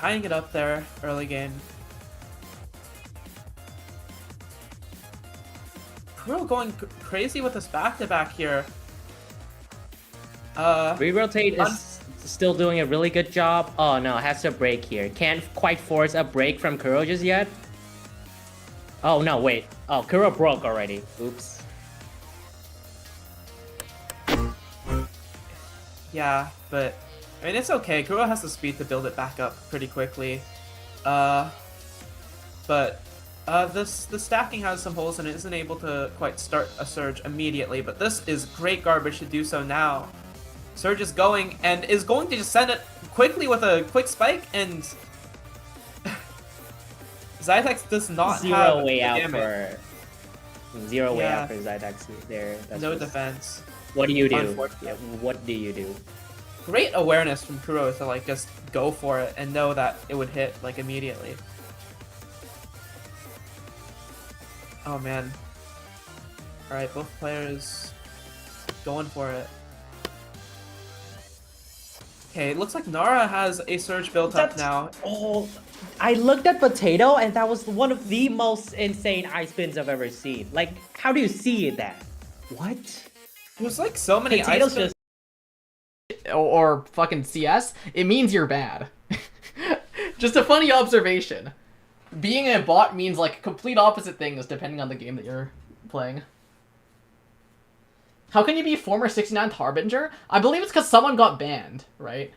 tying it up there early game. Kuro going crazy with this back-to-back here. Re-rotate is still doing a really good job. Oh no, has to break here. Can't quite force a break from Kuro just yet. Oh no, wait. Oh, Kuro broke already. Oops. Yeah, but I mean it's okay. Kuro has the speed to build it back up pretty quickly. The stacking has some holes and it isn't able to quite start a Surge immediately, but this is great garbage to do so now. Surge is going and is going to just send it quickly with a quick spike, and Zytex does not have way out damage. for zero way out for Zytex there. That's no defense. What do you do? Yeah, what do you do? Great awareness from Kuro to like just go for it and know that it would hit like immediately. Oh man. Alright, both players going for it. Okay, it looks like Nara has a Surge built up now. Oh, I looked at Potato and that was one of the most insane ice spins I've ever seen. Like, how do you see that? What? There's like so many Potato's ice spins. Or fucking CS, it means you're bad. Just a funny observation. Being a bot means like complete opposite things depending on the game that you're playing. How can you be former 69th Harbinger? I believe it's because someone got banned, right?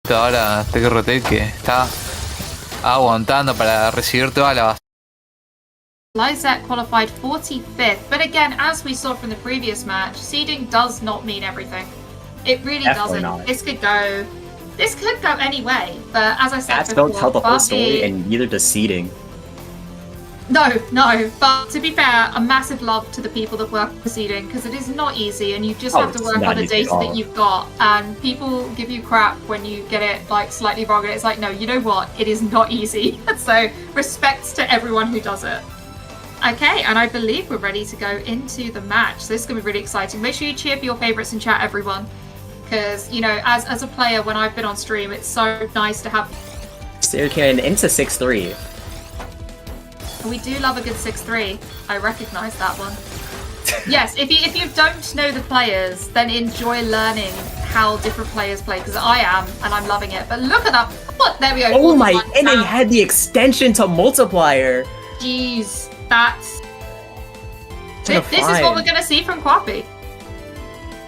Ahora Tech Rotate que está aguantando para recibir toda la base. Lyzette qualified 45th, but again, as we saw from the previous match, seeding does not mean everything. It really Definitely doesn't. not. This could go any way, but as I said Stats before, don't tell the whole Buffy- story, and neither does seeding. No, but to be fair, a massive love to the people that work for seeding, because it is not easy, and you just have to It's work not on the easy at data all. that you've got, and people give you crap when you get it like slightly wrong, and it's like, no, you know what, it is not easy. So respect to everyone who does it. Okay, and I believe we're ready to go into the match. This is going to be really exciting. Make sure you cheer for your favourites in chat, everyone. Because, you know, as a player, when I've been on stream, it's so nice to have... Stair Cannon into 6-3. We do love a good 6-3. I recognise that one. Yes, if you don't know the players, then enjoy learning how different players play, because I am, and I'm loving it. But look at that. What? There we go. Oh my, 41 and they down. had the extension to multiplier. Jeez, that's... Gonna This is fine. what we're going to see from Kwapi.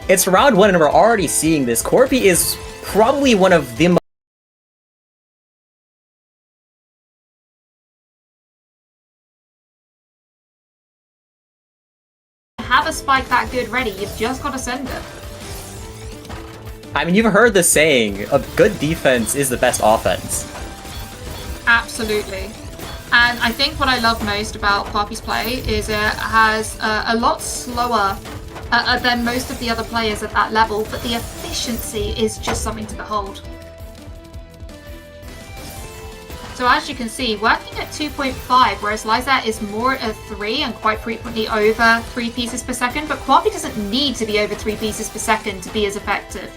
It's round 1 and we're already seeing this. Corpy is probably one of the most Have a spike that good ready, you've just got to send it. I mean, you've heard the saying, a good defense is the best offense. Absolutely. And I think what I love most about Kwapi's play is it has a lot slower than most of the other players at that level, but the efficiency is just something to behold. So as you can see, working at 2.5, whereas Lyzette is more at 3 and quite frequently over 3 pieces per second, but Kwapi doesn't need to be over 3 pieces per second to be as effective.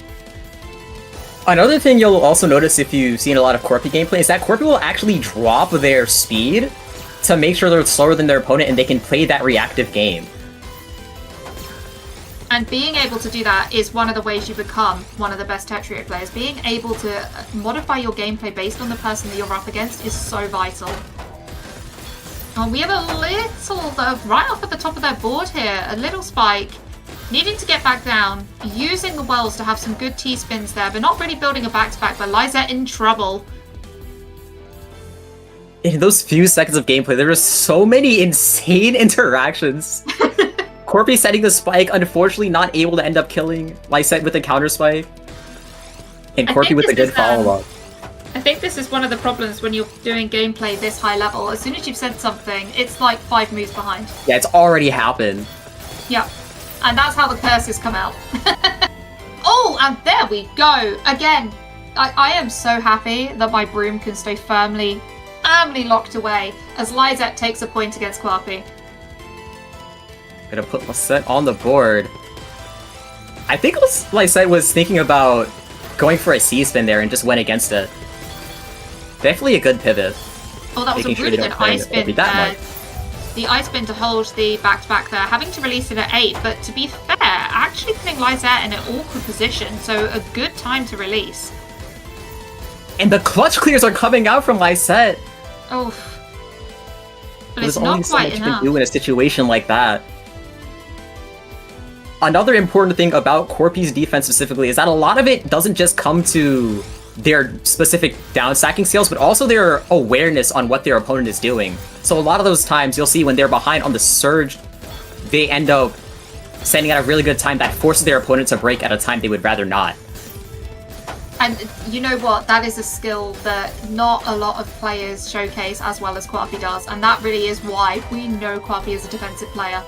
Another thing you'll also notice if you've seen a lot of Corpy gameplay is that Corpy will actually drop their speed to make sure they're slower than their opponent and they can play that reactive game. And being able to do that is one of the ways you become one of the best Tetrio players. Being able to modify your gameplay based on the person that you're up against is so vital. And we have a little, right off at the top of their board here, a little spike. Needing to get back down, using the wells to have some good T-spins there, but not really building a back-to-back, but Lyzette in trouble. In those few seconds of gameplay, there were so many insane interactions. Corpy setting the spike, unfortunately not able to end up killing Lyzette with a counter spike. And I Corpy think with a this good is, follow-up. I think this is one of the problems when you're doing gameplay this high level. As soon as you've said something, it's like 5 moves behind. Yeah, it's already happened. Yep. And that's how the curses come out. Oh, and there we go. Again, I am so happy that my broom can stay firmly firmly locked away as Lyzette takes a point against Quappy. Gonna put Lysette on the board. I think Lysette was thinking about going for a C-spin there and just went against it. Definitely a good pivot. Oh, that was a Making sure really they good don't play ice it spin. every that much. The ice spin to hold the back-to-back there, having to release it at 8, but to be fair, actually putting Lyzette in an awkward position, so a good time to release. And the clutch clears are coming out from Lysette. Oh. But There's it's only not so quite much you can enough. do in a situation like that. Another important thing about Corpy's defense specifically is that a lot of it doesn't just come to their specific down stacking skills, but also their awareness on what their opponent is doing. So a lot of those times you'll see when they're behind on the surge, they end up sending out a really good time that forces their opponent to break at a time they would rather not. And you know what? That is a skill that not a lot of players showcase as well as Quappy does, and that really is why we know Quappy is a defensive player.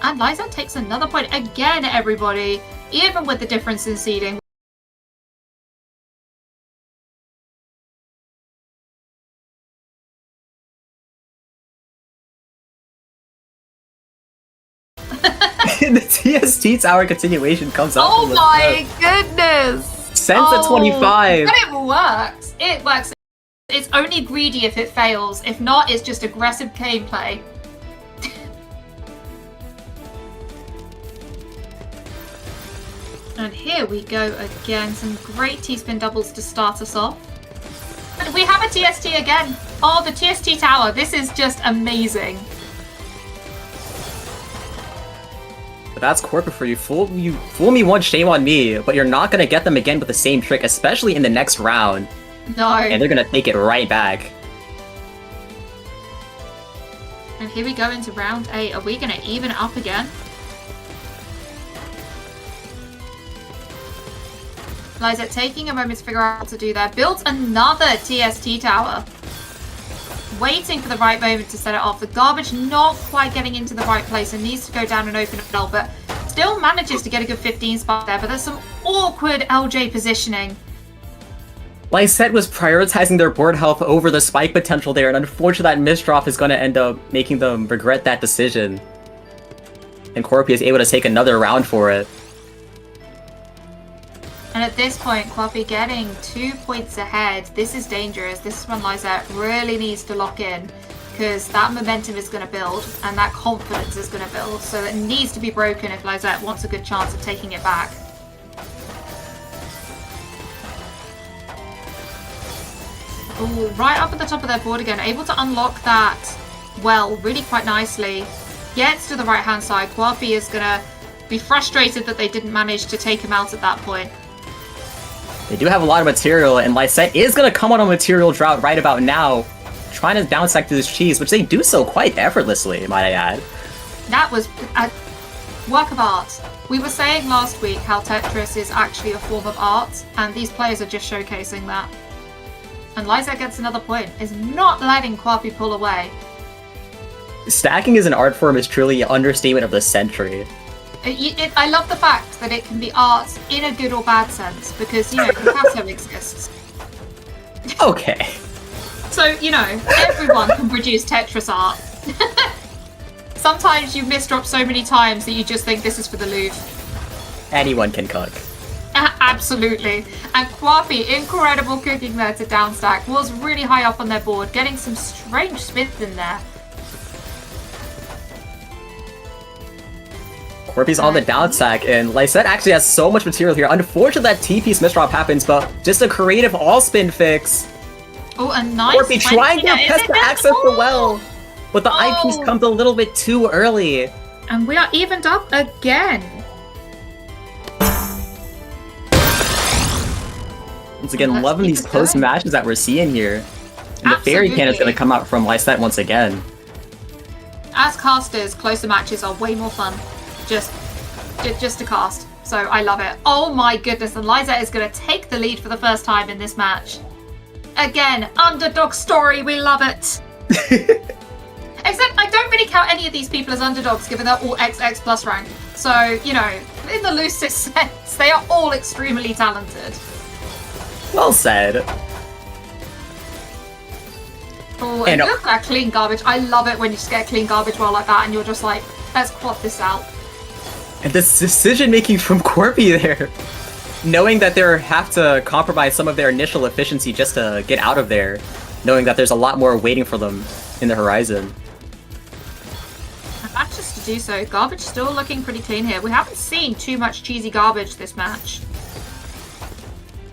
And Lyzette takes another point again, everybody, even with the difference in seeding. The TST tower continuation comes out. Oh from my goodness! Sends at 25. But it works. It works. It's only greedy if it fails. If not, it's just aggressive gameplay. And here we go again. Some great T-spin doubles to start us off. And we have a TST again. Oh, the TST tower. This is just amazing. But that's Corpy for you. Fool me once, shame on me. But you're not gonna get them again with the same trick, especially in the next round. No. And they're gonna take it right back. And here we go into round 8. Are we going to even up again? Lyzette taking a moment to figure out what to do there. Built another TST tower. Waiting for the right moment to set it off. The garbage not quite getting into the right place and needs to go down and open up, but still manages to get a good 15 spot there. But there's some awkward LJ positioning. Lysette was prioritizing their board health over the spike potential there, and unfortunately that misdrop is going to end up making them regret that decision. And Corpy is able to take another round for it. And at this point, Quappy getting 2 points ahead. This is dangerous. This is when Lyzette really needs to lock in, because that momentum is going to build and that confidence is going to build. So it needs to be broken if Lyzette wants a good chance of taking it back. Ooh, right up at the top of their board again, able to unlock that well really quite nicely. Gets to the right hand side. Quappy is going to be frustrated that they didn't manage to take him out at that point. They do have a lot of material, and Lysette is going to come on a material drought right about now, trying to downstack to this cheese, which they do so quite effortlessly, might I add. That was a work of art. We were saying last week how Tetris is actually a form of art, and these players are just showcasing that. And Lyzette gets another point, is not letting Quappy pull away. Stacking as an art form is truly an understatement of the century. I love the fact that it can be art in a good or bad sense, because, you know, Picasso exists. Okay. So, you know, everyone can produce Tetris art. Sometimes you misdrop so many times that you just think this is for the Louvre. Anyone can cook. Absolutely. And Quappy, incredible cooking there to downstack, was really high up on their board, getting some strange spins in there. Corpy's on the downstack, and Lysette actually has so much material here. Unfortunately, that T-piece misdrop happens, but just a creative all-spin fix. Oh, a nice Corpy trying to test the access the well, but the eyepiece Oh. comes a little bit too early. And we are evened up again. Once again, Let's loving keep these it close going. matches that we're seeing here. And the Fairy Cannon is going Absolutely. to come out from Lysette once again. As casters, closer matches are way more fun. Just to cast. So I love it. Oh my goodness, and Lyzette is going to take the lead for the first time in this match. Again, underdog story, we love it. Except I don't really count any of these people as underdogs given they're all XX plus rank. So, you know, in the loosest sense, they are all extremely talented. Well said. Oh, And- and look at that clean garbage. I love it when you just get a clean garbage roll like that and you're just like, let's quad this out. And this decision making from Corby there, knowing that they have to compromise some of their initial efficiency just to get out of there, knowing that there's a lot more waiting for them in the horizon. And that's just to do so. Garbage still looking pretty clean here. We haven't seen too much cheesy garbage this match.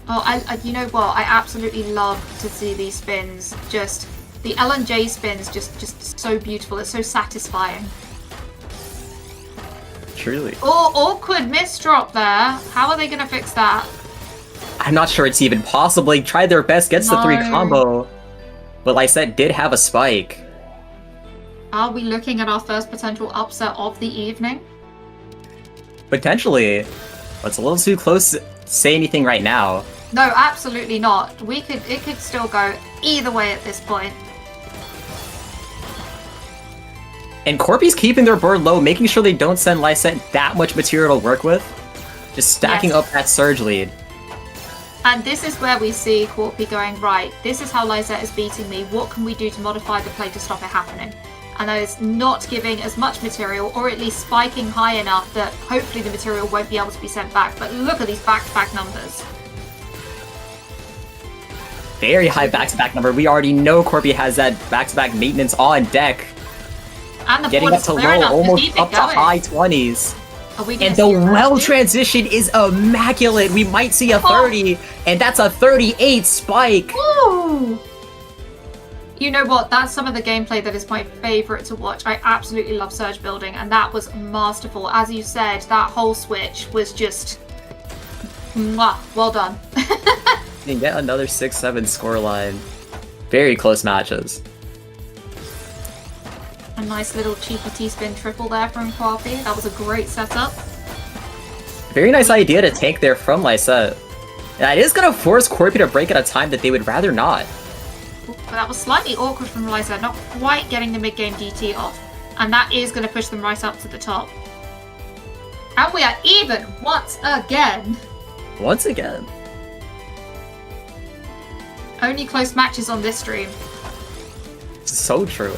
Oh, I you know what? I absolutely love to see these spins. Just the L&J spins, just so beautiful. It's so satisfying. Truly. Oh, awkward miss drop there. How are they gonna fix that? I'm not sure it's even possible. They tried their best, gets the 3 No. combo. But Lysette did have a spike. Are we looking at our first potential upset of the evening? Potentially. But it's a little too close to say anything right now. No, absolutely not. It could still go either way at this point. And Corby's keeping their board low, making sure they don't send Lysette that much material to work with. Just stacking Yes. up that surge lead. And this is where we see Corpy going, right, this is how Lysette is beating me. What can we do to modify the play to stop it happening? And that is not giving as much material, or at least spiking high enough that hopefully the material won't be able to be sent back. But look at these back-to-back numbers. Very high back-to-back number. We already know Corby has that back-to-back maintenance on deck. And the Getting board up is to clear low, enough to almost keep it up to going. high 20s. Are we gonna And the see a well 30? transition is immaculate. We might see a 30, and that's a 38 spike. Woo! You know what? That's some of the gameplay that is my favorite to watch. I absolutely love surge building, and that was masterful. As you said, that whole switch was just mwah, well done. And get another 6-7 scoreline. Very close matches. A nice little cheeky T-spin triple there from Kwapi. That was a great setup. Very nice idea to tank there from Lysette. That is gonna force Corby to break at a time that they would rather not. But that was slightly awkward from Lysa, not quite getting the mid-game DT off. And that is going to push them right up to the top. And we are even once again. Once again. Only close matches on this stream. So true.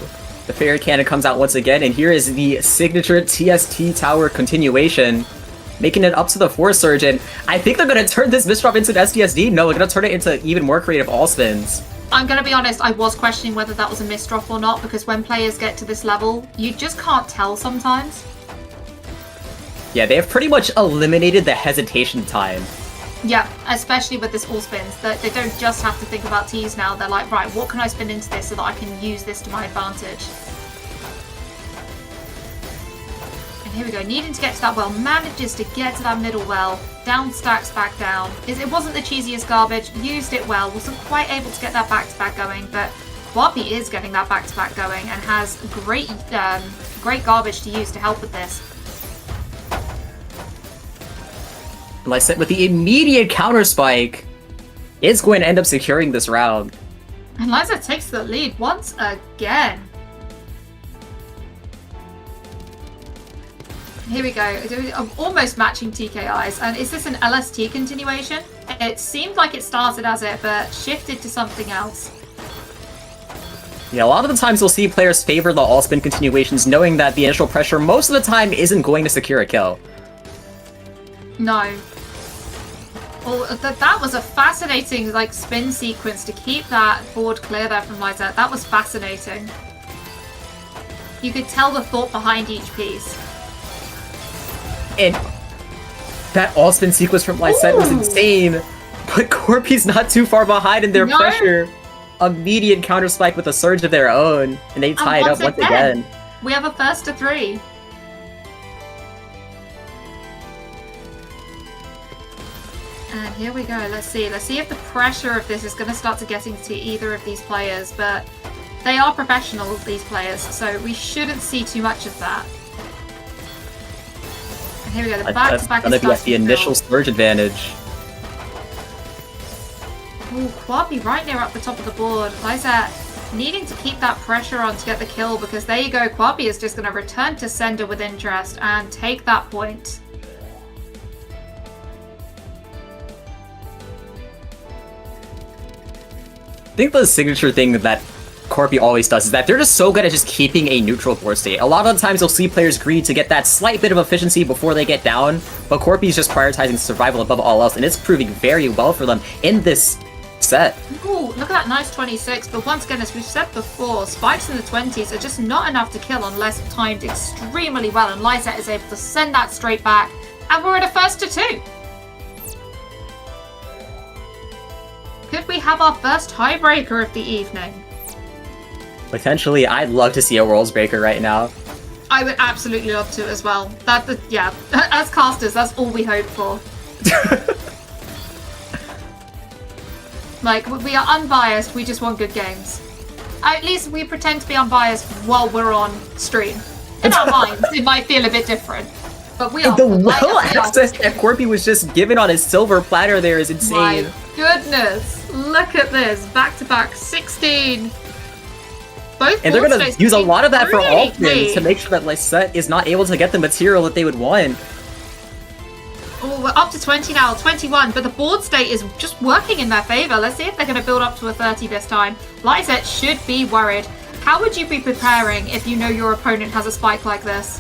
The Fairy Cannon comes out once again, and here is the signature TST Tower continuation, making it up to the 4 surge, and I think they're gonna turn this Mist Drop into an SDSD. No, they're gonna turn it into even more creative all spins. I'm going to be honest, I was questioning whether that was a miss drop or not, because when players get to this level, you just can't tell sometimes. Yeah, they have pretty much eliminated the hesitation time. Yeah, especially with this all spins. They don't just have to think about T's now. They're like, right, what can I spin into this so that I can use this to my advantage? And here we go, needing to get to that well, manages to get to that middle well, down stacks back down. It wasn't the cheesiest garbage, used it well, wasn't quite able to get that back-to-back going, but Kwapi is getting that back-to-back going and has great garbage to use to help with this. Lysette with the immediate counter spike is going to end up securing this round. And Liza takes the lead once again. Here we go. I'm almost matching TKIs. And is this an LST continuation? It seemed like it started as it, but shifted to something else. Yeah, a lot of the times you'll see players favor the all-spin continuations, knowing that the initial pressure most of the time isn't going to secure a kill. No. Well, that was a fascinating spin sequence to keep that board clear there from Liza. That was fascinating. You could tell the thought behind each piece. And that all-spin sequence from Lysette was Ooh. insane, but Corby's not too far behind in their No. pressure. Immediate counter spike with a surge of their own, and they tie it up once again. We have a first to 3. And here we go. Let's see if the pressure of this is going to start to get into either of these players, but they are professional, these players, so we shouldn't see too much of that. And here we go, the That's back-to-back gonna is be at starting the to initial build. surge advantage. Ooh, Kwapi right near up the top of the board. Liza needing to keep that pressure on to get the kill, because there you go, Kwapi is just going to return to sender with interest and take that point. I think the signature thing that Corby always does is that they're just so good at just keeping a neutral board state. A lot of the times you'll see players greed to get that slight bit of efficiency before they get down, but Corby's just prioritizing survival above all else, and it's proving very well for them in this set. Ooh, look at that nice 26, but once again, as we've said before, spikes in the 20s are just not enough to kill unless timed extremely well, and Lyset is able to send that straight back, and we're at a first to 2. Could we have our first tiebreaker of the evening? Potentially, I'd love to see a Worlds Breaker right now. I would absolutely love to as well. Yeah, as casters, that's all we hope for. Like, we are unbiased, we just want good games. At least we pretend to be unbiased while we're on stream. In our minds, it might feel a bit different. But we are. The well access that Corby was just given on his silver platter there is insane. My goodness. Look at this. Back-to-back 16. Both And they're board gonna states use a being lot of that for really Altman clean. to make sure that Lysette is not able to get the material that they would want. Oh, we're up to 20 now, 21, but the board state is just working in their favor. Let's see if they're going to build up to a 30 this time. Lyset should be worried. How would you be preparing if you know your opponent has a spike like this?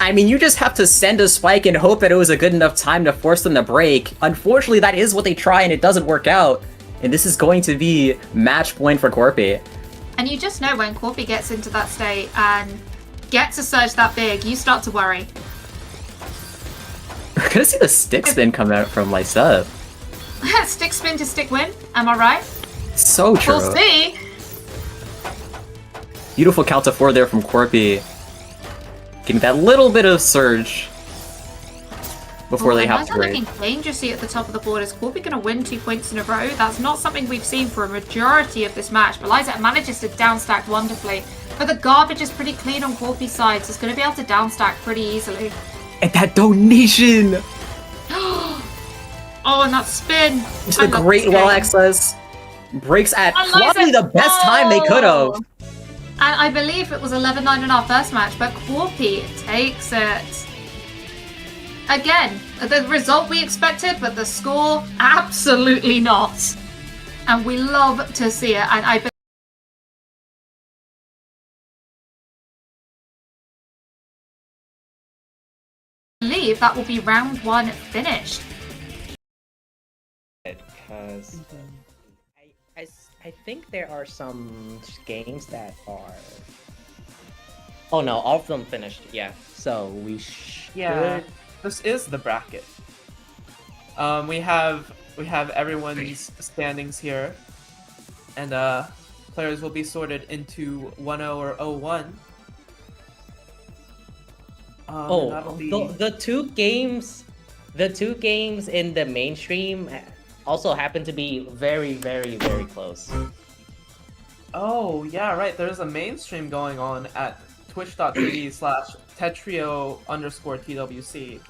I mean, you just have to send a spike and hope that it was a good enough time to force them to break. Unfortunately, that is what they try and it doesn't work out. And this is going to be match point for Corby. And you just know when Corby gets into that state and gets a surge that big, you start to worry. We're gonna see the stick spin come out from Lysette. Stick spin to stick win, am I right? So true. We'll see. Beautiful count to 4 there from Corby. Getting that little bit of surge before they have to break. Looking dangerously at the top of the board. Is Corby going to win 2 points in a row? That's not something we've seen for a majority of this match, but Lyset manages to downstack wonderfully. But the garbage is pretty clean on Corby's side, so it's going to be able to downstack pretty easily. And that donation! Oh, and that spin! It's a great wall access. Breaks at probably the best time they could have. And I believe it was 11-9 in our first match, but Corby takes it. Again, the result we expected, but the score, absolutely not. And we love to see it, and I believe that will be round 1 finished. Because I think there are some games that are. Oh no, all of them finished. Yeah, so we should. Yeah, this is the bracket. We have everyone's standings here, and players will be sorted into 1-0 or 0-1. Oh, that'll be... the two games in the mainstream also happen to be very, very, very close. Oh yeah, right. There's a mainstream going on at twitch.tv/tetrio_TWC.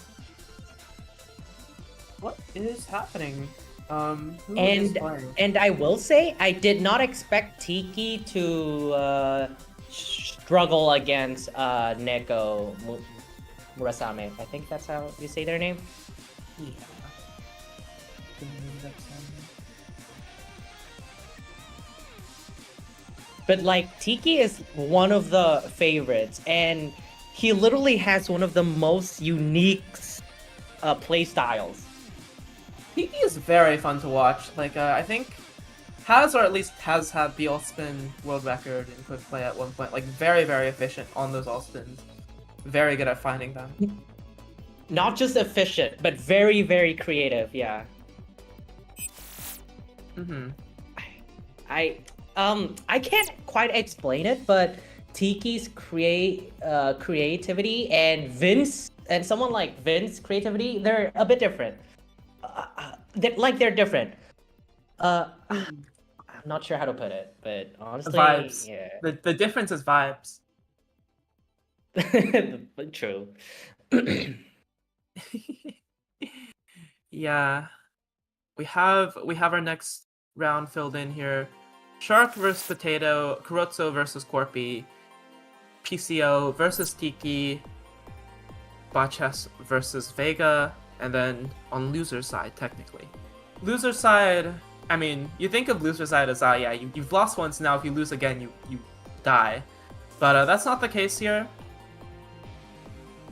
What is happening? Who is playing? And I will say I did not expect Tiki to struggle against Neko Murasame. I think that's how you say their name. Yeah. But like Tiki is one of the favorites, and he literally has one of the most unique play styles. Tiki is very fun to watch. Like, I think has, or at least has had the all-spin world record in quick play at one point. Like, very, very efficient on those all-spins. Very good at finding them. Not just efficient, but very, very creative, yeah. Mm-hmm. I can't quite explain it, but Tiki's creativity and Vince, and someone like Vince's creativity, they're a bit different. They're different. I'm not sure how to put it, but honestly, Vibes. yeah. The difference is vibes. True. Yeah. We have our next round filled in here. Shark versus Potato, Kurotso versus Corpy, PCO versus Tiki, Baches versus Vega, and then on loser's side, technically. Loser side, I mean, you think of loser side as, yeah, you've lost once, now if you lose again, you die. But that's not the case here.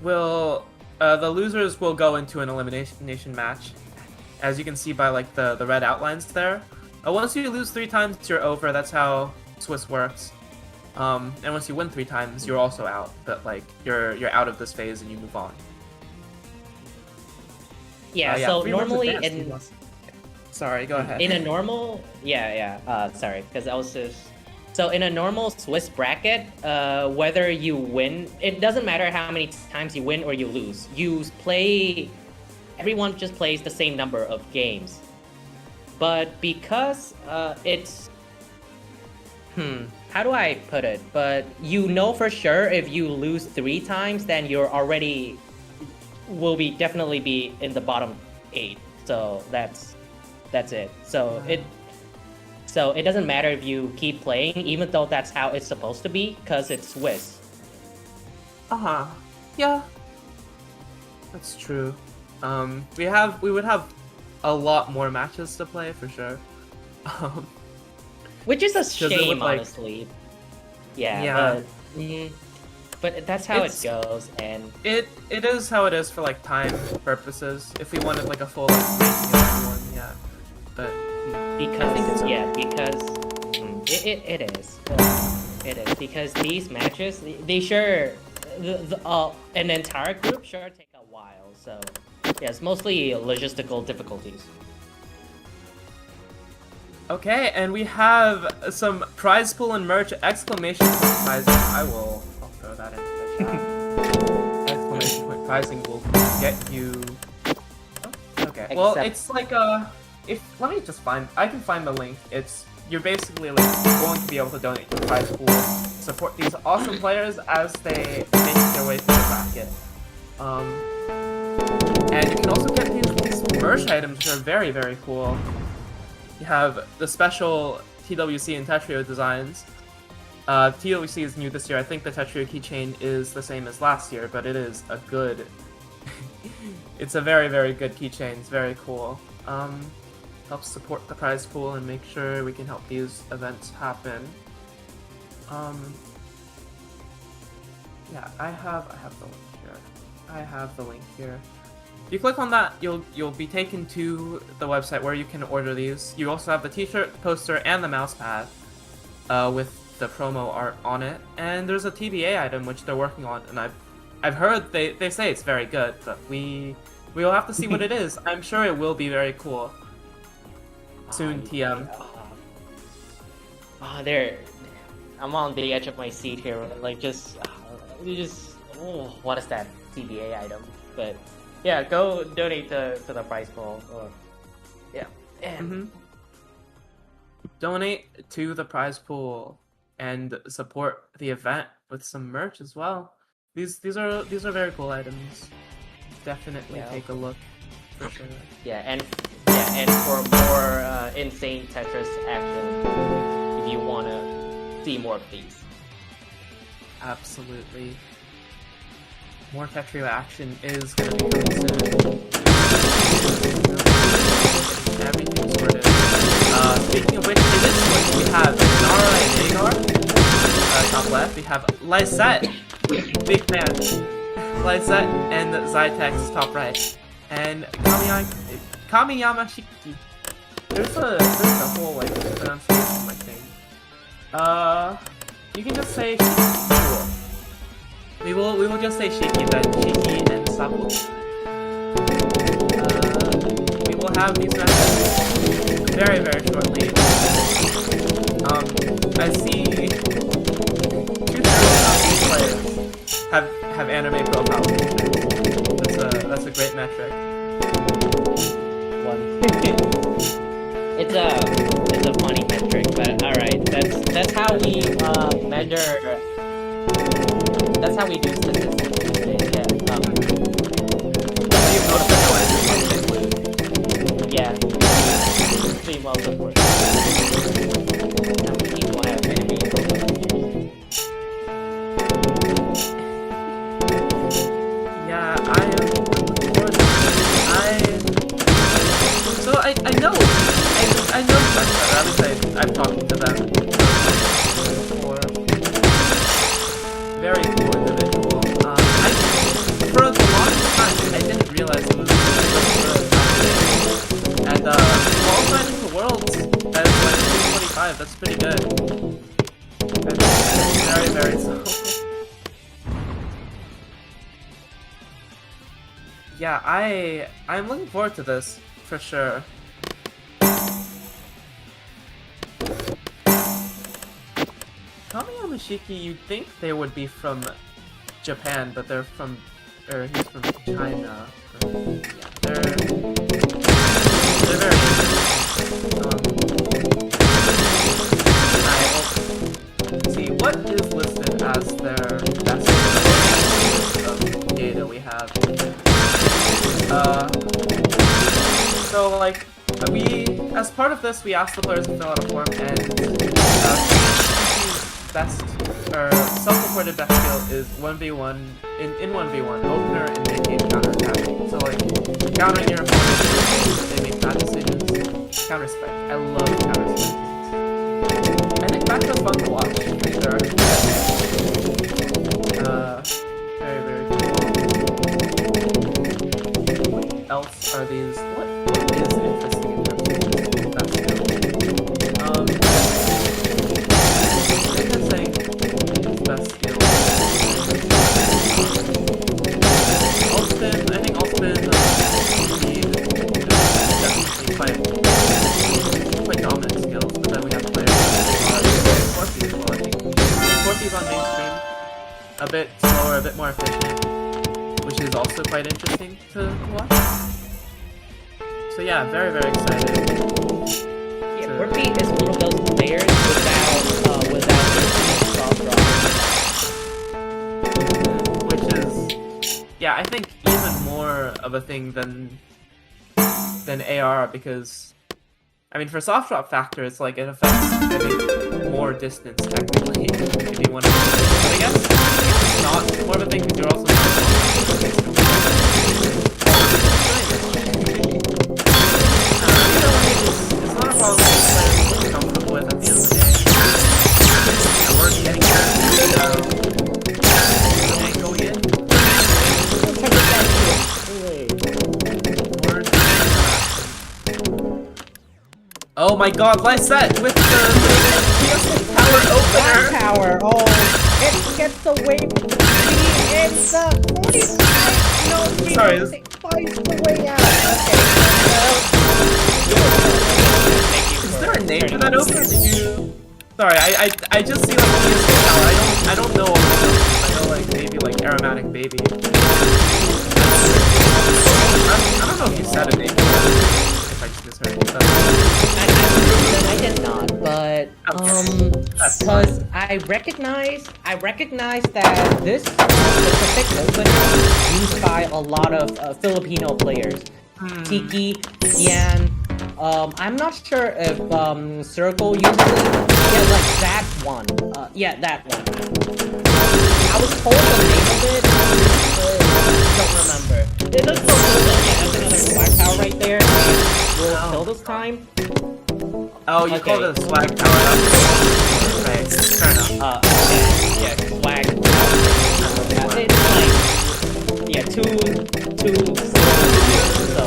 The losers will go into an elimination match, as you can see by like the red outlines there. Once you lose 3 times, you're over. That's how Swiss works. And once you win 3 times, you're also out. But like you're out of this phase and you move on. Yeah, Yeah, so 3 runs normally advanced, in you lost. Sorry, go ahead. in a normal sorry, because I was just so in a normal Swiss bracket, whether you win, it doesn't matter how many times you win or you lose. Everyone just plays the same number of games. But because it's how do I put it? But you know for sure if you lose 3 times, then you're already definitely be in the bottom 8. So that's it. So it doesn't matter if you keep playing, even though that's how it's supposed to be, because it's Swiss. Yeah. That's true. We would have a lot more matches to play for sure. Which is a it would, shame, like- honestly. Yeah. Yeah. But that's how It's- it goes, and It is how it is for like time purposes. If we wanted like a full like, ranking of everyone, yeah. But because it is. It is because these matches, they sure an entire group sure take a while. So yeah, it's mostly logistical difficulties. okay, and we have some prize pool and merch exclamation point prizing. I'll throw that into the chat. Exclamation point prizing will get you. Oh, okay. Well, Except- it's like let me just I can find the link. You're basically like going to be able to donate to the prize pool, support these awesome players as they make their way through the bracket. And you can also get these merch items, which are very, very cool. You have the special TWC and Tetrio designs. TWC is new this year. I think the Tetrio keychain is the same as last year, but it is a good... it's a very, very good keychain. It's very cool. Helps support the prize pool and make sure we can help these events happen. Yeah, I have the link here. I have the link here. If you click on that, you'll be taken to the website where you can order these. You also have the t-shirt, poster, and the mouse pad with the promo art on it. And there's a TBA item which they're working on, and I've heard they say it's very good, but we'll have to see what it is. I'm sure it will be very cool. Soon, TM. I'm on the edge of my seat here. Like what is that TBA item? But yeah, go donate to the prize pool. Yeah. And Donate to the prize pool and support the event with some merch as well. These are very cool items. Definitely Yeah. take a look for sure. and for more insane Tetris action, if you wanna see more of these. Absolutely. More Tetrio action is gonna be coming soon. Everything's sorted. Speaking of which, in this one we have Nara and Hagar, top left. We have Lysette, big fan. Lysette and Zytex, top right. And Kamiyama Shiki. There's a whole like pronunciation like thing. You can just say Shiki. Cool. We will just say Shiki then. Shiki and Sabu. We will have these matches very, very shortly. I see 2/3 of these players have anime profile pictures. That's a great metric. It's a funny metric, but all right. That's how we measure. That's how we do statistics these days. Yeah. Stream well support. How many people have anime pictures? Yeah, I am looking forward to it. I know pretty good. It's very, very slow. Yeah, I'm looking forward to this for sure. Kami Yamashiki, you'd think they would be from Japan, but they're from, or he's from China. Yeah, they're very see what is listed as their best of data we have. So like as part of this, we asked the players to fill out a form, and best or self-reported best skill is 1v1 in 1v1 opener and mid-game counter attacking. So like countering your opponent, they make bad decisions. Counter spike. I love counter spike. I think Backdoor's fun to watch for sure. Very, very cool. What else are these? What is interesting in terms of that skill? I think that's saying best skill. Allspin, I think Allspin speed is definitely quite dominant skills, but then we have players like Scorpy as well, I think. Scorpy's on mainstream, a bit slower, a bit more efficient, which is also quite interesting to watch. So yeah, very, very excited. Yeah, Scorpy is one of those players without soft draw. Which is, yeah, I think even more of a thing than AR, because I mean, for soft drop factor, it's like it affects, I think, more distance technically, if you want to. But I guess it's not more of a thing because you're also not. It's not a problem that players are comfortable with at the end of the day. We're getting there. Go in. Oh my god, Lysette with the PS Tower opener! Black Tower, oh, it gets away from the tree and the 45, no, Sorry, finds the way out. Okay, is there a name for that opener? Did you... Sorry, I just see like PS Tower, I don't know all the names. I know like maybe like Aromatic Baby. I don't know if you said a name for that, if I just misheard you. I did not, but because I recognize that this specific opener is used by a lot of Filipino players. Tiki, Dian. I'm not sure if Circle usually. Yeah, like that one. Yeah, that one. I was told the name of it, but don't remember. It looks so cool though. Yeah, that's another Black Tower right there. We'll kill this time. Oh, you called it a swag tower. Right, fair enough. Yeah, swag tower. It's like, yeah, two syllables, so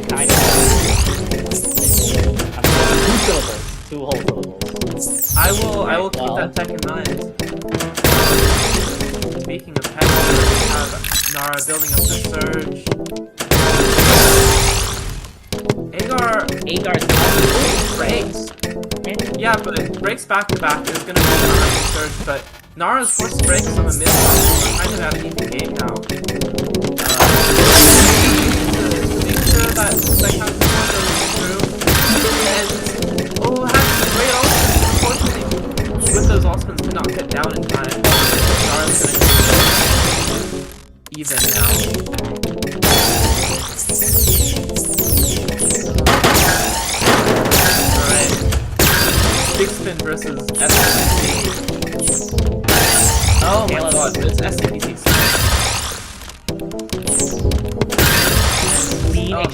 kind of. Two syllables, two whole syllables. I will keep that tech in mind. Speaking of tech, we have Nara building up the surge. Agar's breaks. Yeah, but it breaks back to back. It's gonna be behind the surge, but Nara's forced breaks on the mid. We're kind of at an even game now. Make sure that Psychotic goes through. And has great ultimates. Unfortunately, with those ultimates, did not get down in time. Nara's gonna even now. Big Spin versus SCPC. Oh my god, it's SCPC. Oh,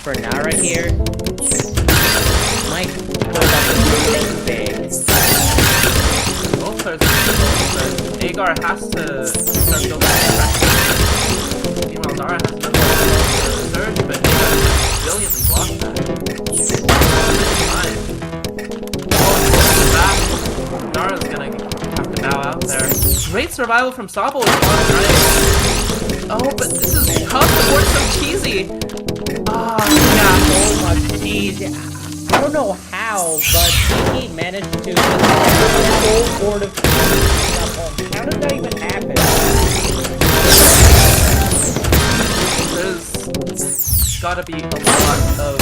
for Nara here, Mike pulled up something big. Both players are but Agar has to start building back. Meanwhile, Nara has another surge, but Agar brilliantly blocked that. great survival from Sobble as well, right? Oh, but this is tough to force some cheesy. Ah, yeah. Oh my jeez. I don't know how, but he managed to full board of how did that even happen? There's gotta be a lot of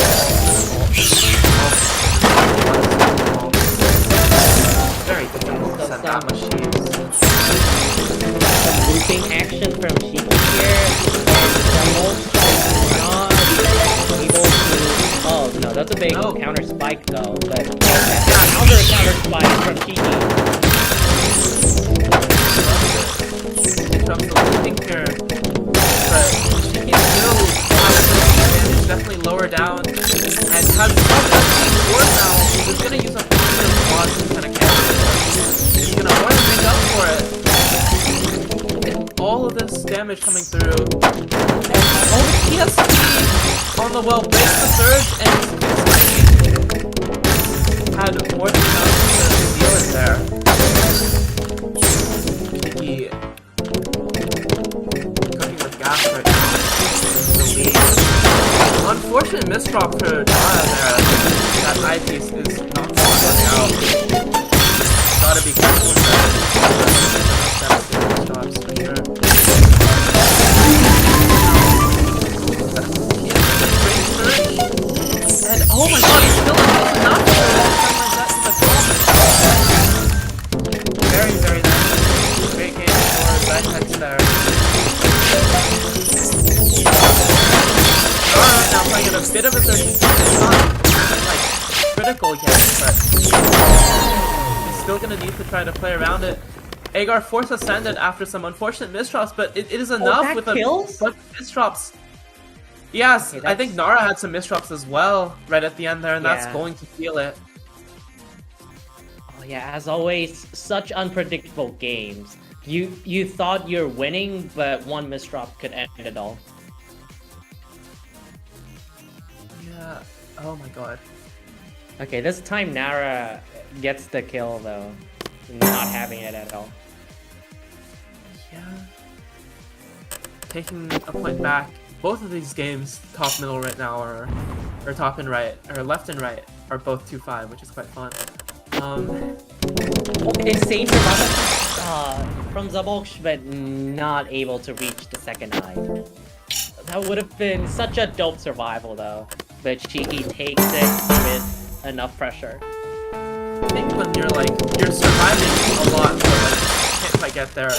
very difficult to set that machine. Some looping action from Shiki here, and almost not able to. Oh no, that's a big counter spike though. But counter spike from Shiki. From the looping here, but Shiki still has definitely lower down and has more now. He's gonna use up one of those quads and kind of catch it. He's gonna more than make up for it. And all of this damage coming through. And TSP on the well breaks the surge and had more than enough to deal it there. Shiki cooking with gas right now. The lead. Unfortunate misdrop for Nara there. That eyepiece is not going out. Gotta be careful with that. Misdrops for sure. And oh my god, he's still enough very, very nice. Great game for Zytex there. Alright, now playing at a bit of a 30. It's not like critical yet, but he's still gonna need to try to play around it. Agar force ascended after some unfortunate misdrops, but it is enough with kills? a bunch of misdrops. Yes, Okay, I think Nara had some misdrops as well right at the end there, and that's Yeah. going to feel it. Oh yeah, as always, such unpredictable games. You thought you're winning, but one misdrop could end it all. Yeah. Oh my god. Okay, this time Nara gets the kill though, not having it at all. Yeah. Taking a point back. Both of these games, top middle right now, or top and right, or left and right, are both 2-5, which is quite fun. Insane survival from Zabolsh, but not able to reach the second eye. That would have been such a dope survival though, but Shiki takes it with enough pressure. I think when you're surviving a lot, but can't quite get there,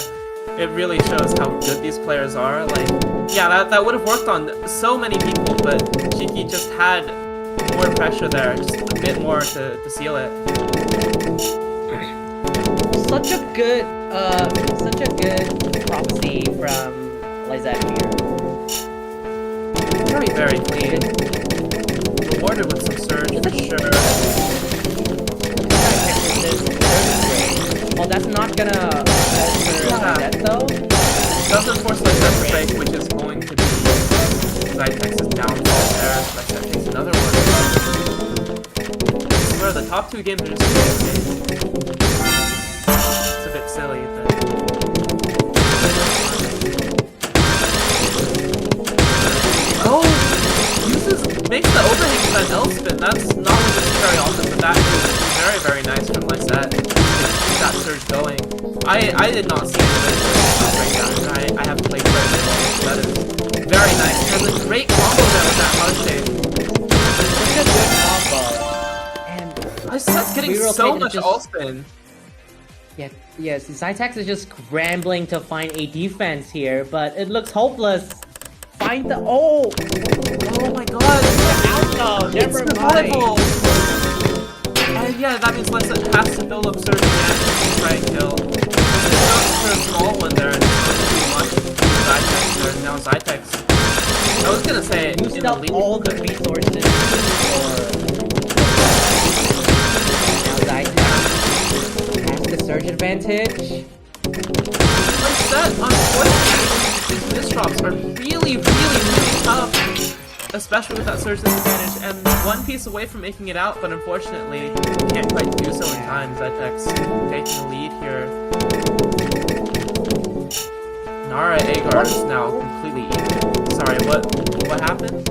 it really shows how good these players are. Yeah, that would have worked on so many people, but Shiki just had more pressure there, just a bit more to seal it. Such a good prophecy from Lizette here. Very, very clean. Rewarded with some surge for sure. Well, that's not gonna alter Lizette though. Doesn't force Lizette to break, which is going to be Zytex's downfall there. Lizette takes another one. I swear, the top two games are just it's a bit silly, but... Oh! Makes the overhang with that L-spin. That's not what we see very often, but that is very, very nice from Lizette. Keep that surge going. I did not see it breakdown. I haven't played quite a bit, so that is very nice. And a great combo there with that mud shade. Such a good combo. And Lizette's getting so much all-spin. Yes, Zytex is just scrambling to find a defense here, but it looks hopeless. Find the Oh my god! no, never mind. Yeah, that means Lizette has to build up surge reaction to try and kill. It's not for a small one there, and it's not too much. Zytex there, now Zytex. I was gonna say, Used in the up lead, all the resources for... Now Zytex has the surge advantage. Lizette, unfortunately, these misdrops are really, really, really tough. Especially with that surge disadvantage, and one piece away from making it out, but unfortunately can't quite do so in time. Zytex taking the lead here. Nara Agar is now completely even. Sorry, what happened?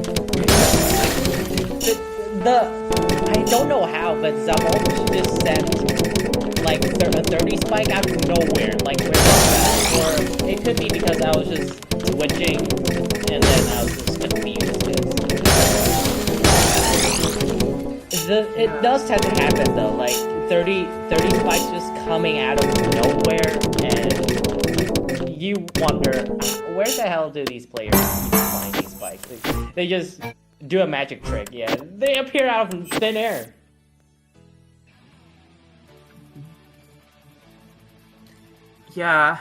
I don't know how, but Zavolch just sent like a 30 spike out of nowhere. Like where was that? Or it could be because I was just twitching and then I was just confused. It does tend to happen though, like 30 spikes just coming out of nowhere, and you wonder where the hell do these players find these spikes? They just do a magic trick, yeah. They appear out of thin air. Yeah.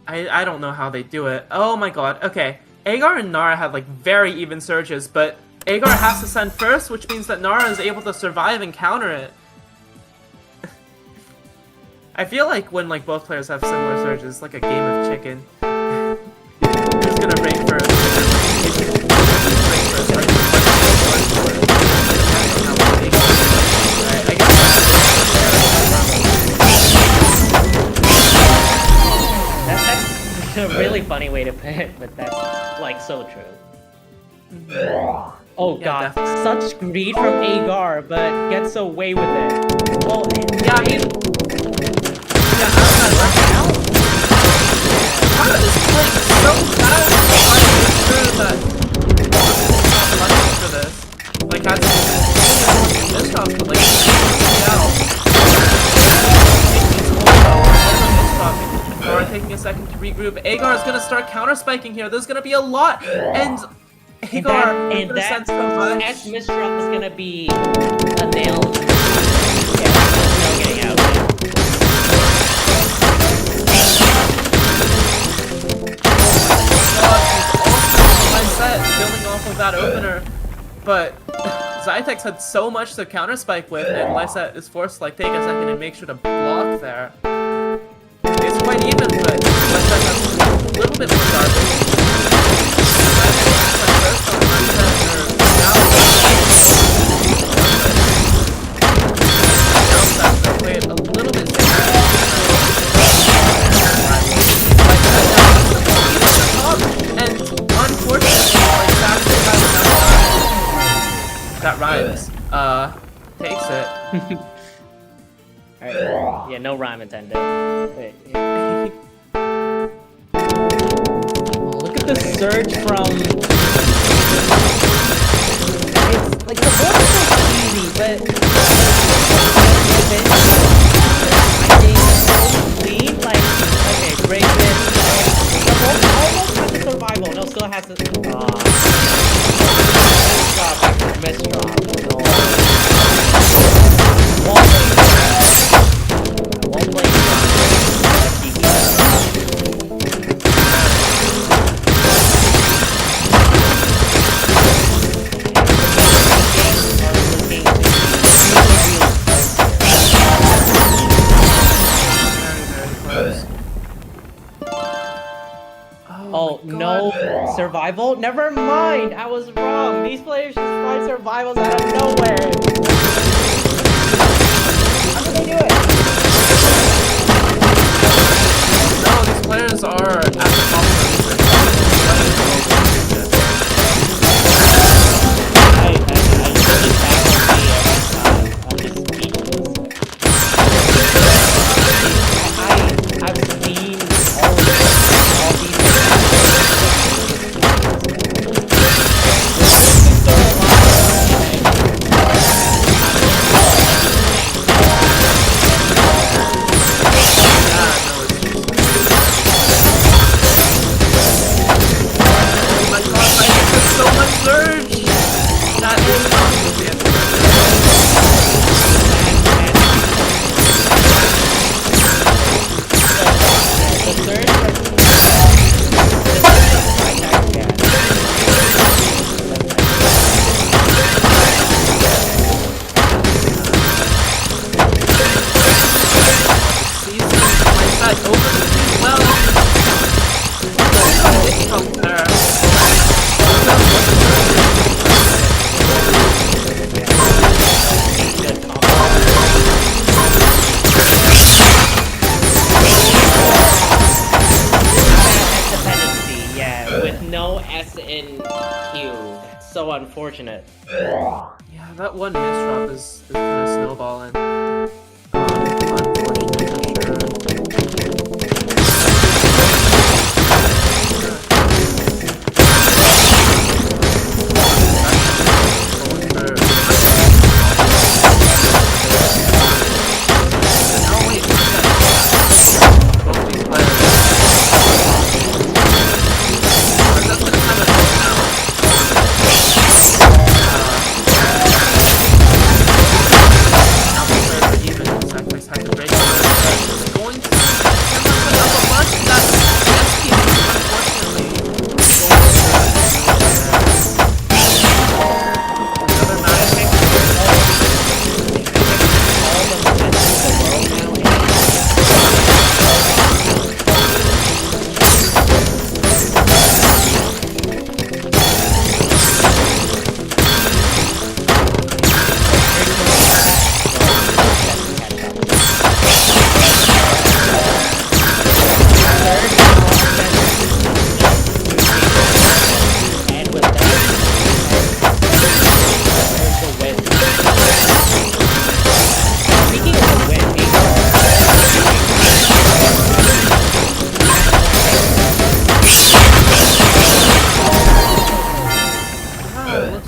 I don't know how they do it. Oh my god. Okay. Agar and Nara have like very even surges, but Agar has to send first, which means that Nara is able to survive and counter it. I feel like when like both players have similar surges, it's like a game of chicken. Who's gonna break first? Alright, I guess That's a really funny way to put it, but that's like so true. Oh Yeah, god, definitely. such greed from Agar, but gets away with it. Well, Yeah, I mean, yeah, How is playing so bad? I'm sure that not money for this. Like, has Mistral, but like, Nara taking a second to regroup. Agar is gonna start counter spiking here. There's gonna be a lot, and Agar is gonna send so much. X Mistral is gonna be a nail. Yeah, no getting out. Mindset building off of that opener, but Zytex had so much to counter spike with, and Lyset is forced to like take a second and make sure to block there. It's quite even, but Lyset has a little bit more garbage. Played a little bit and unfortunately, that rhymes. Takes it. Alright, yeah, no rhyme intended. Wait, yeah. Look at the surge from. It's like the board is so easy, but I think so clean. Like, okay, break it. The board almost has a survival. No, still has a. Misdrop. Won't play. Oh, no survival? Never mind! I was wrong! These players just find survivals out of nowhere! How did they do it? No, these players are at the top of unfortunate. Yeah, that one misdrop is kind of snowballing. Unfortunate for sure.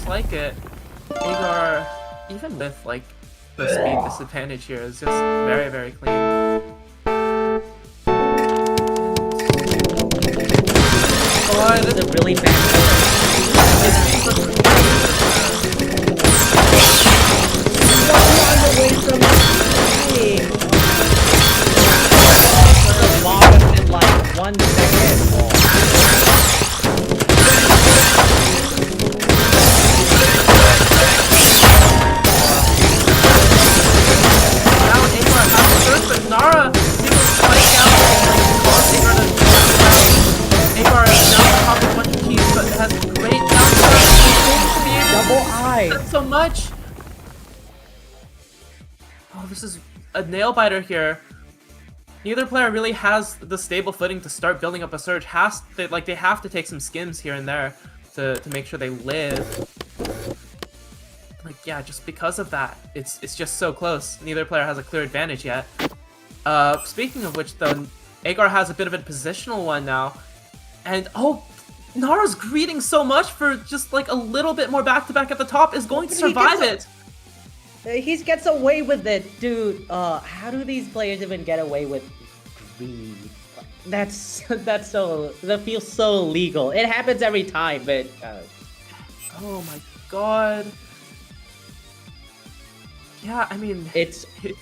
like it. Agar, even with like the speed disadvantage here, is just very, very clean. Oh, This is a really bad away from the bottom in like 1 second. Now Agar has the surge, but Nara didn't spike out and cause Agar to Agar is now top of a bunch of keys, but has great down to be able Double eye. to so much. Oh, this is a nail biter here. Neither player really has the stable footing to start building up a surge. They have to take some skims here and there to make sure they live. Like, yeah, just because of that, it's just so close. Neither player has a clear advantage yet. Speaking of which, though, Agar has a bit of a positional one now. And, oh, Nara's greeting so much for just, like, a little bit more back-to-back at the top is going to survive it. He gets away with it, dude. How do these players even get away with greed? That feels so illegal. It happens every time, but Oh my god. Yeah, I mean, it's neck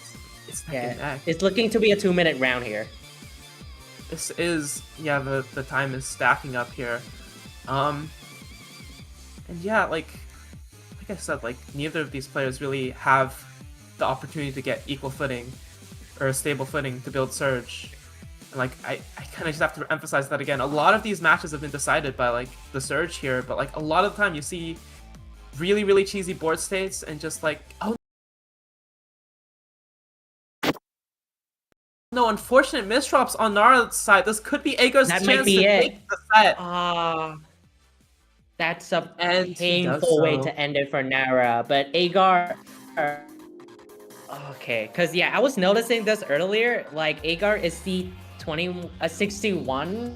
and neck. it's looking to be a 2-minute round here. This is, yeah, the time is stacking up here. And yeah, like I said, like, neither of these players really have the opportunity to get equal footing or a stable footing to build Surge. And like, I kind of just have to emphasize that again. A lot of these matches have been decided by like the Surge here, but like a lot of the time you see really, really cheesy board states and just like, oh no, unfortunate misdrops on Nara's side. This could be Agar's That chance might be to it. take the set. That's a And he painful does way so. to end it for Nara, but Agar. Okay, cause yeah, I was noticing this earlier. Like Agar is C61,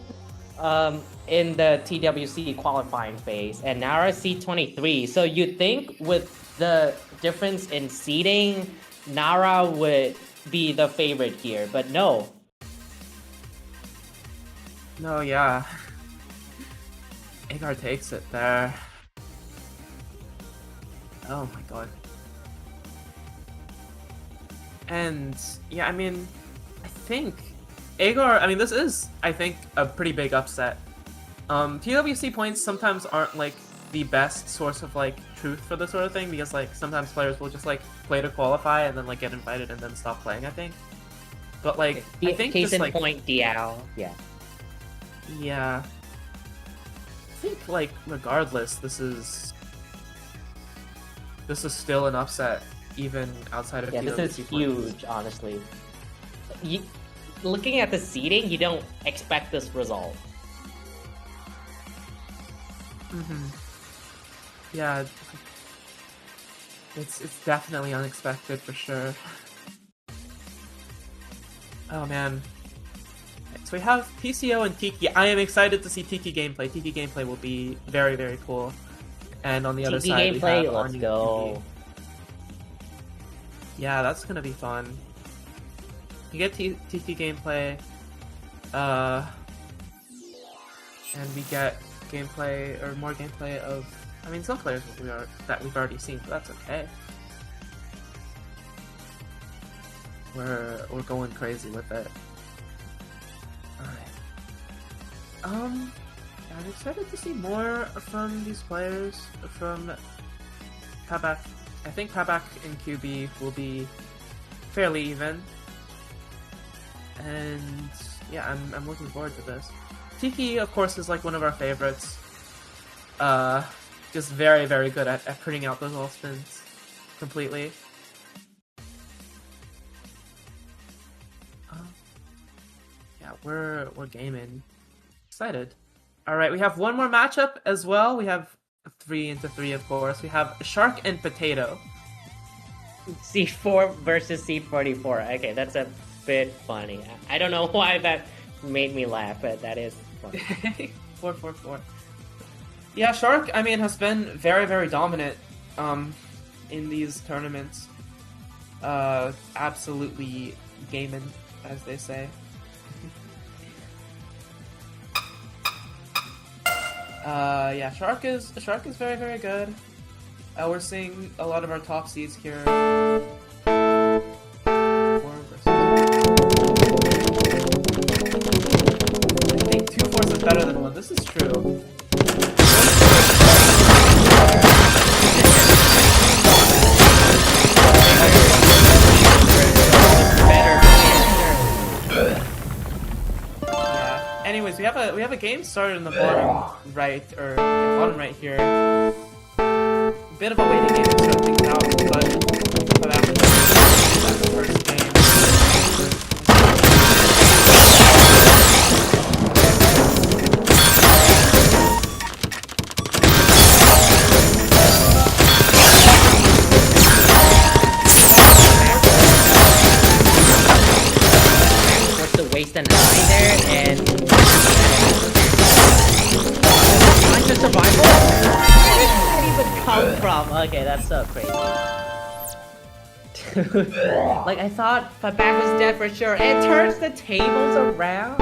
in the TWC qualifying phase, and Nara C23. So you'd think with the difference in seeding, Nara would be the favorite here, but no. No, yeah. Agar takes it there. Oh my god. And yeah, I mean, I think Agar, I mean, this is, I think, a pretty big upset. TWC points sometimes aren't like the best source of like truth for this sort of thing, because like sometimes players will just like play to qualify and then like get invited and then stop playing, I think. But like, I think Case just in like, point, Diao. Yeah. yeah. I think like regardless, this is still an upset even outside of Yeah, TWC this is points. huge, honestly. Looking at the seeding, you don't expect this result. Yeah, it's definitely unexpected for sure. Oh man. So we have PCO and Tiki. I am excited to see Tiki gameplay. Tiki gameplay will be very, very cool. And on the other Tiki side, we gameplay, have let's Anya go. TV. Yeah, that's gonna be fun. You get Tiki gameplay, and we get gameplay or more gameplay of. I mean, some players that we've already seen, but that's okay. We're going crazy with it. Alright. I'm excited to see more from these players, from Kabak. I think Kabak and QB will be fairly even. And yeah, I'm looking forward to this. Tiki, of course, is like one of our favorites. Just very, very good at printing out those all spins completely. Yeah, we're gaming. Excited. Alright, we have one more matchup as well. We have 3-3, of course. We have Shark and Potato. C4 versus C44. Okay, that's a bit funny. I don't know why that made me laugh, but that is funny. 4-4-4. Yeah, Shark, I mean, has been very, very dominant in these tournaments. Absolutely gaming, as they say. Yeah, Shark is very, very good. We're seeing a lot of our top seeds here. I think 2-4 is better than 1. This is true. Yeah. Anyways, we have a game started in the bottom right, or yeah, bottom right here. Bit of a waiting game to start things out, but after that first game. Forced to waste an eye there, and time to survival. Where did that even come from? Okay, that's so crazy. Like, I thought Fabak was dead for sure, and turns the tables around.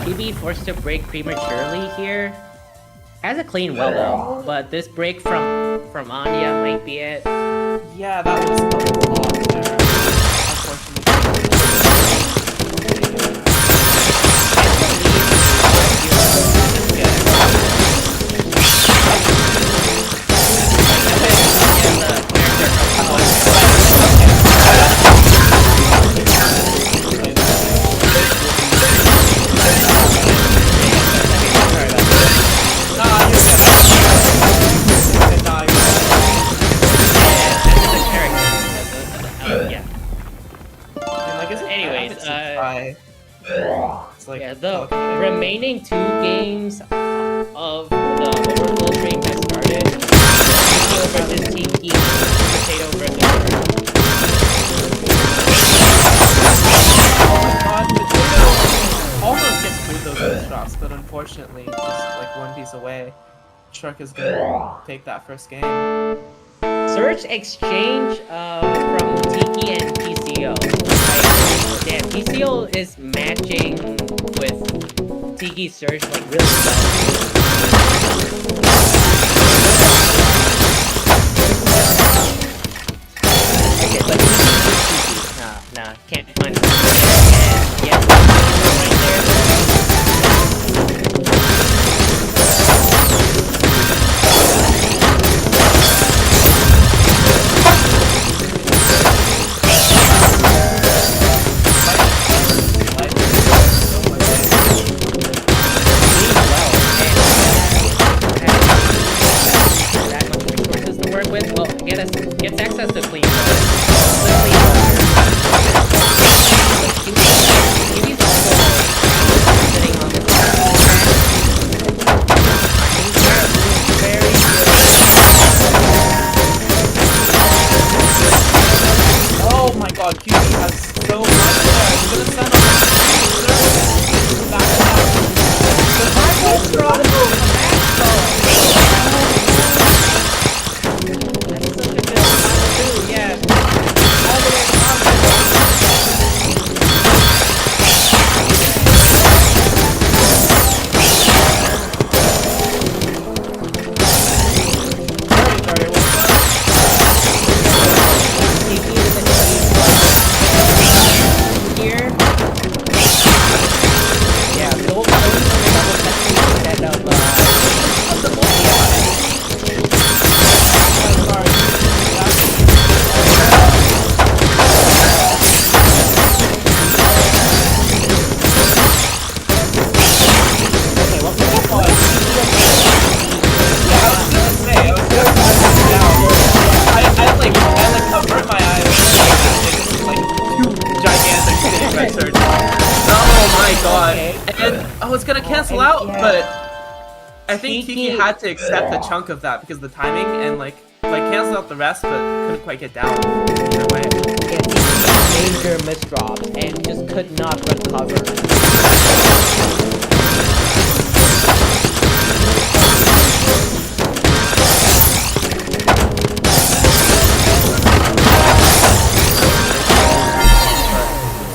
QB forced to break prematurely here. Has a clean well though, but this break from Anya might be it. Yeah, that was a lot there. It's like, yeah, the remaining 2 games of the Overflow stream has started. Potato versus Tiki, Potato versus Potato almost gets through those shots, but unfortunately, just like one piece away. Shark is gonna take that first game. Surge exchange from Tiki and PCO. Like, damn, PCO is matching with Tiki Surge like really well. Okay, but nah, can't find it. And yeah, right there. well, gets access to clean. Literally, Kiwi's also sitting on this very good. Oh my god, QB has so much there. He's gonna send him back to back. Survival struggle! That's such a good combo too, yeah. All the way here. Yeah, so we'll double testing instead of okay, well, I convert my eyes to like two gigantic sitting red surge. Oh my god. And I was gonna cancel out, but I think Tiki had to accept a chunk of that because of the timing and like canceled out the rest but couldn't quite get down either way. yeah, major misdrops and just could not recover.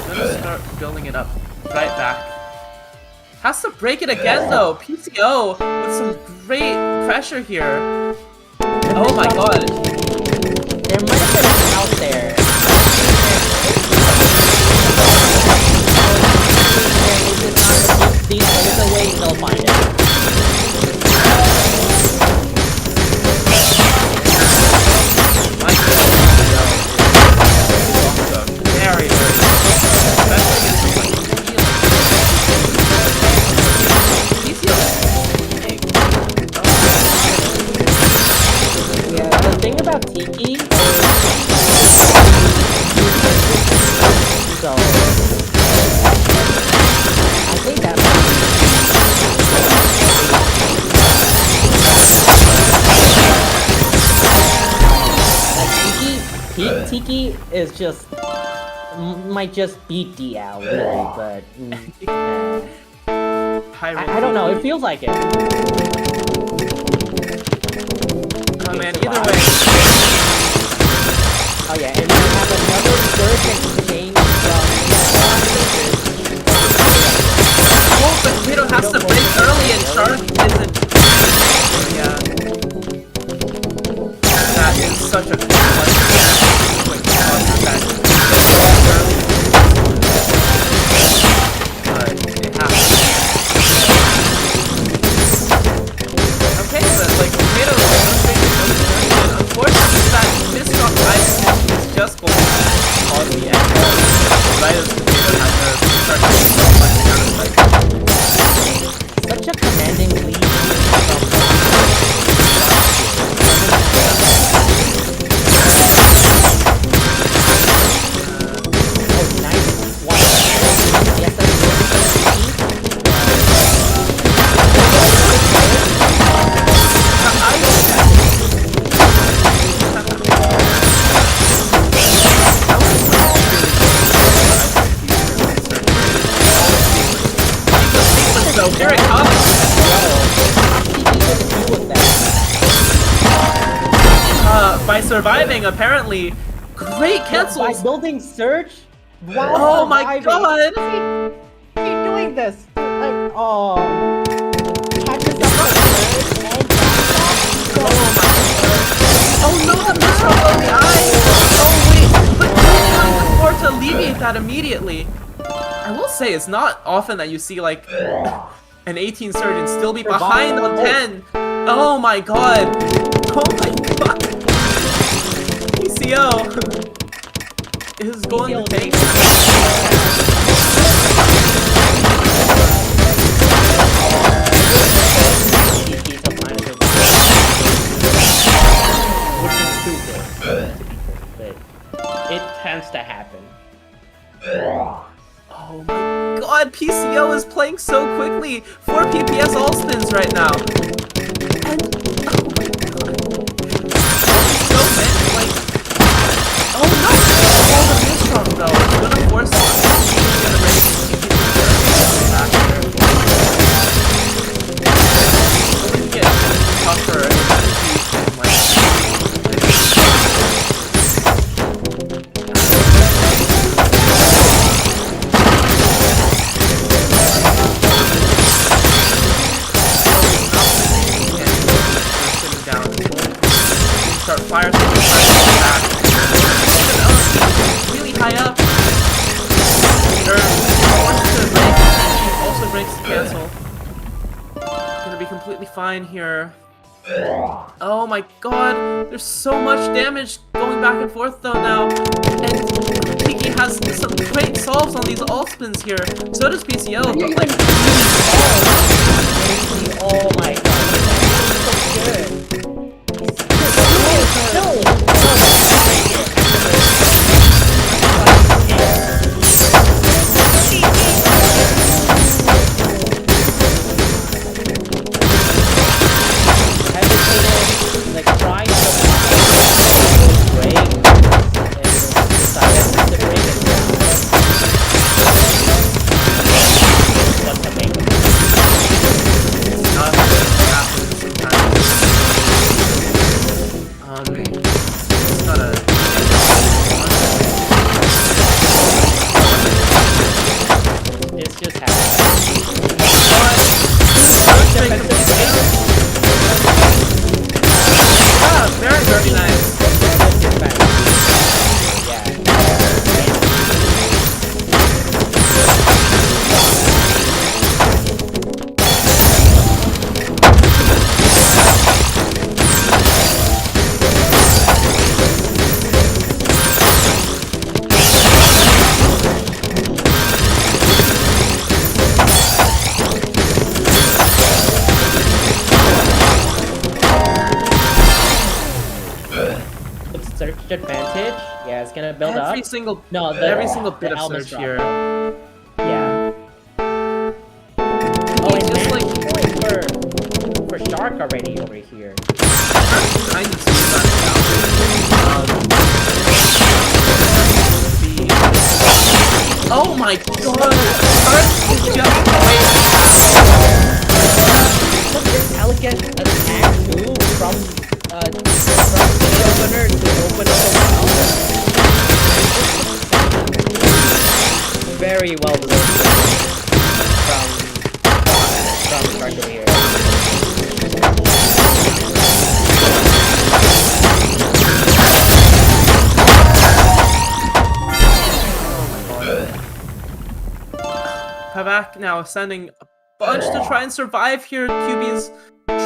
I'm gonna start building it up right back. Has to break it again though. PCO with some great pressure here. Oh my god. There might have been an out there. There's a way they'll find it. My god. Very, very especially against like Yeah, the thing about Tiki so I think that like Tiki is just might just beat Diao really, but I don't know, it feels like it. Oh man, either way. Oh yeah, and we have another surge exchange from Oh, but Kato has to break early and Shark isn't. Yeah. That is such a Okay, but like Kato, unfortunately that misdrop ice is just going to cause the end. Right as Kato has to start to like such a commanding lead oh, nice. Wow. Yes, So here it comes. By surviving, apparently, great By cancels. building Surge? Wow. Oh my god! Keep doing this! Like, oh. Catches up with Surge and Oh no, the misdrop on the eye! Oh wait, but no time before to alleviate that immediately. I will say, it's not often that you see like an 18 surge and still be behind on 10. Oh my god! Oh my god! PCO is going to take. Which is chance to happen. Oh my god, PCO is playing so quickly! 4 PPS all spins right now! And, oh my god. So many, like... Oh no! Oh, the Maelstrom though, it's gonna force him to get a race. Back here. It's gonna get tougher and like... Start fire back. Really high up. Also breaks the cancel. Gonna be completely fine here. Oh my god, there's so much damage going back and forth though now. And Tiki has some great solves on these all spins here. So does PCO, but like Oh my god, that's so good. It's just happening. Yeah, very, very nice. Surge advantage, yeah, it's gonna build up. Every single bit the of Almas surge drop. here. Yeah. Oh, and just match like- point for Shark already over here. Kind of see that now. Oh my god! Shark is just Look at this elegant attack too from the opener to open up the well. Very well deserved from Shark over here. Pavak now sending a bunch to try and survive here. QB's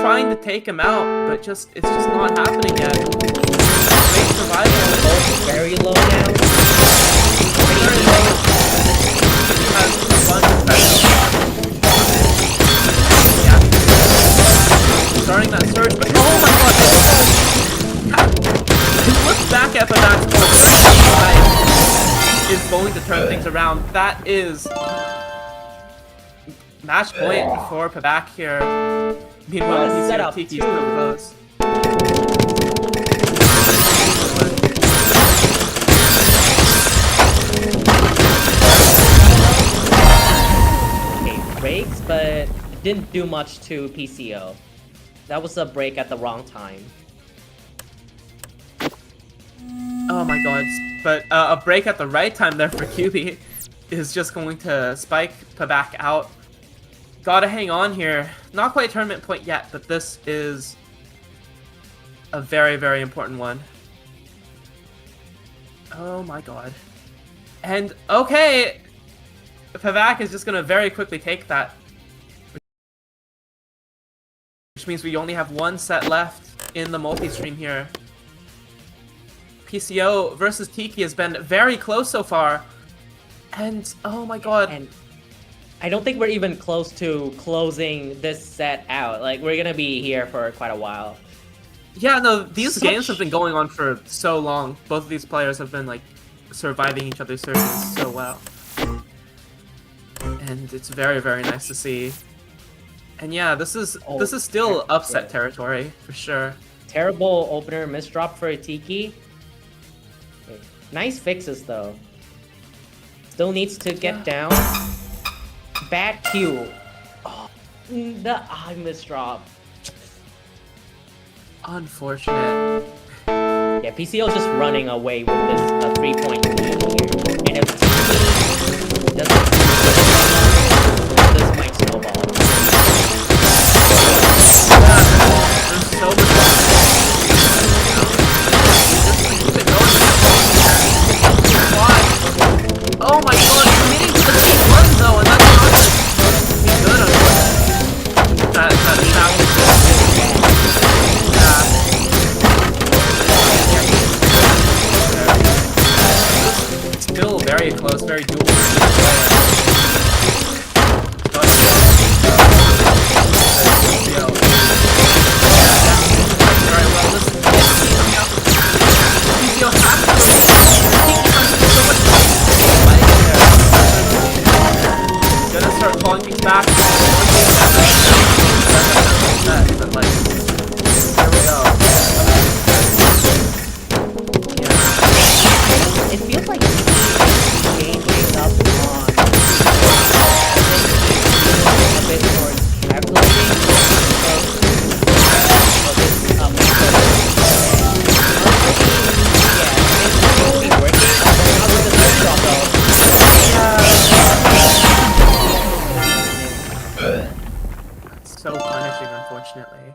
trying to take him out, but it's just not happening yet. Great survival. Both very low now. Very low. He has a bunch of pressure. Yeah. Starting that surge, but oh my god! Look back at Pavak's point. Is going to turn things around. That is match point for Pavak here. Meanwhile, he's set got up Tiki's too. so close. Okay, breaks, but didn't do much to PCO. That was a break at the wrong time. Oh my god. But a break at the right time there for QB is just going to spike Pavak out. Gotta hang on here. Not quite tournament point yet, but this is a very, very important one. Oh my god. And, okay! Pavak is just gonna very quickly take that. Which means we only have one set left in the multi-stream here. PCO versus Tiki has been very close so far. And, oh my god. And I don't think we're even close to closing this set out. Like, we're gonna be here for quite a while. Yeah, no, these games have been going on for so long. Both of these players have been, like, surviving each other's surges so well. And it's very, very nice to see. And yeah, this is still upset territory for sure. Terrible opener misdrop for a Tiki. Nice fixes though. Still needs to get down. Bad Q. Oh, the eye misdrop. Unfortunate. Yeah, PCO is just running away with this 3-point lead here. And if Tiki doesn't this might snowball. There's so much. Oh my god, committing to the big run though, and that's not good, unfortunately. That yeah. Still very close, very dual. Very well, this PCO has to so much gonna start calling things back. But like, here we go. Yeah. It feels like he's changing up on a bit more calculating of this yeah, it's working. Not with the first drop though. It's so punishing, unfortunately.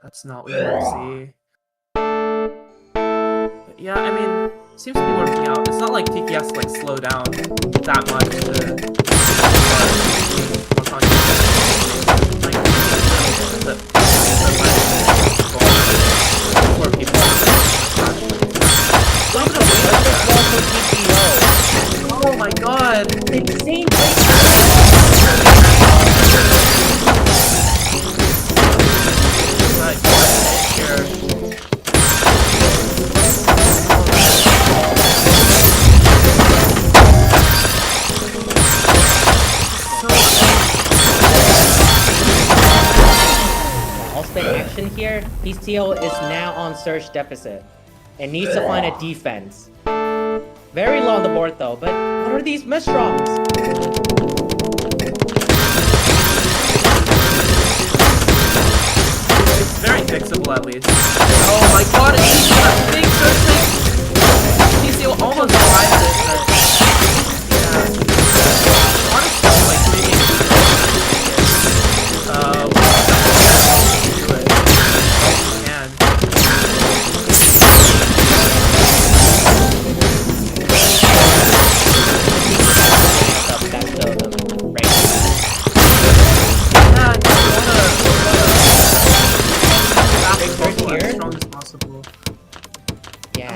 That's not what we want to see. But yeah, I mean, it seems to be working out. It's not like Tiki has to like slow down that much to work on for people. Oh my god! Insane Right here. I'll spin action here. PCO is now on Surge deficit and needs to find a defense. Very low on the board though, but what are these misdrops? It's very fixable at least. Oh my god, it's that big search thing! PCO almost survived it, but... Yeah. Honestly, like, maybe... do it. You can. That's the right. Yeah, you wanna... as strong as possible. Yeah.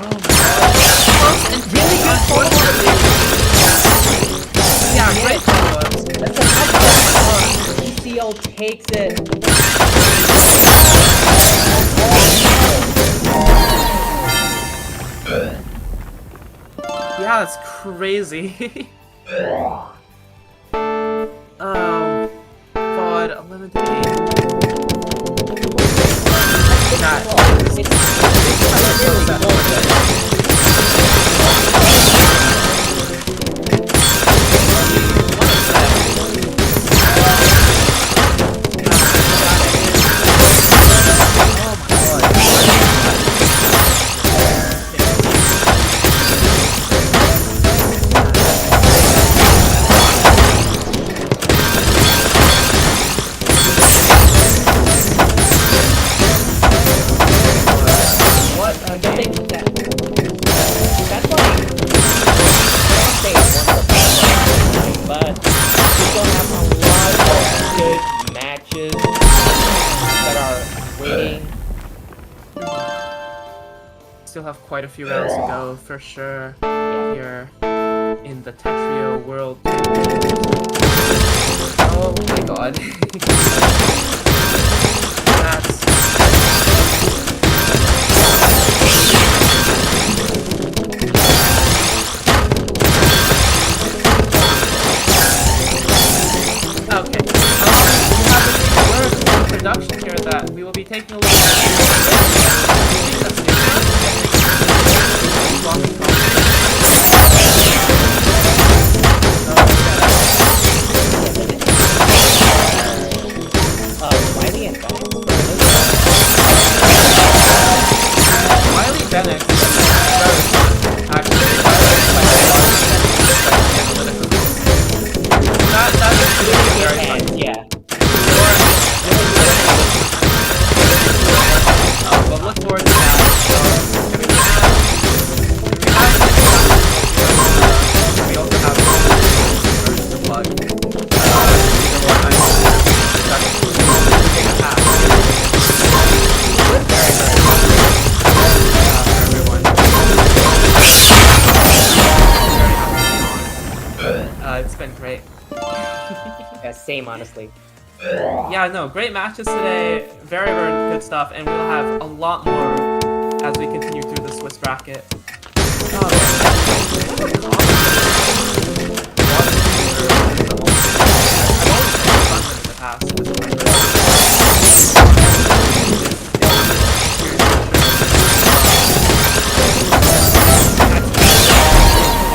Really good yeah, great combos. That's an upset. PCO takes it. Yeah, that's crazy. Oh god, 11 to 8. Still have quite a few rounds to go for sure here in the Tetrio world. Oh my god. That's... been great. Yeah, same, honestly. Yeah, no, great matches today. Very, very good stuff, and we'll have a lot more as we continue through the Swiss bracket.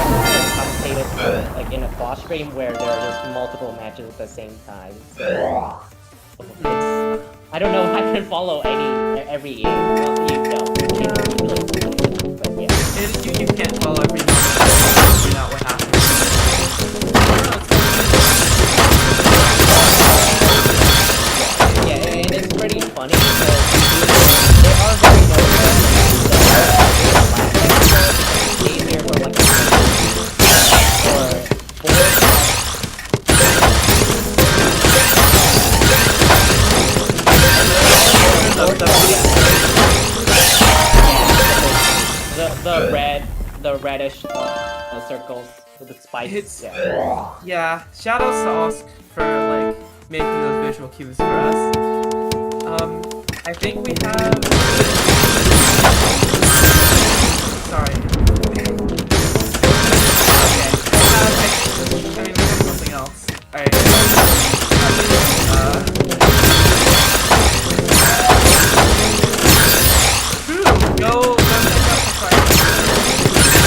Commentated like in a boss stream where there are just multiple matches at the same time. So I don't know if I can follow every game. Well, you don't. You can't really, but yeah. You can't follow every moment to figure out what happens. Yeah, and it's pretty funny because they are very notable. Stay here for like the reddish circles with the spikes. It's- Yeah. Yeah, shoutouts to Osk for like making those visual cues for us. I think we have. Sorry. Okay. I mean, we have something else. Alright. Go check out the fight.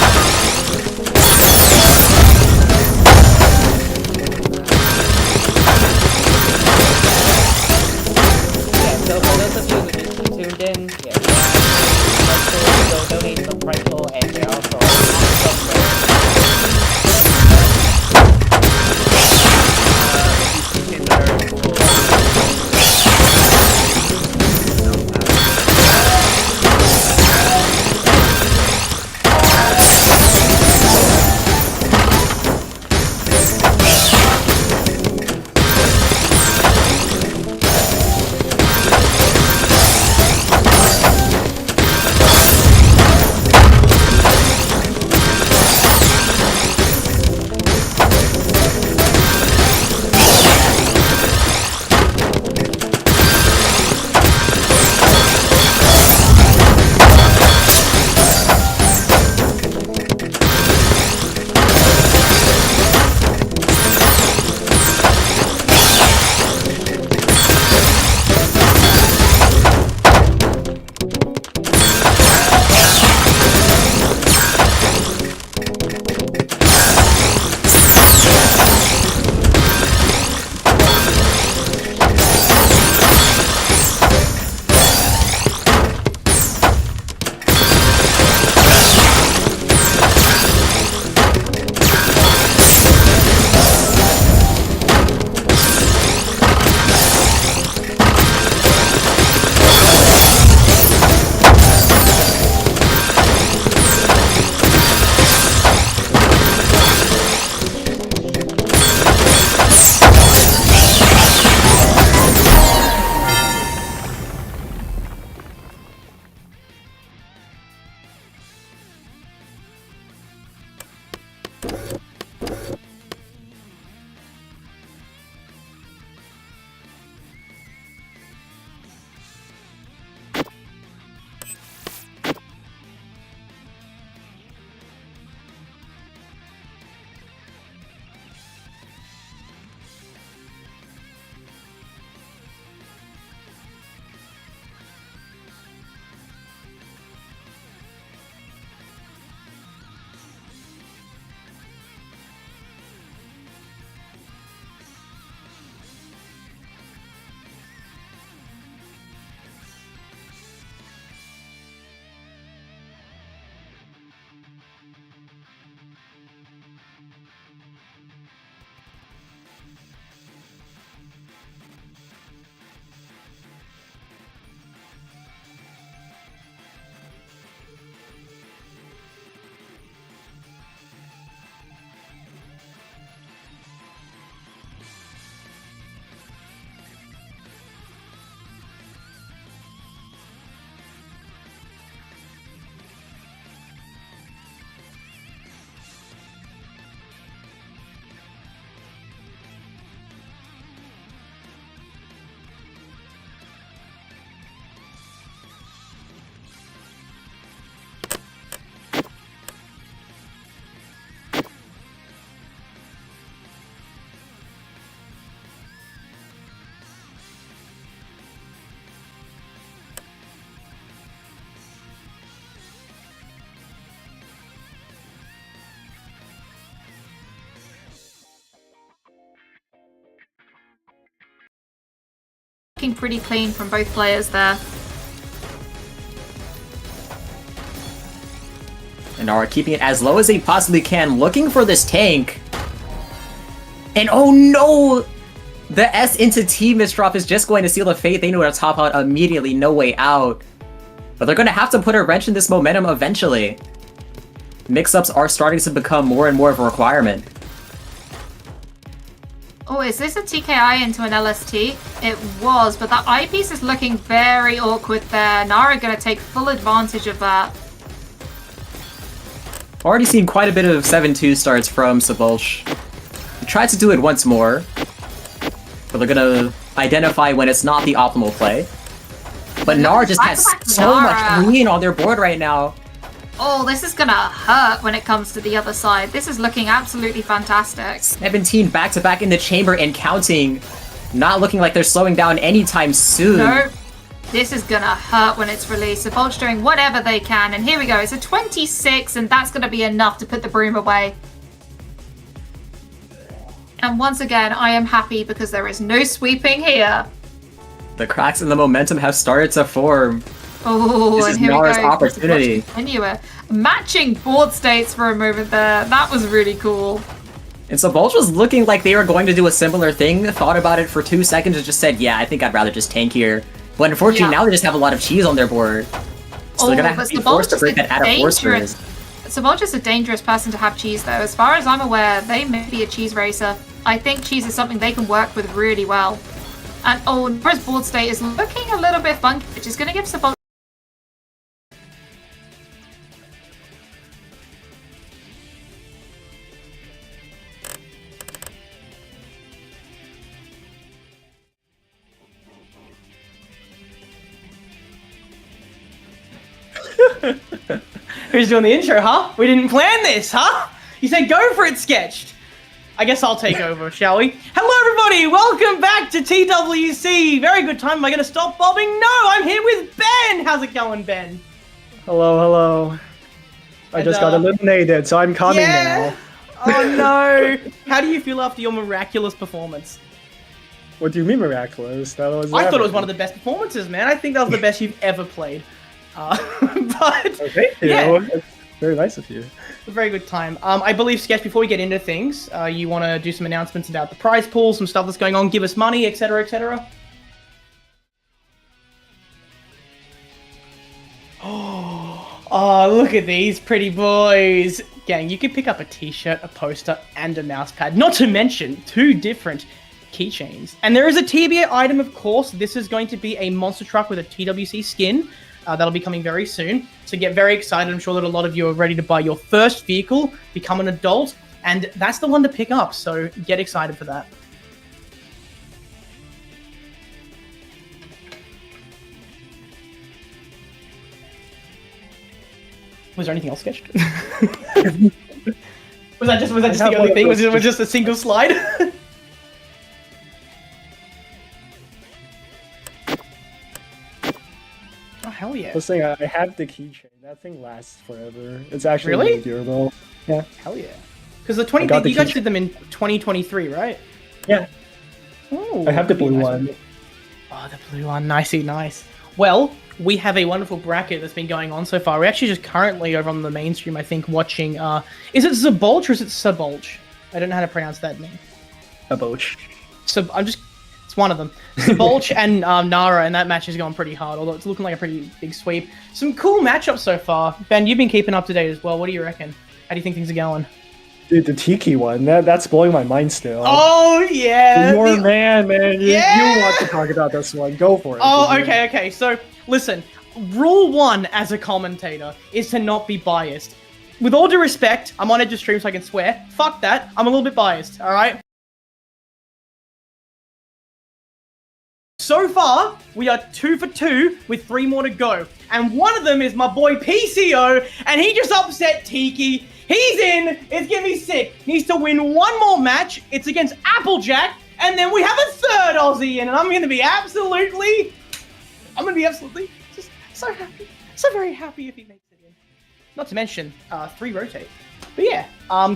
Yeah, so for those of you who just tuned in, yeah, like to donate some Priceful and looking pretty clean from both players there. And are keeping it as low as they possibly can, looking for this tank. And oh no! The S into T misdrop is just going to seal the fate. They know how to top out immediately, no way out. But they're going to have to put a wrench in this momentum eventually. Mix-ups are starting to become more and more of a requirement. Oh, is this a TKI into an LST? It was, but that eyepiece is looking very awkward there. Nara going to take full advantage of that. Already seen quite a bit of 7-2 starts from Sebulch. He tried to do it once more, but they're gonna identify when it's not the optimal play. But Nara just has so much green on their board right now. Oh, this is gonna hurt when it comes to the other side. This is looking absolutely fantastic. 17 back-to-back in the chamber and counting. Not looking like they're slowing down anytime soon. Nope. This is gonna hurt when it's released. The Vulture doing whatever they can, and here we go. It's a 26, and that's gonna be enough to put the broom away. And once again, I am happy because there is no sweeping here. The cracks in the momentum have started to form. Oh, This and is here Nara's we go. opportunity. Continue it. Matching board states for a moment there. That was really cool. And so Sebulch was looking like they were going to do a similar thing, thought about it for 2 seconds and just said, yeah, I think I'd rather just tank here. But unfortunately, now they just have a lot of cheese on their board. So they're gonna have to be forced to break that out of force first. Sebulch is a dangerous person to have cheese, though. As far as I'm aware, they may be a cheese racer. I think cheese is something they can work with really well. And oh, Nara's board state is looking a little bit funky, which is going to give Sebulch. Who's doing the intro, huh? We didn't plan this, huh? You said go for it, Sketched. I guess I'll take over, shall we? Hello, everybody! Welcome back to TWC! Very good time. Am I going to stop bobbing? No! I'm here with Ben! How's it going, Ben? Hello, hello. I just got eliminated, so I'm coming now. Oh, no! How do you feel after your miraculous performance? What do you mean miraculous? That was I thought it was one of the best performances, man. I think that was the best you've ever played. But Okay, yeah, it's very nice of you. a very good time. I believe, Sketch, before we get into things, you want to do some announcements about the prize pool, some stuff that's going on, give us money, etc., etc. Oh, look at these pretty boys. Gang, you can pick up a t-shirt, a poster, and a mouse pad. Not to mention 2 different keychains. And there is a TBA item, of course. This is going to be a monster truck with a TWC skin. That'll be coming very soon. So get very excited. I'm sure that a lot of you are ready to buy your first vehicle, become an adult, and that's the one to pick up. So get excited for that. Was there anything else sketched? was that just the only thing? Was it just a single slide? Oh, hell yeah. This thing, I have the keychain. That thing lasts forever. It's actually Really? really durable. Yeah. Hell yeah. Because you got the guys keychain. did them in 2023, right? Yeah. Oh, I have the that'd be blue nice. one. Oh, the blue one. Nicey, nice. Well, we have a wonderful bracket that's been going on so far. We're actually just currently over on the main stream, I think, watching... is it Sebulch or is it Sebulch? I don't know how to pronounce that name. A boach. It's one of them. Sebulch and Nara, and that match is going pretty hard, although it's looking like a pretty big sweep. Some cool matchups so far. Ben, you've been keeping up to date as well. What do you reckon? How do you think things are going? Dude, the Tiki one, that's blowing my mind still. Oh, yeah! Your man. Yeah! You want to talk about this one. Go for it. Oh, okay. So, listen. Rule 1 as a commentator is to not be biased. With all due respect, I'm on Edge's stream so I can swear. Fuck that. I'm a little bit biased, alright? So far, we are 2 for 2 with 3 more to go. And one of them is my boy PCO, and he just upset Tiki. He's in. It's gonna be sick. Needs to win 1 more match. It's against Applejack, and then we have a 3rd Aussie in, and I'm gonna be absolutely just so happy. So very happy if he makes it in. Not to mention, 3 rotate. But yeah,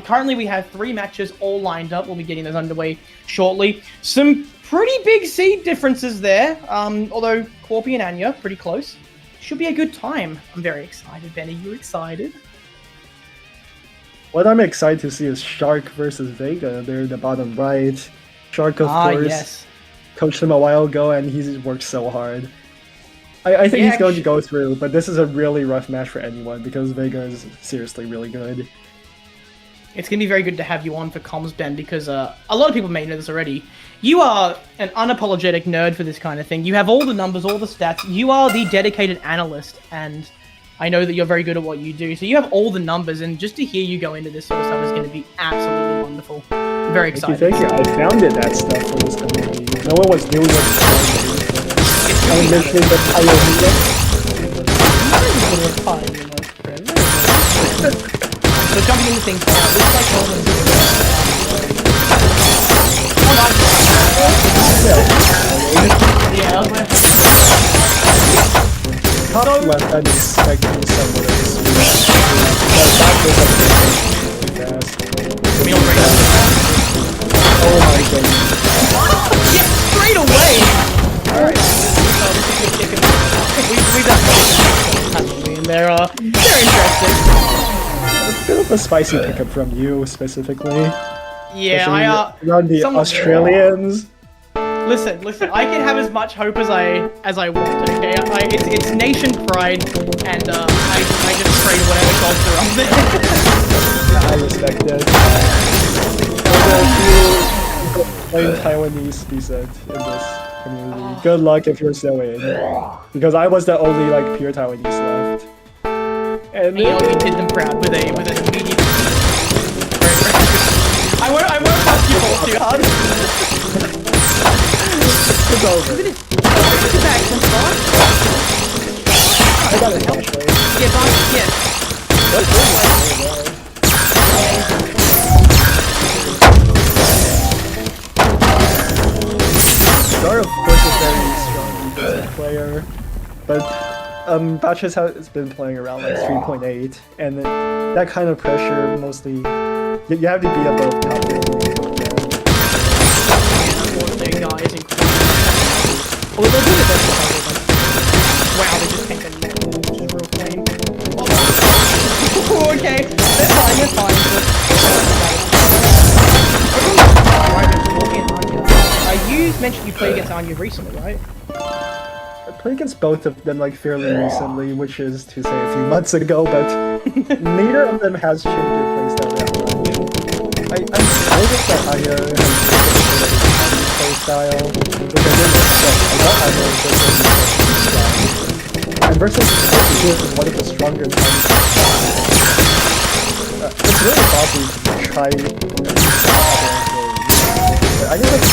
currently we have 3 matches all lined up. We'll be getting those underway shortly. Some pretty big seed differences there. Although Corpy and Anya pretty close. Should be a good time. I'm very excited. Benny, you excited? What I'm excited to see is Shark versus Vega. They're in the bottom right. Shark, of course, Yes. coached him a while ago, and he's worked so hard. I think Yeah, he's going to go through, but this is a really rough match for anyone because Vega is seriously really good. It's going to be very good to have you on for comms, Ben, because a lot of people may know this already. You are an unapologetic nerd for this kind of thing. You have all the numbers, all the stats. You are the dedicated analyst, and I know that you're very good at what you do. So you have all the numbers, and just to hear you go into this sort of stuff is going to be absolutely wonderful. I'm very excited. Thank you. I founded that stuff for this community. No one was doing it before me. I'm mentioning the pioneer. So jumping into things now, looks like all of yeah, Top left, I'm expecting some of this. Oh my goodness. yeah, straight away! Alright. We got and they're interesting. A bit of a spicy pickup from you, specifically. Yeah, Especially around the some- Australians. Listen. I can have as much hope as I want. Okay, it's nation pride, and I just pray to whatever gods are up there. I respect it. Playing Taiwanese decent in this community. Good luck if you're still in, because I was the only like pure Taiwanese left. And You did them proud with an immediate. I won't fuck you all too hard. it's over. I got it actually. Yeah, boss. Yeah. Star, of course, is very strong defensive player, but Batches has been playing around like 3.8, and that kind of pressure mostly you have to be above top 8. Their guys incredible. Although they're doing the best of everything. Wow, they just tanked a net, which is real flame. Oh, okay, they're fine. You mentioned you played against Anya recently, right? I played against both of them like fairly recently, which is to say a few months ago, but neither of them has changed their playstyle that much. I noticed that Anya has a playstyle, which I didn't expect. I thought Anya was just a playstyle. And versus Corpy is one of the stronger times. It's really possible to try but I think that's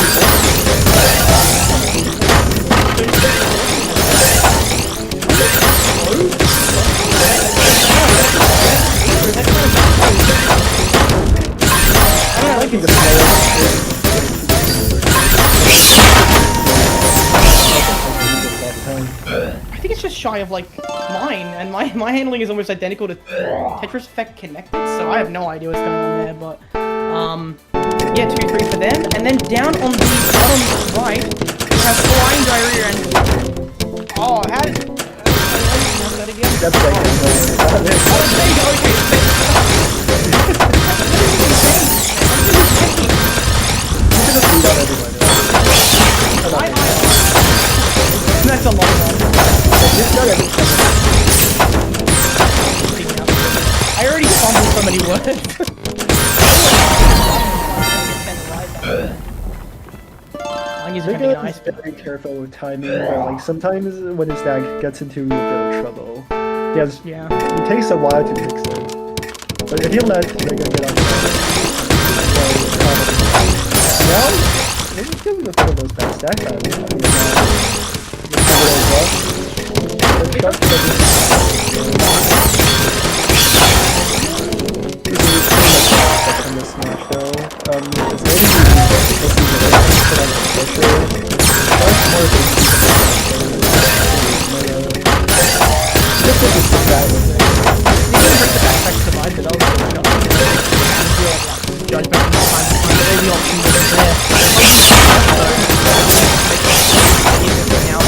I'm liking the I think it's just shy of like mine, and my handling is almost identical to Tetris Effect Connected, so I have no idea what's going on there, but yeah, 2-3 for them, and then down on the bottom right, we have Flying Diarrhea and how did that again? That's There you go, That's a long one. I already fumbled so many words. Vega is very careful with timing, but like sometimes when his deck gets into a bit of trouble, it takes a while to fix it. But if you let Vega get on now, maybe he's doing a bit of those bad stack in this match though. It's maybe Back to the mind, but that was a good shot. judgment from time to time, but all the options are there. Now,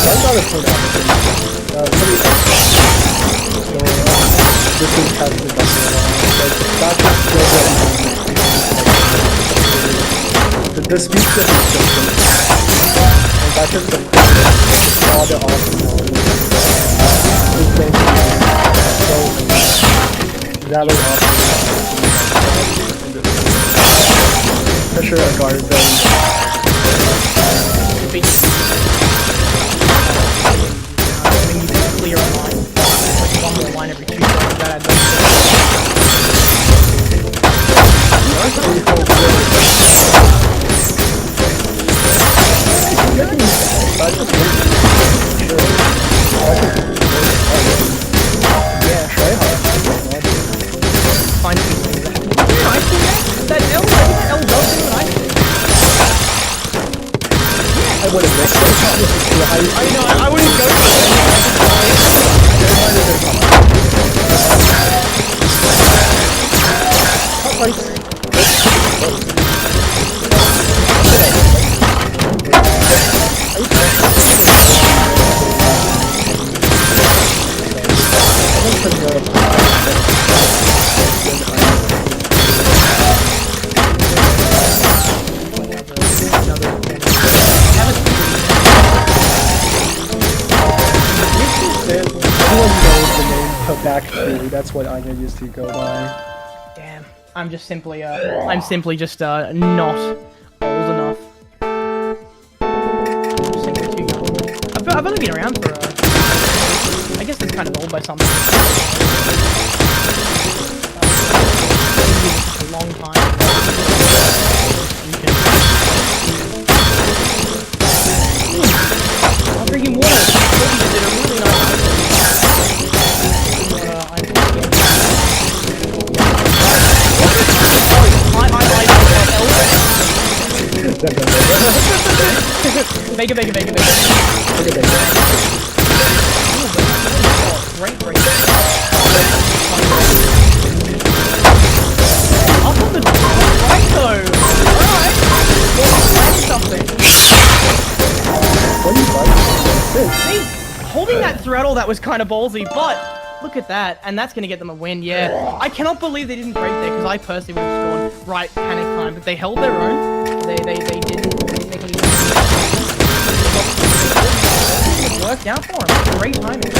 I thought it played out. This is kind of the best one. The speed shift is just good. And that's just all the awesome knowledge. This thing is so rather awesome. Pressure a guard zone. you can clear a line. Like one more line every 2 seconds. That adds Yeah, try hard. Find these things that happen. Is there an ice thing there? That L, I think L does do an ice thing. I would have missed it. I know, I wouldn't go for Back 3, that's what Anya used to go by. Damn, I'm simply just not old enough. Just simply too young. I've only been around for I guess that's kind of old by something. A long time. I'm drinking water. They did a really nice Bacon. Great. Up on the right though. Alright. Something. What are you fighting? See, holding that throughout all that was kind of ballsy, but look at that, and that's gonna get them a win. Yeah, I cannot believe they didn't break there because I personally would have gone right panic time, but they held their own. They didn't make any. It worked out for them. Great timing.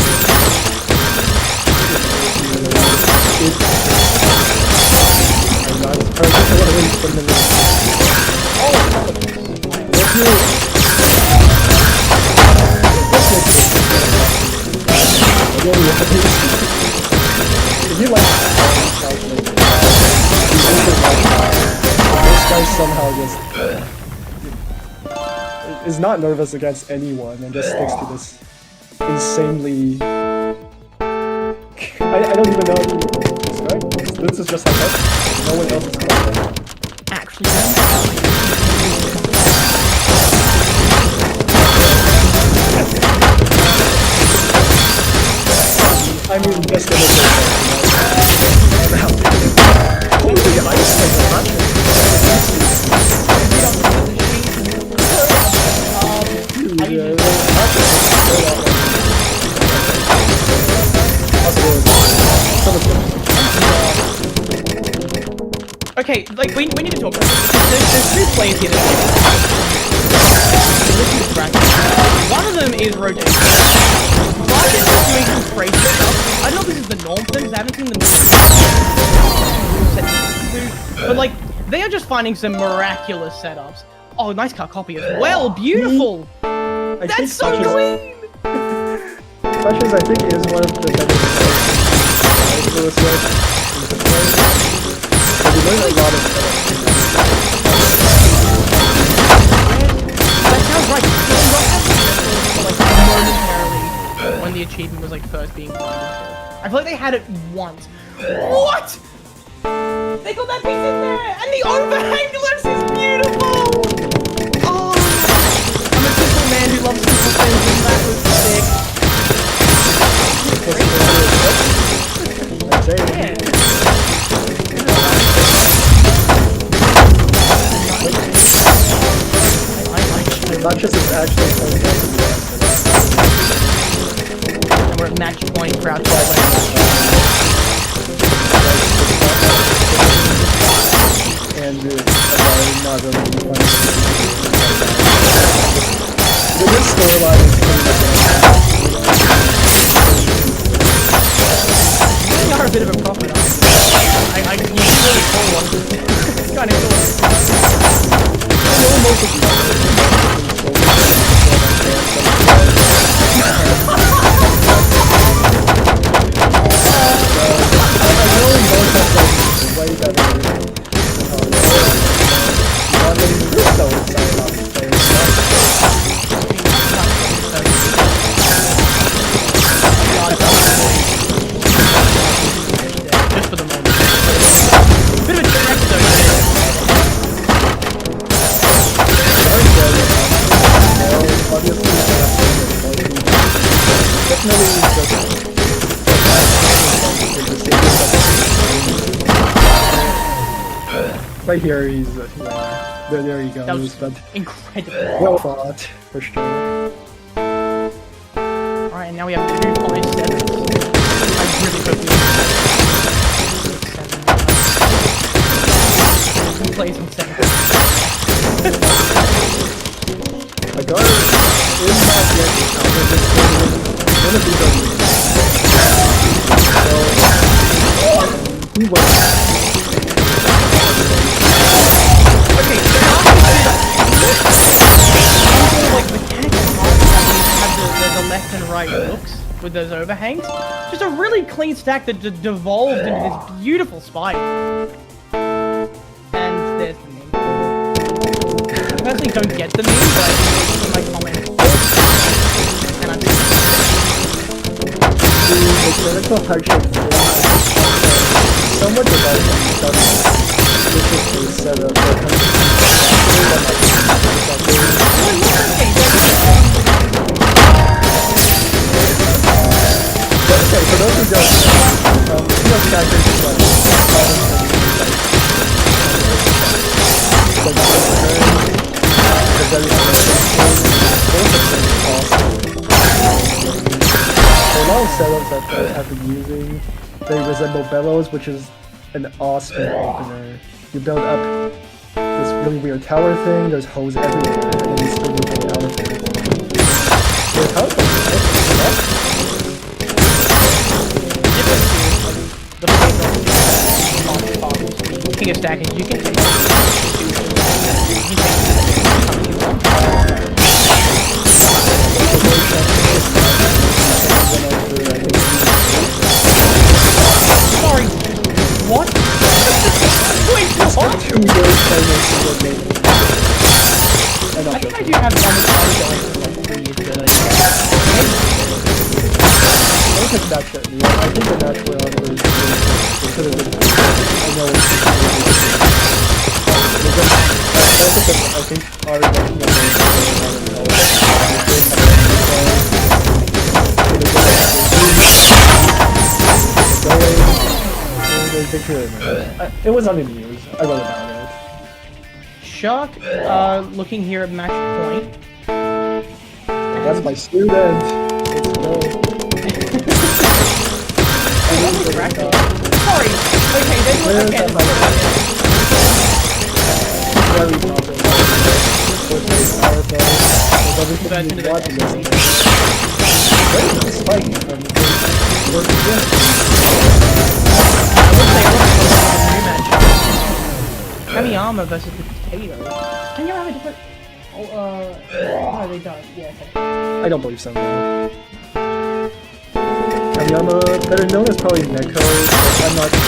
If you like this guy somehow just is not nervous against anyone and just sticks to this insanely I don't even know how to describe this. This is just how much no one else is called. Actually, I mean, just in a holy ice okay, like we need to talk about this. There's 2 players here that one of them is rotating. Raj is just doing some crazy stuff. I don't know if this is the norm for them because I haven't seen them but like they are just finding some miraculous setups. Oh, nice cut copy as well. Beautiful. That's so clean. Pressures, I think, is one of the better we learned a lot of that sounds right. Like momentarily when the achievement was like first being grinded for. I feel like they had it once. What? They got that piece in there, and the overhangless is beautiful. Oh, I'm a simple man who loves simple things, and that was sick. I'd say, Yeah. and not really fun. The good storyline is pretty much You are a bit of a prophet. You really call one. It's kind of cool. way better. So excited about this player. Just for the moment. Bit of a trick though. Right here, he's there you go. That was But incredible. well fought for sure. Alright, and now we have 2 points. I really hope we plays in 7. A guard is not yet counter this game. One of these are so he wins. Okay, like mechanical have the left and right hooks with those overhangs. Just a really clean stack that devolved into this beautiful spike. And there's the meme. I personally don't get the meme, but in my comments. And I'm The mechanical hardship is somewhat developing stuff, which is the setup that okay, for those who don't know, field characters is like a lot of setups that I've been using, they resemble Bellows, which is an awesome opener. You build up this really weird tower thing, there's holes everywhere, and then you spin your way out of it. The tower thing is awesome. the king of stacking. You can take Sorry. What? Wait, what? Two very famous game. I think I do have one that's going for like 3 years. I think that's it. Yeah, I think the natural order is because of the I know it's I think our it was on the news. I wrote about it. Shark, looking here at match point. That's my student. Let's go. Sorry. Okay, then Very okay. powerful. Everything you want in this. Very nice fight from work again. I would say rematch. Kamiyama versus the potato. Can you have a different? Oh, no, they don't. Yeah, okay. I don't believe so. No. Kamiyama, better known as probably Neko, but I'm not sure.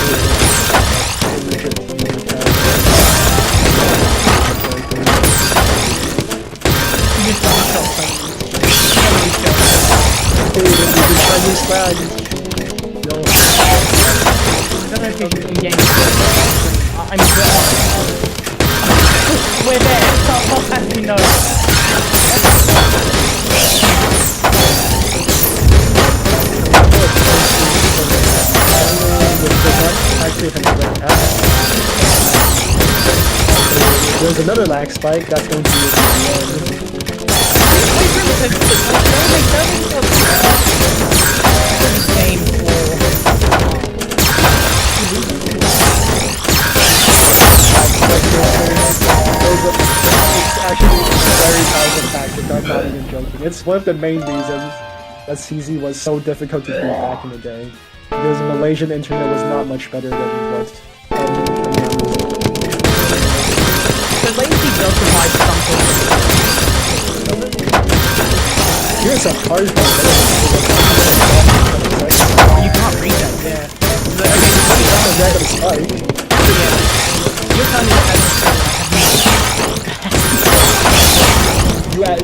Chinese flag. No. I don't know if you can game. I'm we're there. Someone has to know. There's another lag spike, that's going to be a Game for It's one of the main reasons that CZ was so difficult to beat back in the day. Because Malaysian internet was not much better than what The latency does provide something. here's a hard You can't read that, yeah. spike. You're telling me that You have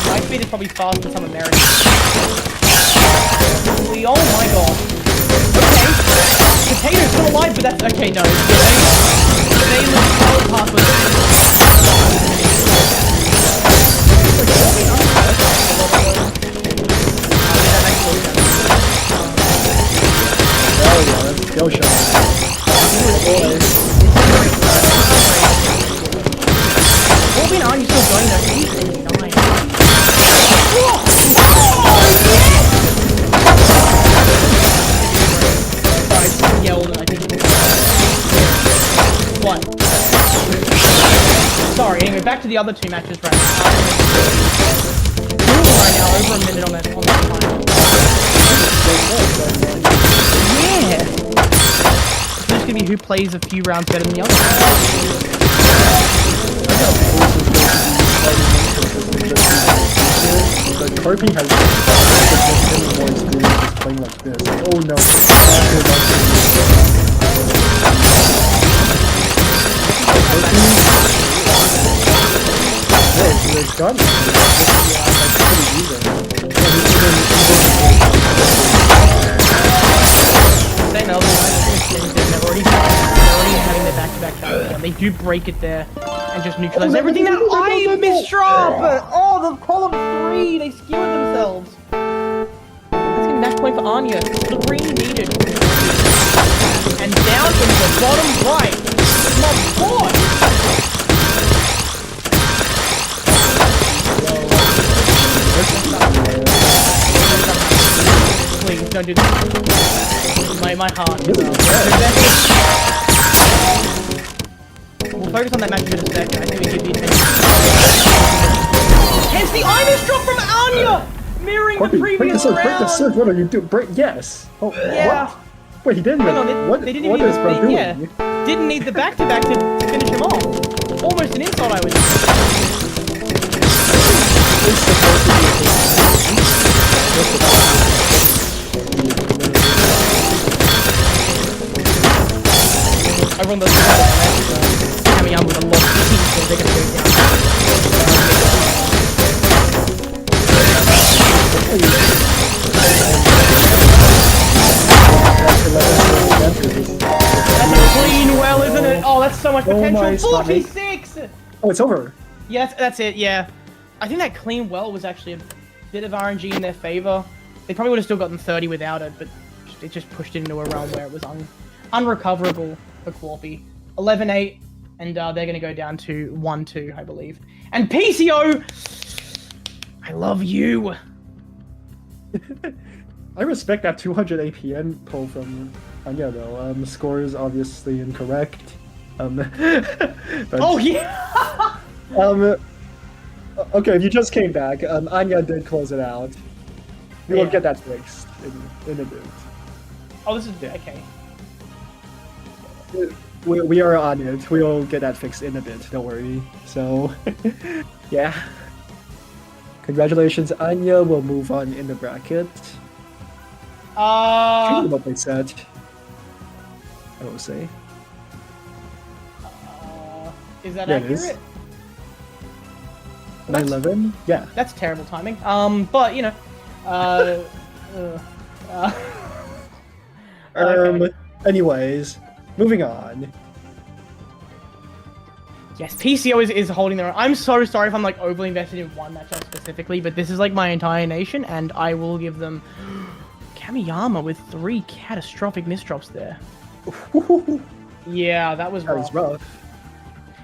my speed is probably faster than some Americans. Oh my god. Okay. Potato's still alive, but that's okay, no. The name of the power path was oh yeah, that's skill shot. Corbin, aren't you still going there? He's dying. Alright, yelled, I think. What? Sorry, anyway, back to the other two matches right now. Right now, over a minute on that time. Yeah! It's just gonna be who plays a few rounds better than the other. But Corby has more experience just playing like this. Oh no. There's gun. They're already having their back-to-back down. They do break it there and just neutralize everything that I misdrop! Oh, the column 3! They skewered themselves. Let's get a match point for Anya. 3 needed. And down in the bottom right. My boy! Please, don't do this. My heart. We'll focus on that match in a second. I think we give the attention. Hence the Irish drop from Anya! Mirroring Corby, the previous round! break the surge, what are you doing? Yes! Oh, Yeah. what? Wait, he didn't Hang on, what, they didn't what even is bro doing? yeah. Didn't need the back-to-back to finish him off. Almost an insult, I would say. Everyone does Kamiyama with a lot of heat, so they're gonna go That's a clean well, isn't it? Oh, that's so much potential. my 46! Oh, it's over. Yeah, that's it, yeah. I think that clean well was actually a bit of RNG in their favor. They probably would have still gotten 30 without it, but it just pushed it into a realm where it was unrecoverable for Quarpy. 11-8, and they're going to go down to 1-2, I believe. And PCO! I love you! I respect that 200 APN pull from Anya though. Score is obviously incorrect. But, Oh, yeah! okay, if you just came back, Anya did close it out. We will Yeah. get that fixed in a bit. Oh, this is okay. We are on it. We will get that fixed in a bit. Don't worry. So, yeah. Congratulations, Anya. We'll move on in the bracket. What they said. I will say. Is that Yeah, it is. accurate? 9-11. Yeah. That's terrible timing. But you know, okay. Anyways, moving on. Yes, PCO is holding their own. I'm so sorry if I'm like overly invested in one matchup specifically, but this is like my entire nation, and I will give them Kamiyama with 3 catastrophic misdrops there. Yeah, that was That rough. was rough.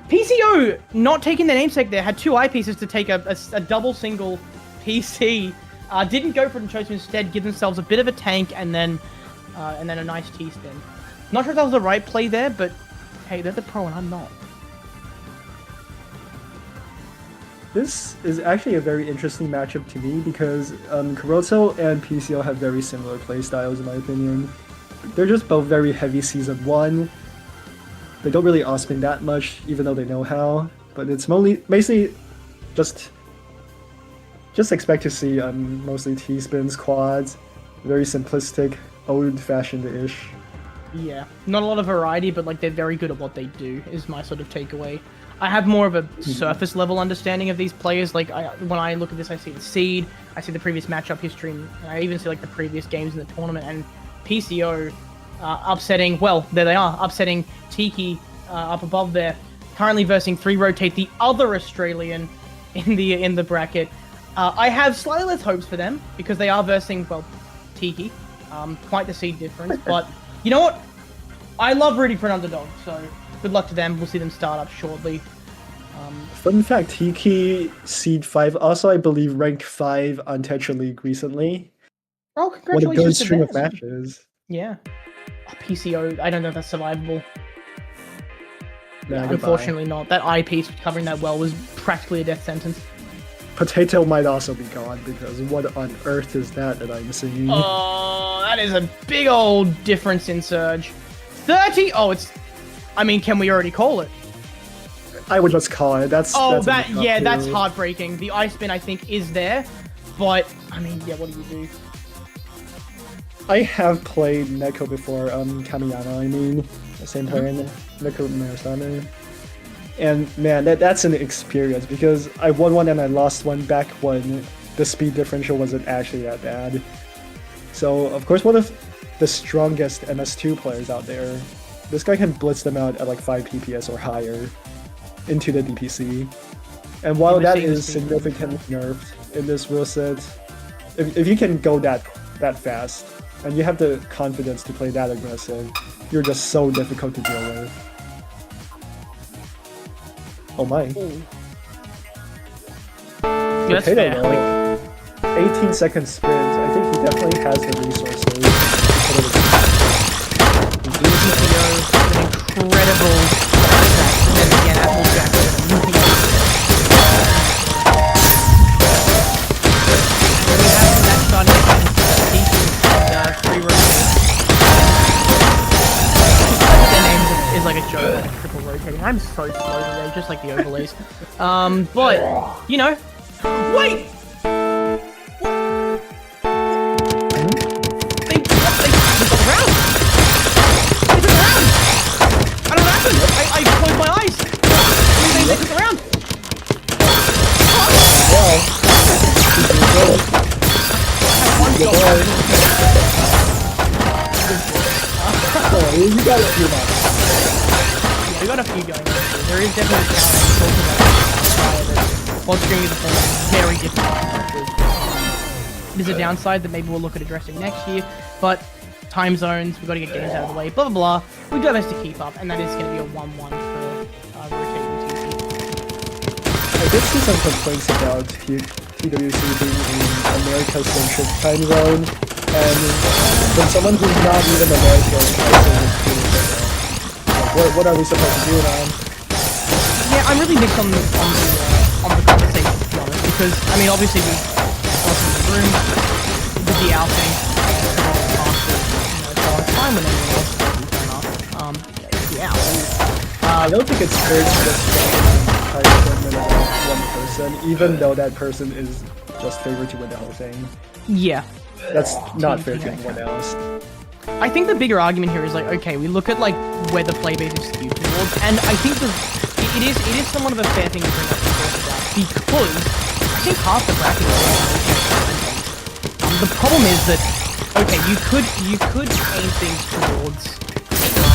PCO not taking their namesake there had 2 eyepieces to take a double single PC. Didn't go for it and chose to instead give themselves a bit of a tank and then a nice T-spin. Not sure if that was the right play there, but hey, they're the pro and I'm not. This is actually a very interesting matchup to me because Kuroto and PCO have very similar playstyles in my opinion. They're just both very heavy season 1. They don't really off-spin that much, even though they know how. But it's basically just expect to see mostly T-spins, quads, very simplistic, old-fashioned-ish. Yeah, not a lot of variety, but like they're very good at what they do. Is my sort of takeaway. I have more of a surface level understanding of these players. Like when I look at this, I see the seed, I see the previous matchup history, and I even see like the previous games in the tournament. And PCO upsetting, well, there they are, upsetting Tiki up above there. Currently versing 3Rotate, the other Australian in the bracket. I have slightly less hopes for them because they are versing, well, Tiki. Quite the seed difference, but you know what? I love rooting for an underdog, so good luck to them. We'll see them start up shortly. Fun fact, Tiki Seed 5 also, I believe, ranked 5 on Tetra League recently. Oh, What a congratulations good to string them. of matches. Yeah. Oh, PCO, I don't know if that's survivable. Nah, goodbye. Unfortunately not. That eye piece covering that well was practically a death sentence. Potato might also be gone because what on earth is that I'm seeing? Oh, that is a big old difference in Surge. 30? Oh, it's... I mean, can we already call it? I would just call it. That's Oh, that's that, enough yeah, to- that's heartbreaking. The ice spin, I think, is there. But, I mean, yeah, what do you do? I have played Neko before, Kamiyama, I mean, the same player in Neko Marasame. And man, that's an experience because I won one and I lost one back when the speed differential wasn't actually that bad. So, of course, one of the strongest MS2 players out there, this guy can blitz them out at like 5 PPS or higher into the DPC. And while that is significantly nerfed in this rule set, if you can go that fast, and you have the confidence to play that aggressive, you're just so difficult to deal with. Oh my. Yeah, that's Potato, fair. though, 18-second sprint, I think he definitely has the resources to put it in. PCO, an incredible contract. And then again, Applejack with a moving. We have that starting against Tiki and 3Rotate. Their name is like a joke, like triple rotating. I'm so slow today, just like the overlays. But, you know. Wait! They took a round! They took a round! I don't know what happened! I closed my eyes! They took a round! You got a few more. Yeah, we got a few going. There is definitely a challenge talking about that while streaming the format is very difficult. It is a downside that maybe we'll look at addressing next year, but time zones, we've got to get games out of the way, blah blah blah. We do our best to keep up, and that is going to be a 1-1 for rotating TC. I did see some complaints about TWC being in America-centric time zone, and from someone who's not even American, I think it's cool. What are we supposed to do now? Yeah, I'm really mixed on the conversation, to be honest, because I mean, obviously we lost in the room with the outing, so it's fine when anyone else doesn't turn up. Yeah. I don't think it's fair to just judge one person, even though that person is just favored to win the whole thing. Yeah. That's not fair to anyone else. I think the bigger argument here is like, okay, we look at like where the play base is skewed towards, and I think it is somewhat of a fair thing to bring up because I think half the bracket is the problem is that okay, you could aim things towards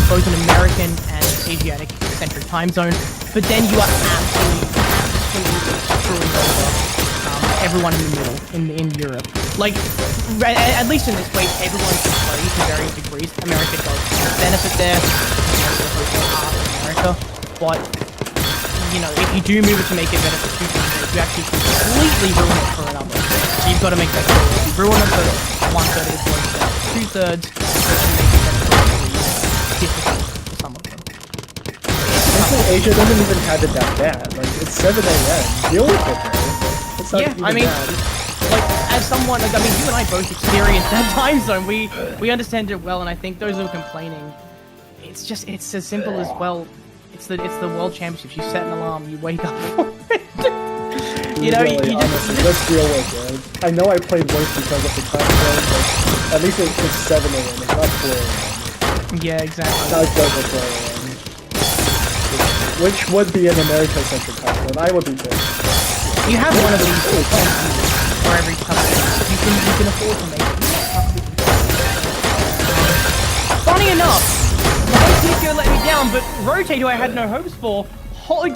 both an American and Asiatic centric time zone, but then you are absolutely screwing over everyone in the middle in Europe. Like, at least in this way, everyone can play to varying degrees. America does benefit there, America, but you know, if you do move it to make it better for 2 teams, you actually completely ruin it for another. So you've got to make that call. If you ruin it for 1/3 of the points, down to 2/3, you make it better for some of them. Asia doesn't even have it that bad. Like It's 7 a.m. Deal with it, bro. It's not Yeah, even I mean, bad. like as someone, like I mean, you and I both experienced that time zone. We understand it well, and I think those who are complaining, it's as simple as, well, it's the World Championships. You set an alarm, you wake up for it. You know, Really, you honestly, just let's deal with it. I know I played worse because of the time zone, but at least it's 7 a.m. It's not 4 a.m. yeah, exactly. Not just 4 a.m. Which would be an America-centric time zone. I would be pissed. You have one of these for every couple. You can afford to make it. Funny enough, TCO let me down, but Rotate, who I had no hopes for,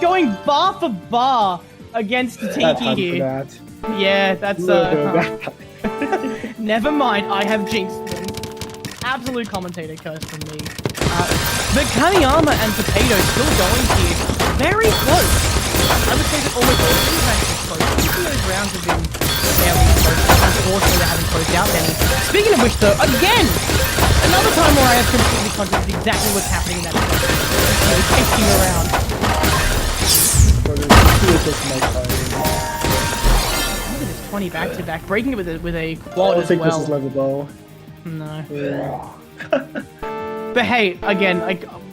going bar for bar against Bad Tiki time for here. that. Yeah, that's Bad time. Never mind, I have jinxed them. Absolute commentator curse from me. But Kamiyama and Potato still going here. Very close. I would say that almost all of these matches are close. Each of those rounds have been fairly close. Unfortunately, they haven't closed out many. Speaking of which, though, again, another time where I have completely contradicted exactly what's happening in that match. Chasing around. But it's just my time. Look at this 20 back-to-back, breaking it with a I quad don't as think well. this is lovable. No. Yeah. But hey, again,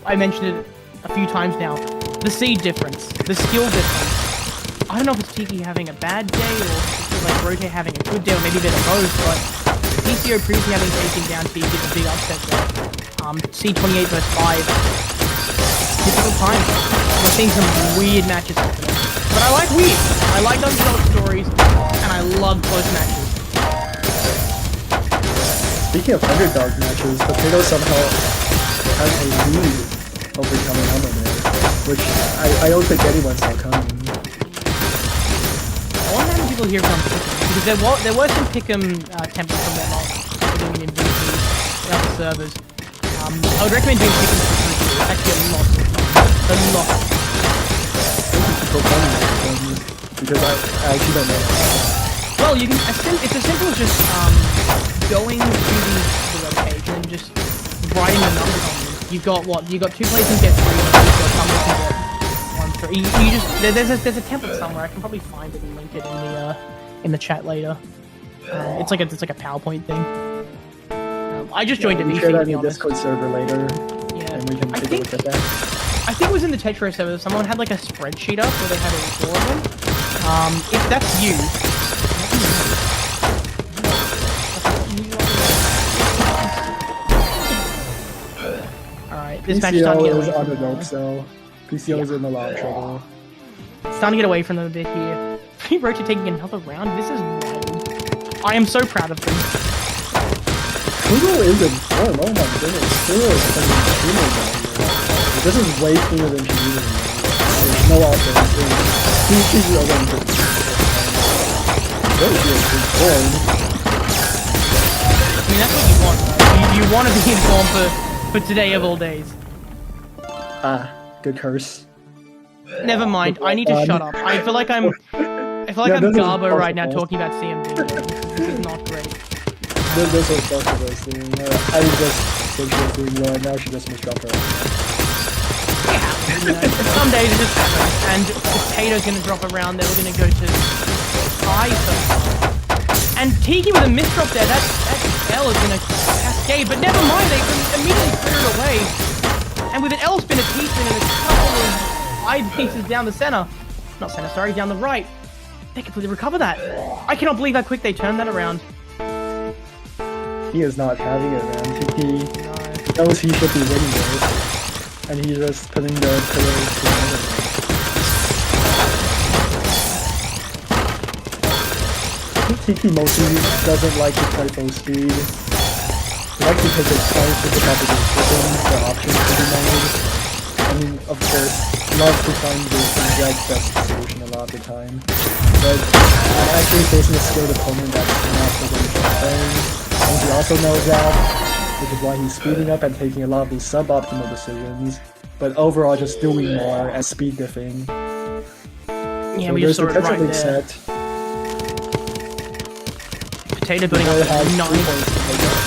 I mentioned it a few times now. The seed difference, the skill difference. I don't know if it's Tiki having a bad day or like Rotate having a good day or maybe a bit of both, but TCO previously having taken down Tiki is a big upset there. C28 versus 5. Difficult times. We're seeing some weird matches happening. But I like weird. I like underdog stories, and I love close matches. Speaking of underdog matches, Potato somehow has a lead over Kamiyama there, which I don't think anyone saw coming. I wonder how many people here from Pick'em, because there were some Pick'em templates from that doing it in VC and other servers. I would recommend doing Pick'em for free. It's actually a lot of fun. A lot. People coming because I actually don't know. Well, you can. It's as simple as just going to the web page and just writing the numbers on them. You've got what? You got 2 players and get 3. You've got some that can get 1 3. You just there's a template somewhere. I can probably find it and link it in the chat later. It's like a PowerPoint thing. I just joined a We VC, share to that be in the honest. Discord server later, Yeah. and we can take a look at that. I think it was in the Tetris server. Someone had like a spreadsheet up where they had all 4 of them. If that's you. Alright, this match is starting to get PCO away is from underdog, them. so PCO is in a lot of trouble. Starting to get away from them a bit here. Roach taking another round. This is wild. I am so proud of them. Kuro is in form, oh my goodness. Kuro is playing extremely well here. This is way cooler than Shimizu. There's no offense. He's already good. Roach is in form. I mean, that's what you want, right? You want to be in form for today of all days. Ah, good curse. Never mind. I need to shut up. I feel like I'm Yeah, I'm this is Garbo right now possible. talking about CMD. This is not great. This was both of us doing. I just said she was doing well, and now she just misdropped her. You know, some days it just happens. And Potato's gonna drop around there. We're gonna go to high so far. And Tiki with a misdrop there. That L is gonna cascade, but never mind. They can immediately clear it away. And with an L spin, a T spin, and a couple of I pieces down the center. Not center, sorry, down the right. They completely recover that. I cannot believe how quick they turned that around. He is not having it, man. He knows he should be winning this, and he's just putting the pillars together. I think Tiki mostly doesn't like to play full speed. He likes to take his time to pick up the decisions, the options to be made. I mean, of course, loves to find the exact best solution a lot of the time. But when actually facing a skilled opponent that's not the way he's playing, and he also knows that, which is why he's speeding up and taking a lot of these suboptimal decisions, but overall just doing more and speed diffing. Yeah, So we there's just saw it right potential big there. set. Potato building Boy up has 3 9. points to make up.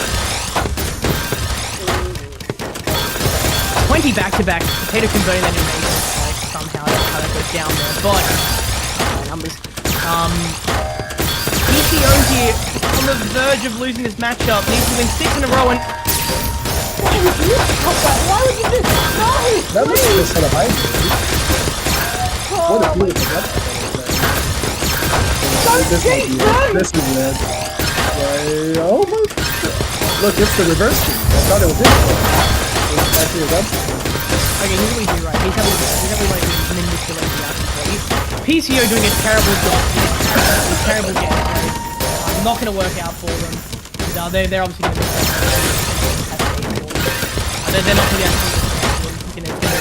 20 back-to-back. Potato converting that in somehow. That's how that goes down there. But numbers. PCO here on the verge of losing this matchup. Needs to win 6 in a row and. Why would you stop that? Why would you do no? That was the set of hybrid. What a beautiful death. This is red. Oh my. Look, it's the reverse team. I thought it was this one. It's actually a red team. Okay, here's what we do, right? He's having like manipulate the action play. PCO doing a terrible job. A terrible game. Not going to work out for them. No, they're obviously going to be. They're not going to be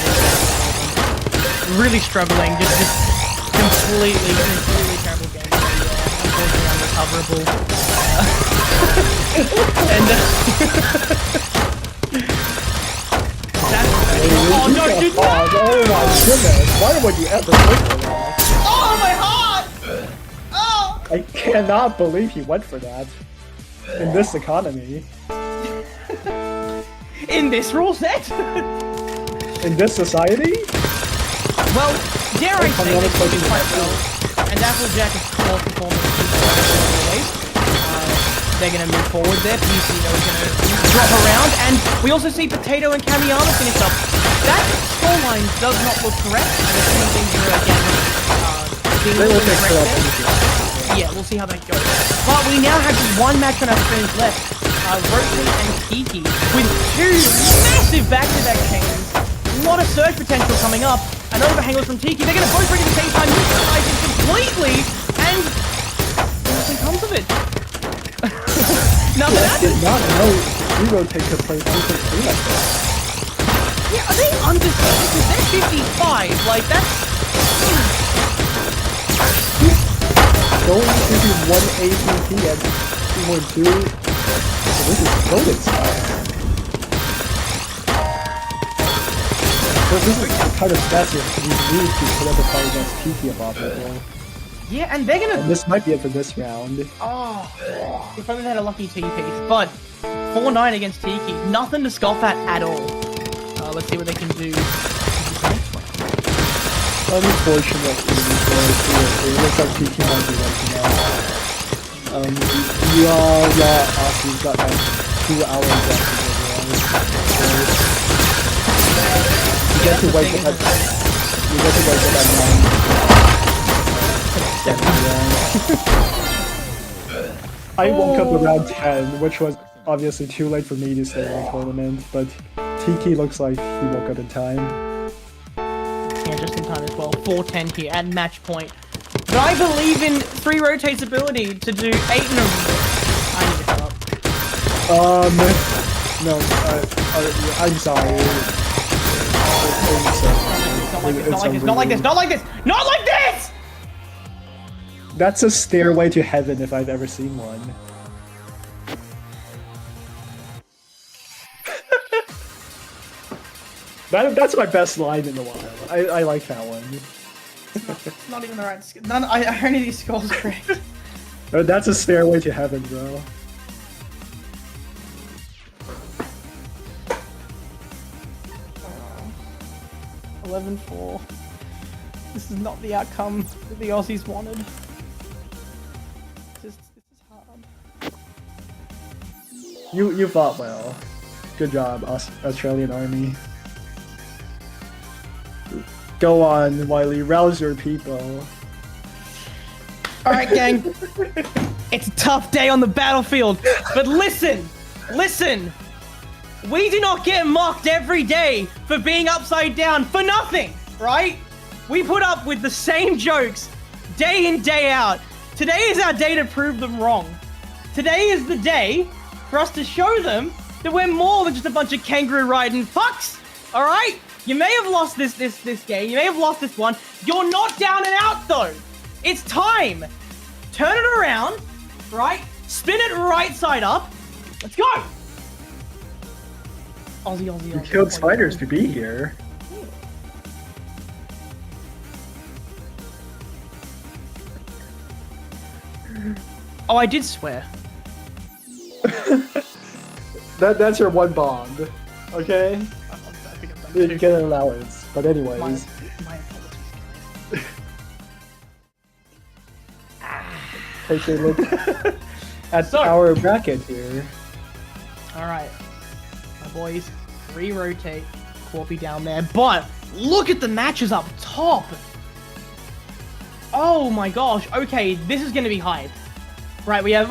really struggling. Just completely terrible game. Unfortunately, unrecoverable. And. Oh no, dude! No! Oh my goodness! Why would you ever went for that? Oh my heart! Oh! I cannot believe he went for that. In this economy. In this rule set? In this society? Well, dare I say, it's looking quite well. And Applejack is core performance always. They're going to move forward there. PCO is going to drop around. And we also see Potato and Kamiyama finish up. That scoreline does not look correct. I don't think things are again being They will fix it correct up. there. Yeah, we'll see how that goes. But we now have just one match on our screens left. Rotate and Kiki with 2 massive back-to-back chains. A lot of surge potential coming up. An overhang was from Tiki. They're going to both bring at the same time, neutralizing completely, and nothing comes of it. Nothing I happens. did not know Zero Take could play 2-3 like that. Yeah, are they undefeated? Because they're 55. Like, that's... Going into 1 APT and 2-1-2. So this is loaded stuff. So this is the kind of stats you need to put up a fight against Tiki above people. Yeah, and they're going And to... this might be it for this round. Oh, if only they had a lucky T-piece. But 4-9 against Tiki. Nothing to scoff at all. Let's see what they can do. Unfortunately, it looks like Tiki might be right now. Aussie got like 2 hours left to go around. You get to wake up at 9. I woke up around 10, which was obviously too late for me to stay in the tournament, but Tiki looks like he woke up in time. Yeah, just in time as well. 4-10 here at match point. But I believe in 3 Rotate's ability to do 8 in a row. I need to come up. No, I'm sorry. Not like this! That's a stairway to heaven if I've ever seen one. That's my best line in a while. I like that one. It's not even the right score. I only these scores correct. That's a stairway to heaven, bro. Oh. 11-4. This is not the outcome that the Aussies wanted. This is hard. You fought well. Good job, Australian Army. Go on, Wiley, rouse your people. Alright, gang. It's a tough day on the battlefield, but listen! We do not get mocked every day for being upside down for nothing, right? We put up with the same jokes day in, day out. Today is our day to prove them wrong. Today is the day for us to show them that we're more than just a bunch of kangaroo riding fucks, alright? You may have lost this game, you may have lost this one. You're not down and out though. It's time. Turn it around, right? Spin it right side up. Let's go. Aussie. You killed spiders to be here. Oh, I did swear. That's your one bond, okay? I think I've done You two. get an allowance, but anyways. My apologies. take a look at So- our bracket here. Alright. My boys, re-rotate. Corpy down there. But look at the matches up top! Oh my gosh. Okay, this is gonna be hype. Right, we have...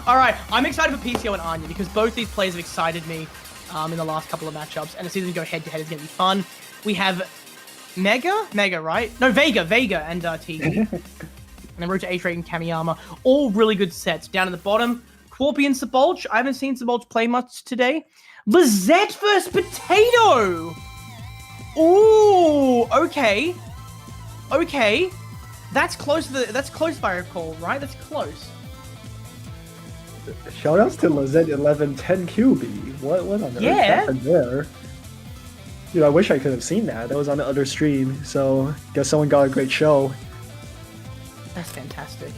Alright, I'm excited for PCO and Anya because both these players have excited me in the last couple of matchups, and the season go head-to-head is gonna be fun. We have Mega, right? No, Vega, and TG. And then Road to H-Rate and Kamiyama. All really good sets. Down at the bottom, Quarpy and Sebulch. I haven't seen Sebulch play much today. Lizette versus Potato! Ooh, okay. Okay. That's close if I recall, right? That's close. Shoutouts to Lizette 1110 QB. What on earth Yeah. happened there? Dude, I wish I could have seen that. That was on the other stream, so guess someone got a great show. That's fantastic.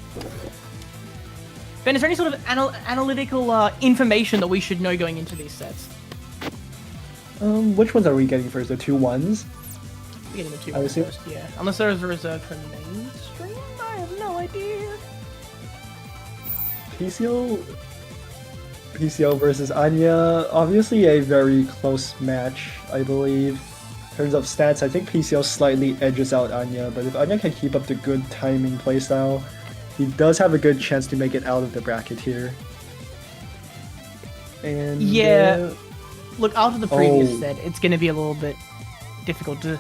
Ben, is there any sort of analytical information that we should know going into these sets? Which ones are we getting first? The 2 1s? We're getting the two I would assume- first, yeah. Unless there is a reserved for mainstream? I have no idea. PCO versus Anya, obviously a very close match, I believe. In terms of stats, I think PCO slightly edges out Anya, but if Anya can keep up the good timing playstyle, he does have a good chance to make it out of the bracket here. And Yeah. Look, after the previous Oh. set, it's going to be a little bit difficult to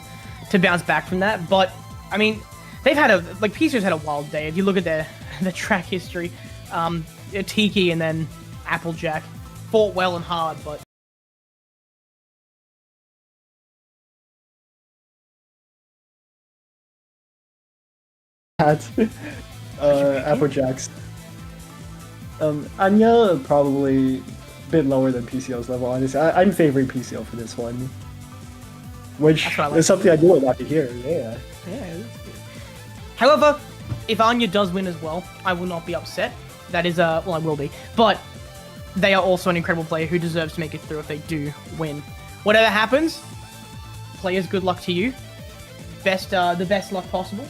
bounce back from that. But I mean, they've had PCO's had a wild day. If you look at their track history, Tiki and then Applejack fought well and hard, but Applejacks. Anya probably a bit lower than PCO's level, honestly. I'm favoring PCO for this one. Which That's what I like. is something I do want to hear, yeah. yeah. However, if Anya does win as well, I will not be upset. That is, well, I will be. But they are also an incredible player who deserves to make it through if they do win. Whatever happens, players, good luck to you. The best luck possible.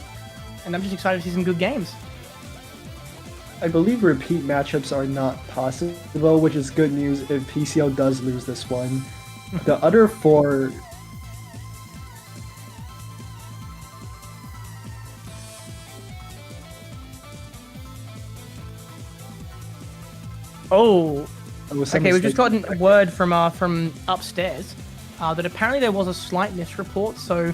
And I'm just excited to see some good games. I believe repeat matchups are not possible, which is good news if PCO does lose this one. The other 4... Oh, was some okay, we've just mistake. gotten word from upstairs that apparently there was a slight misreport, so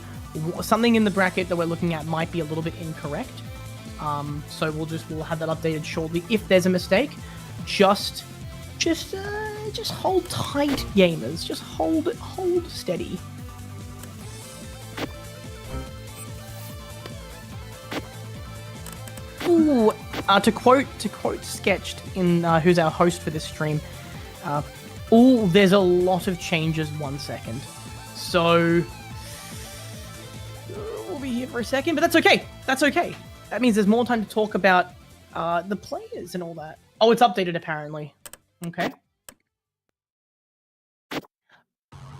something in the bracket that we're looking at might be a little bit incorrect. So we'll have that updated shortly. If there's a mistake, just hold tight, gamers. Just hold steady. Ooh, to quote Sketched in who's our host for this stream. Ooh, there's a lot of changes 1 second. So we'll be here for a second, but that's okay. That's okay. That means there's more time to talk about the players and all that. Oh, it's updated apparently. Okay.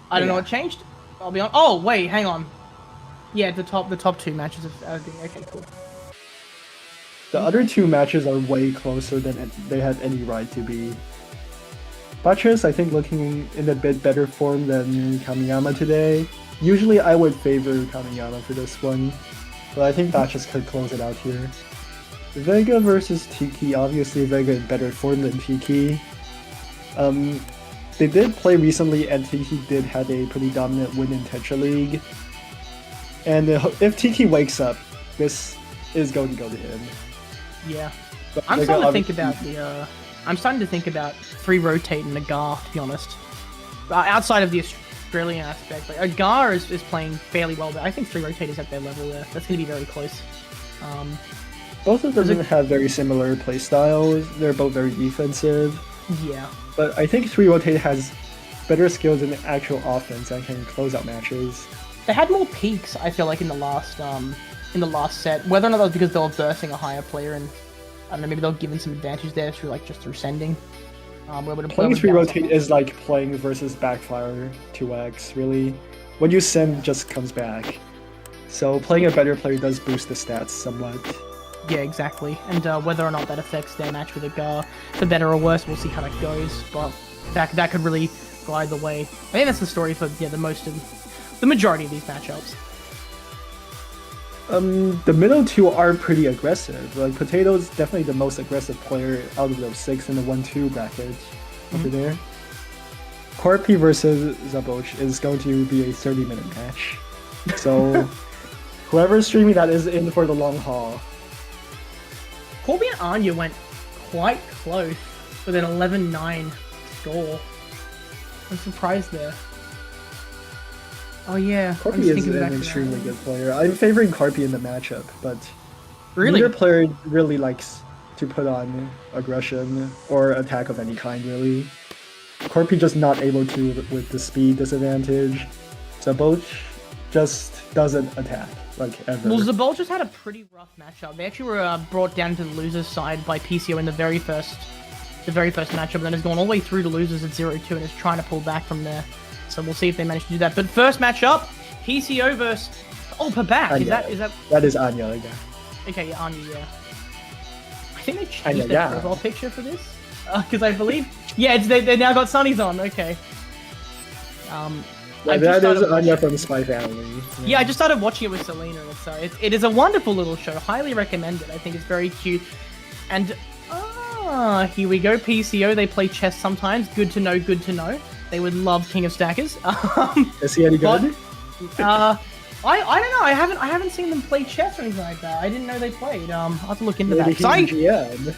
I don't know what changed. I'll be on. Oh wait, hang on. Yeah, the top 2 matches are okay, cool. The other 2 matches are way closer than they had any right to be. Buttress, I think, looking in a bit better form than Kamiyama today. Usually I would favor Kamiyama for this one, but I think Buttress could close it out here. Vega versus Tiki, obviously Vega in better form than Tiki. They did play recently and Tiki did have a pretty dominant win in Tetra League. And if Tiki wakes up, this is going to go to him. Yeah. But I'm Vega starting to think obviously- about I'm starting to think about 3-rotate and Agar, to be honest. Outside of the Australian aspect, like Agar is playing fairly well, but I think 3-rotate is at their level there. That's going to be very close. Both of them have very similar playstyles. They're both very defensive. Yeah. But I think 3-rotate has better skills in actual offense and can close out matches. They had more peaks, I feel like, in the last set. Whether or not that was because they were bursting a higher player and I don't know, maybe they're given some advantage there through just through sending. Playing 3-rotate is like playing versus Backfire 2x, really. When you send, just comes back. So playing a better player does boost the stats somewhat. Yeah, exactly. And whether or not that affects their match with Agar for better or worse, we'll see how that goes. But that could really guide the way. I think that's the story for the majority of these matchups. The middle two are pretty aggressive. Like Potato's definitely the most aggressive player out of those 6 in the 1-2 bracket over there. Corpy versus Zaboch is going to be a 30-minute match. So whoever's streaming that is in for the long haul. Corby and Anya went quite close with an 11-9 score. I'm surprised there. Oh yeah, I'm Corpy just is thinking back an to that. extremely good player. I'm favoring Corpy in the matchup, but Really? neither player really likes to put on aggression or attack of any kind, really. Corpy just not able to with the speed disadvantage. Zaboch just doesn't attack, like, ever. Well, Zabol just had a pretty rough matchup. They actually were brought down to the losers' side by PCO in the very first matchup, and then has gone all the way through to losers at 0-2 and is trying to pull back from there. So we'll see if they manage to do that. But first matchup, PCO versus Pabak. Anya. Is that That is Anya, yeah. okay? Yeah, Anya. Yeah. I think they changed Anya, their yeah. profile picture for this because I believe they now got Sunnies on. Okay. Yeah, I've just that is started Anya watching- from Spy Family. Yeah, I just started watching it with Selena. It is a wonderful little show. Highly recommended. I think it's very cute. And here we go. PCO. They play chess sometimes. Good to know. Good to know. They would love King of Stackers. Is he any good? I don't know. I haven't seen them play chess or anything like that. I didn't know they played. I'll have to look into Maybe that. he's 'Cause I GM.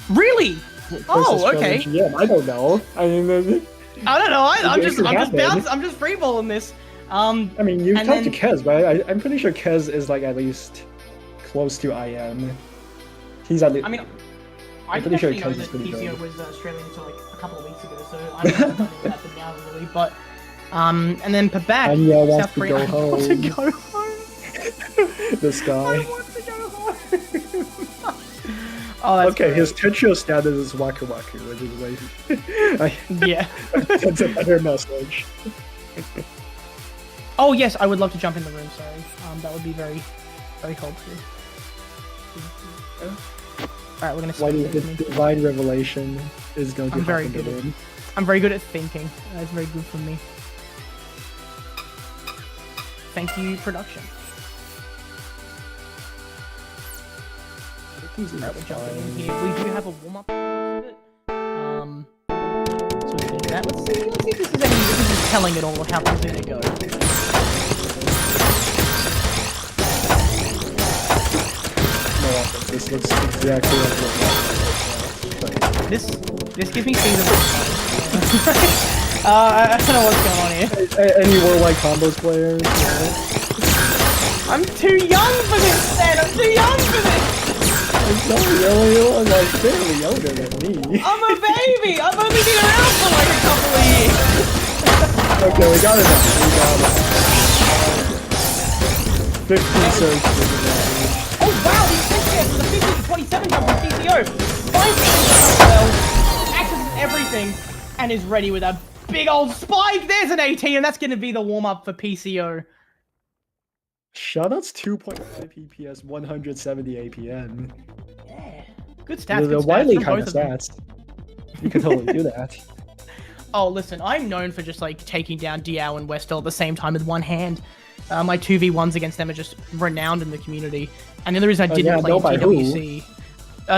really. Versus Oh, okay. GM. I don't know. I mean, I don't know. I'm It just could happen. I'm just freeballing this. I mean, you've And talked to then- Kez, right? I'm pretty sure Kez is like at least close to IM. He's at least. I mean, I I'm didn't pretty sure actually know Kez is that pretty PCO good. was Australian until like a couple of weeks ago, so I'm not know what happened now really. But and then Pabak, Anya wants South to Korea. go I want to home. go home. This I guy. want to go home. Oh, that's Okay, great. his Tetrio status is Waku Waku, which is like. Yeah. That's a better message. Oh yes, I would love to jump in the room. Sorry, that would be very, very helpful. All right, we're gonna. Why skip the this me. divine revelation is going to I'm very happen good at- to him. I'm very good at thinking. That's very good for me. Thank you, production. Alright, we're jumping in here. We do have a warm-up. So we can do that. Let's see if this is telling at all of how things are gonna go. No offense, this looks exactly like what This gives me season. I don't know what's going on here. Any Warlike combos players? I'm too young for this, Stan. I'm too young for this. No, you're like barely younger than me. I'm a baby. I've only been around for like a couple of years. Okay, we got it now. We got it. 15 surge for the damage. Oh wow, these pictures for the 50 to 27 jump from PCO. Finds well, accesses everything, and is ready with a big old spike. There's an 18, and that's going to be the warm-up for PCO. Shoutouts 2.5 PPS, 170 APM. Yeah. Good stats, The good stats Wiley from kind both of of them. stats. You could totally do that. Oh, listen, I'm known for just like taking down Diao and Westall at the same time with one hand. My 2v1s against them are just renowned in the community. And the other reason I didn't yeah, play no, by who? TWC.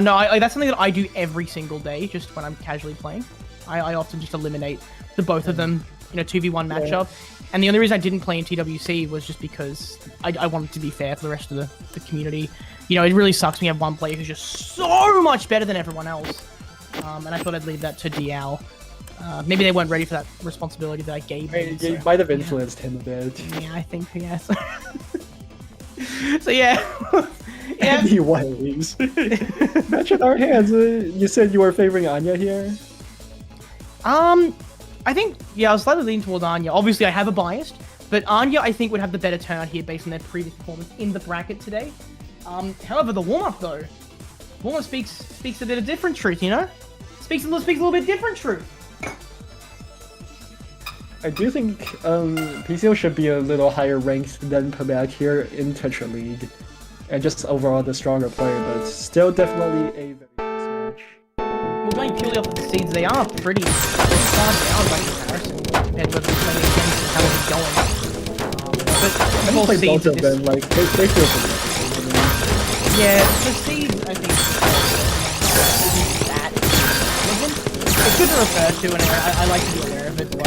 No, that's something that I do every single day, just when I'm casually playing. I often just eliminate the both of them in a 2v1 matchup. And the only reason I didn't play in TWC was just because I wanted to be fair for the rest of the community. You know, it really sucks when you have one player who's just so much better than everyone else. And I thought I'd leave that to Diao. Maybe they weren't ready for that responsibility that I gave them. You so, might have influenced him a bit. yeah, I think, yes. So, yeah. Yeah. Any Wileys. Match in our hands. You said you were favoring Anya here? I think, yeah, I was slightly leaning towards Anya. Obviously, I have a bias, but Anya, I think, would have the better turnout here based on their previous performance in the bracket today. However, the warm-up, though, warm-up speaks a bit of different truth, you know? Speaks a little bit different truth. I do think PCO should be a little higher ranked than Pabak here in Tetra League. and just overall the stronger player, but still definitely a very close match. Well, going purely off of the seeds, they are pretty far down by comparison compared to what they're playing against and how they're going. But I more play seeds both of in them, this, like, they feel pretty much. yeah, the seeds, I think, isn't that relevant. It's good to refer to, and I like to be aware of it, but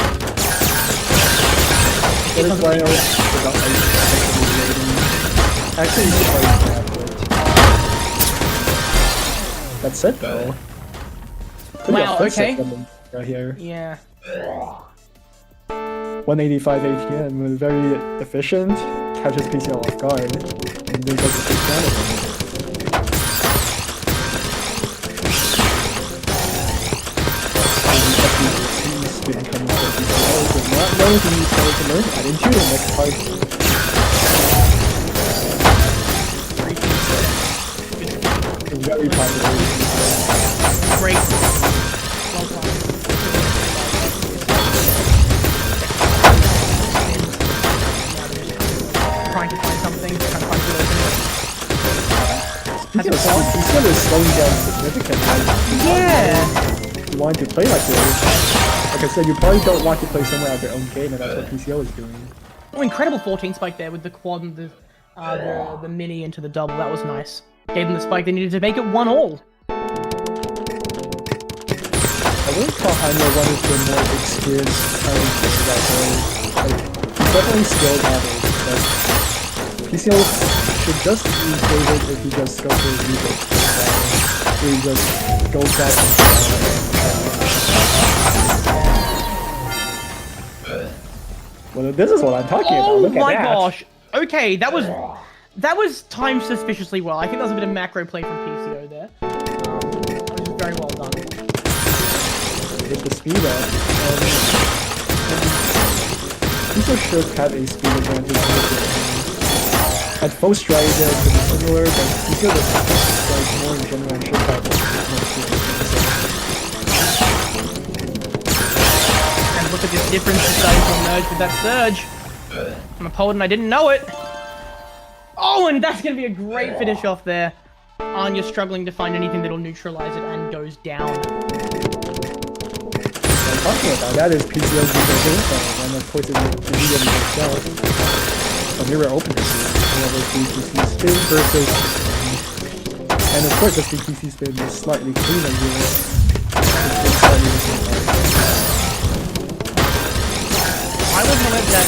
That is why I always forgot how you actually rating. Actually, you should play that, but... That's it, though. Pretty Wow, offensive okay. from them right here. yeah. 185 ATM was very efficient, catches PCL off guard, and then does a big down of him. Spin coming from PCL, does not know he started to learn that into the next fight. Very popular. Great. Well done. Trying to find something, trying to find good openings. PCL is slowing down significantly. Yeah! You want to play like this. Like I said, you probably don't want to play somewhere at their own game, and that's what PCL is doing. Oh, incredible 14 spike there with the quad and the mini into the double. That was nice. Gave them the spike they needed to make it 1-all. I wouldn't call Hanyo one of the more experienced characters that way. Like, he's definitely skilled at it, but PCL should just be favored if he just goes for his usual style, where he just goes back and well, this is what I'm talking about. Oh Look at my that. gosh. Okay, that was timed suspiciously well. I think that was a bit of macro play from PCO there. That was very well done. Hit the speed up. PCL should have a speed advantage. At full stride, it could be similar, but PCL does strike more in general and should have more speed. And look at this difference deciding to emerge with that surge. I'm a poet and I didn't know it. Oh, and that's going to be a great finish off there. Anya struggling to find anything that'll neutralize it and goes down. What I'm talking about, that is PCL's usual game and of course it's the medium itself. A mirror opener. BTC spin versus, and of course the BTC spin is slightly cleaner here. I wasn't aware that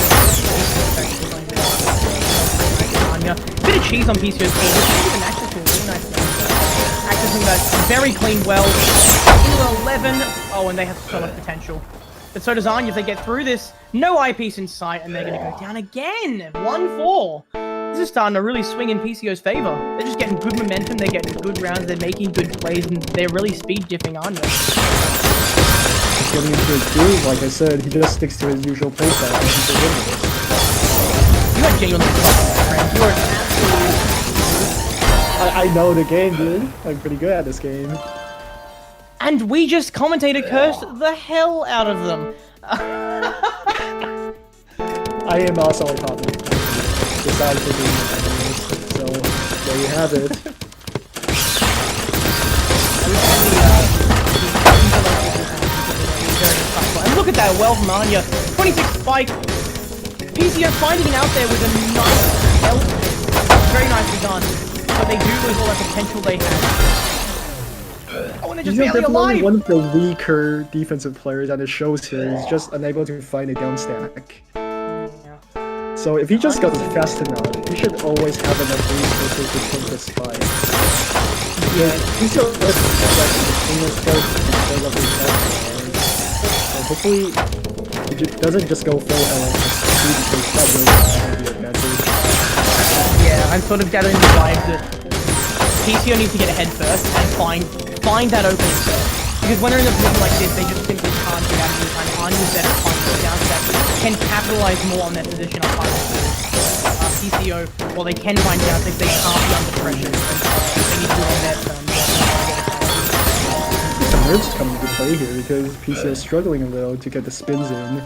bit of cheese on PCO's team. It's an access to a really nice game. Accessing that very clean well. 11. Oh, and they have so much potential. But so does Anya if they get through this. No eyepiece in sight, and they're going to go down again. 1-4. This is starting to really swing in PCO's favor. They're just getting good momentum, they're getting good rounds, they're making good plays, and they're really speed diffing Anya. Getting into his groove, like I said, he just sticks to his usual playstyle and he's a winner. You are genuinely fucking friend. You are absolutely... I know the game, dude. I'm pretty good at this game. And we just commentator cursed the hell out of them. I am also a topic. Besides for being an analyst, so there you have it. And look at that well from Anya. 26 spike. PCO finding it out there with a nice help. Very nicely done. But they do lose all that potential they had. Oh, and they're just He's barely definitely alive. one of the weaker defensive players, and it shows here. He's just unable to find a down stack. So if he just goes fast enough, he should always have enough resources to take the spike. Yeah, he's still like the cleanest spike because of his health. So hopefully he doesn't just go full LS because that will be a advantage. Yeah, I'm sort of gathering the vibe that PCO needs to get ahead first and find that opening first. Because when they're in a position like this, they just simply can't get out of the time. Anya's better finding down that can capitalize more on their position on five. PCO, while they can find down they can't be under pressure. They need to do on their terms. Some nerves come into play here because PCO is struggling a little to get the spins in.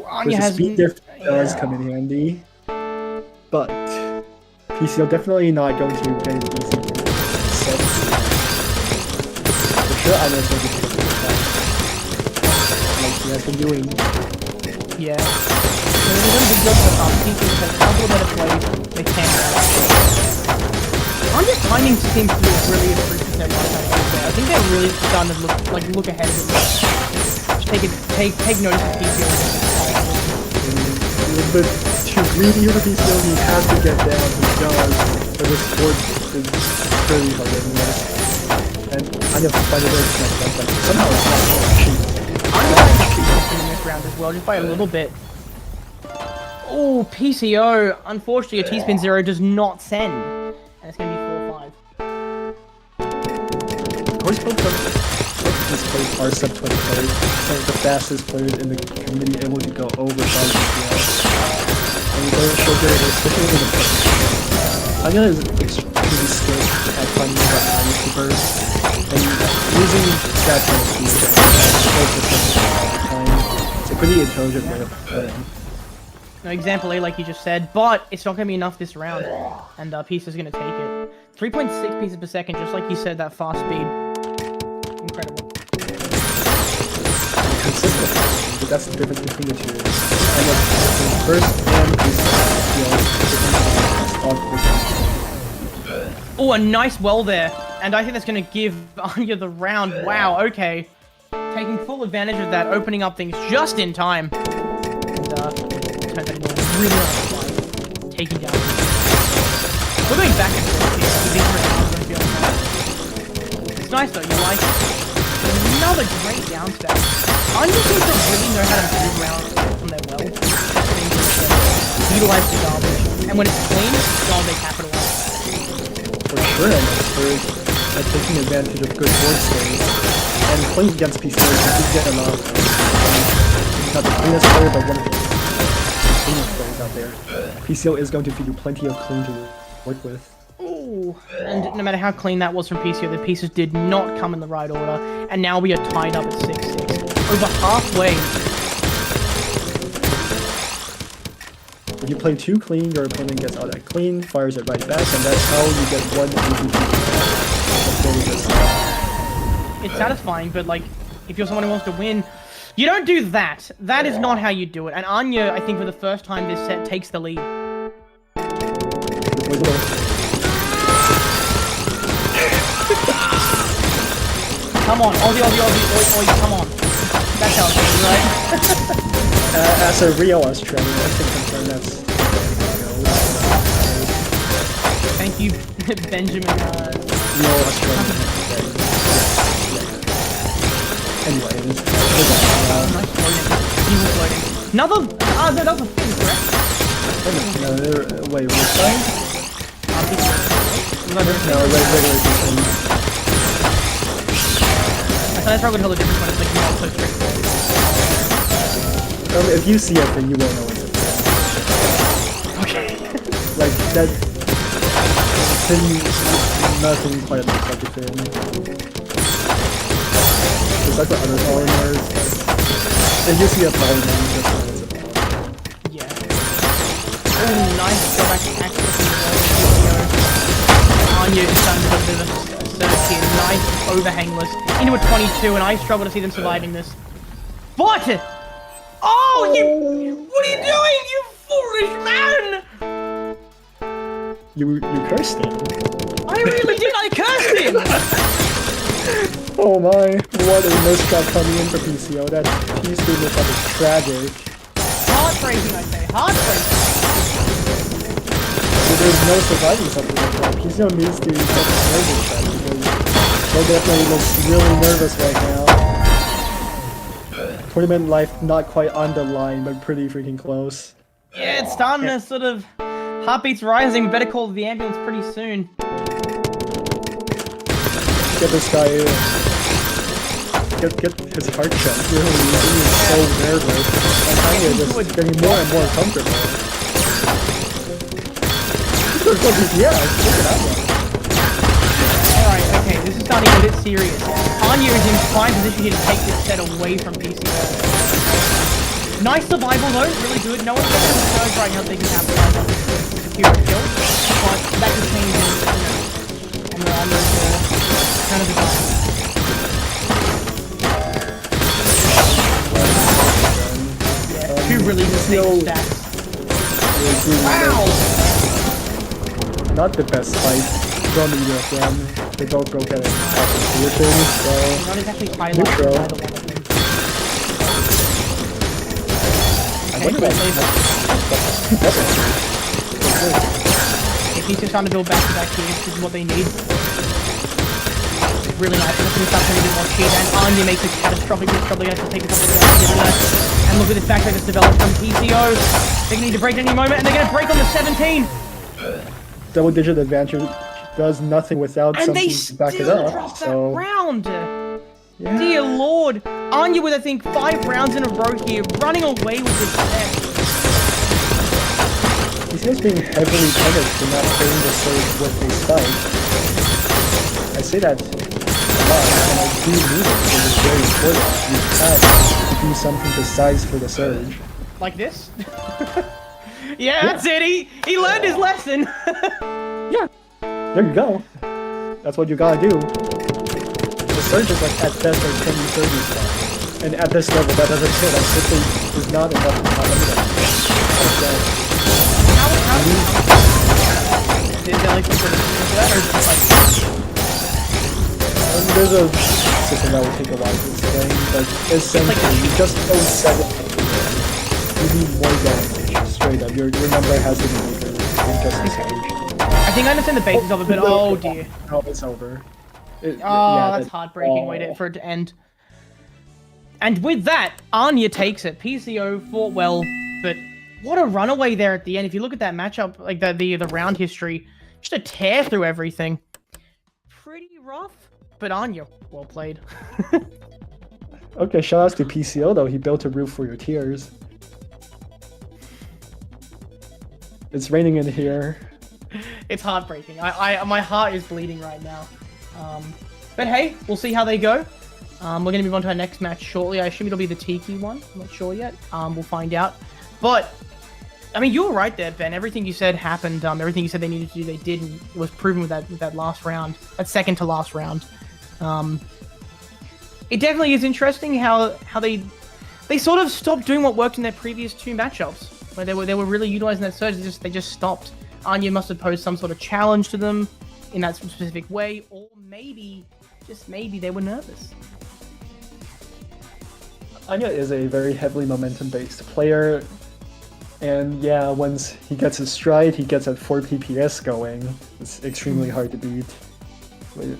Anya The has speed diff does come in handy, but PCO definitely not going to get an easy set. For sure, I know it's going to be like he has been doing. Yeah. So they're doing a good job of the top. People have a couple of better plays. They can't I'm just timing seems to be really improved with their lifetime. I think they're really starting to look ahead of it. Just take notice of PCO. A little bit too greedy for PCO. He has to get down. He does. But this sport is very hard to miss. And I have to find a way to connect them, but somehow it's not cheap. I'm going to cheat in this round as well, just by a little bit. Oh, PCO. Unfortunately, a T-spin 0 does not send. And it's going to be 4-5. Of course, both of these players are sub-20 players. Some of the fastest players in the community able to go over 5 DPS. And they're so good at it, especially in the first. Anya is extremely skilled at finding the Anya keepers. And using that kind of speed it's a pretty intelligent way of playing. No, example A, like you just said, but it's not going to be enough this round. And Piece is going to take it. 3.6 pieces per second, just like you said, that fast speed. Incredible. Consistent, but that's the difference between the two. And the first and Oh, a nice well there. And I think that's going to give Anya the round. Wow, okay. Taking full advantage of that, opening up things just in time. And turn that into a really nice fight. Taking down. We're going back and forth here. These rounds are feeling nice. It's nice though, you like it. Another great down step. Anya seems to really know how to move around from their well. Utilize the garbage. And when it's clean, they capitalize. For sure, and for taking advantage of good board states. And playing against PCO, you do get a lot of not the cleanest player, but one of the cleanest players out there. PCO is going to feed you plenty of clean to work with. Ooh. And no matter how clean that was from PCO, the pieces did not come in the right order. And now we are tied up at 6-6. Over halfway. If you play too clean, your opponent gets all that clean, fires it right back, and that's how you get one MVP. It's satisfying, but like, if you're someone who wants to win, you don't do that. That is not how you do it. And Anya, I think for the first time this set, takes the lead. Come on, Ozzy, oi, come on. That's how it goes, right? As a real Australian, I think that's Thank you, Benjamin. real Australian. Anyway, Nice floating. He was floating. Another. No, that was a thing, correct? wait, which side? No, regular. I struggled to tell the difference when it's like not so straightforward. If you see it, then you won't know it's Okay. like that. Then nothing quite looks like a fin. Besides the other polymers, if you see a polymer, you just know it's a polymer. Yeah. Oh, nice. Go back to access in the wall. Anya is starting to put a bit of a surge here. Nice overhangless into a 22, and I struggle to see them surviving this. But oh, you! What are you doing, you foolish man? You cursed him. I really did. I cursed him. Oh my! What a misshot coming in for PCO. That P-speed misshot is tragic. Heartbreaking, I say. Heartbreaking. So there's no surviving something like that. PCO needs to take a nervous shot because he definitely looks really nervous right now. Tournament life not quite on the line, but pretty freaking close. Yeah, it's starting to sort of heartbeats rising. We better call the ambulance pretty soon. Get this guy in. Get his heart checked. Really, he is so nervous. And Anya is just getting more and more comfortable. Yeah, look at that one. Alright, okay, this is starting a bit serious. Anya is in prime position here to take this set away from PCO. Nice survival though, really good. No one's getting the surge right now, they can capitalize on this. hero kill, but that could change on the kind of two really distinct stats. Wow! Not the best fight from either of them. They both broke at a position, so Not exactly highlighted neutral. either one of them. I wonder what If he's just trying to build back-to-back here, this is what they need. Really nice. Let's start a bit more cheat, and Anya makes a catastrophic miss. Probably going to take a couple of rounds. And look at this back that's developed from PCO. They're going to need to break at any moment, and they're going to break on the 17. double-digit advantage does nothing without And they something to back it still up. drop that So round. yeah. Dear Lord. Anya with, I think, 5 rounds in a row here, running away with this set. He seems being heavily punished for not playing the surge with a spike. I say that a lot, and I do mean it because it's very important. You have to do something besides for the surge. Like this? Yeah, that's it. He learned his lesson. Yeah, there you go. That's what you gotta do. The surge is like at best like 10 surges spot. And at this level, that doesn't hit. Like simply is not enough to not limit it. Is there like some sort of system for that, or is it like... There's a system that will take a while to explain, but essentially you just go 7. You need more damage, straight up. Your number has to be bigger than just the surge. I think I understand the basis of it, but oh dear. No, it's over. Oh, that's heartbreaking way for it to end. And with that, Anya takes it. PCO fought well, but what a runaway there at the end. If you look at that matchup, like the round history, just a tear through everything. Pretty rough, but Anya, well played. Okay, shout outs to PCO though. He built a roof for your tears. It's raining in here. It's heartbreaking. My heart is bleeding right now. But hey, we'll see how they go. We're going to move on to our next match shortly. I assume it'll be the Tiki one. I'm not sure yet. We'll find out. But, I mean, you were right there, Ben. Everything you said happened. Everything you said they needed to do, they did. And it was proven with that last round. That second to last round. It definitely is interesting how they sort of stopped doing what worked in their previous 2 matchups. Where they were really utilizing that surge. They just stopped. Anya must have posed some sort of challenge to them in that specific way. Or maybe, just maybe, they were nervous. Anya is a very heavily momentum-based player, and yeah, once he gets his stride, he gets that 4 PPS going. It's extremely hard to beat.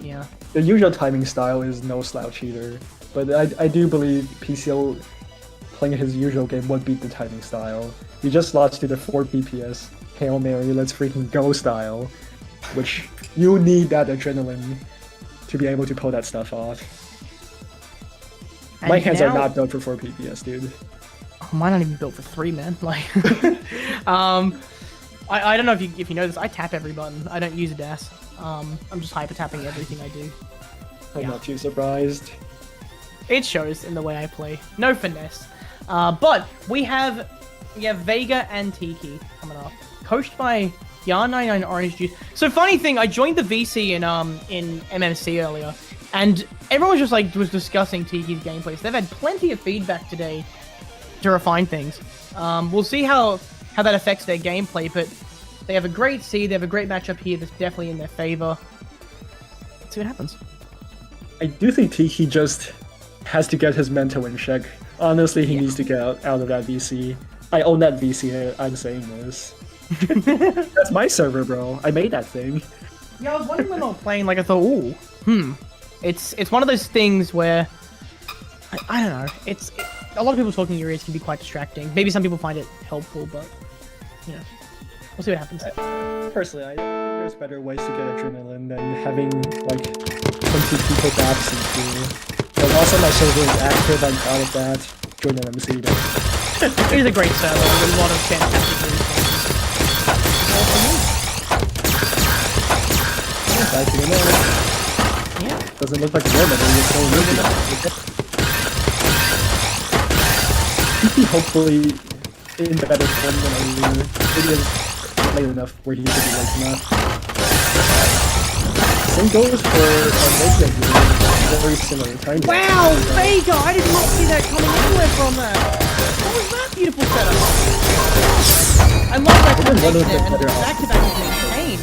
Yeah. The usual timing style is no slouch either, but I do believe PCO playing his usual game would beat the timing style. He just lost to the 4 PPS Hail Mary, let's freaking go style, which you need that adrenaline to be able to pull that stuff off. And my hands now- are not built for 4 PPS, dude. Oh, mine aren't even built for 3, man. Like, I don't know if you know this. I tap every button. I don't use a dash. I'm just hyper tapping everything I do. I'm not too surprised. It shows in the way I play. No finesse. But we have Vega and Tiki coming up, coached by Yarn99 Orange Juice. So funny thing, I joined the VC in MMC earlier, and everyone was discussing Tiki's gameplay. So they've had plenty of feedback today to refine things. We'll see how that affects their gameplay, but they have a great seed, they have a great matchup here that's definitely in their favor. Let's see what happens. I do think Tiki just has to get his mental in check. Honestly, he needs to get out of that VC. I own that VC, I'm saying this. That's my server, bro. I made that thing. Yeah, I was wondering when they were playing, like, I thought, ooh, It's one of those things where, I don't know, a lot of people talking in your ears can be quite distracting. Maybe some people find it helpful, but, you know, we'll see what happens. Personally, I think there's better ways to get adrenaline than having, like, 20 people backseat here. But also my server is active, I'm proud of that. Join MMC though. It is a great server with a lot of fantastic resources. Back to the middle. Yeah. Doesn't look like Roman, but it's so risky. Hopefully in better form than earlier. It is late enough where he should be late enough. Same goes for Vega here. Very similar timing. Wow, Vega! I did not see that coming anywhere from that. What was that beautiful setup? I love that One of the combination and better back-to-back is insane.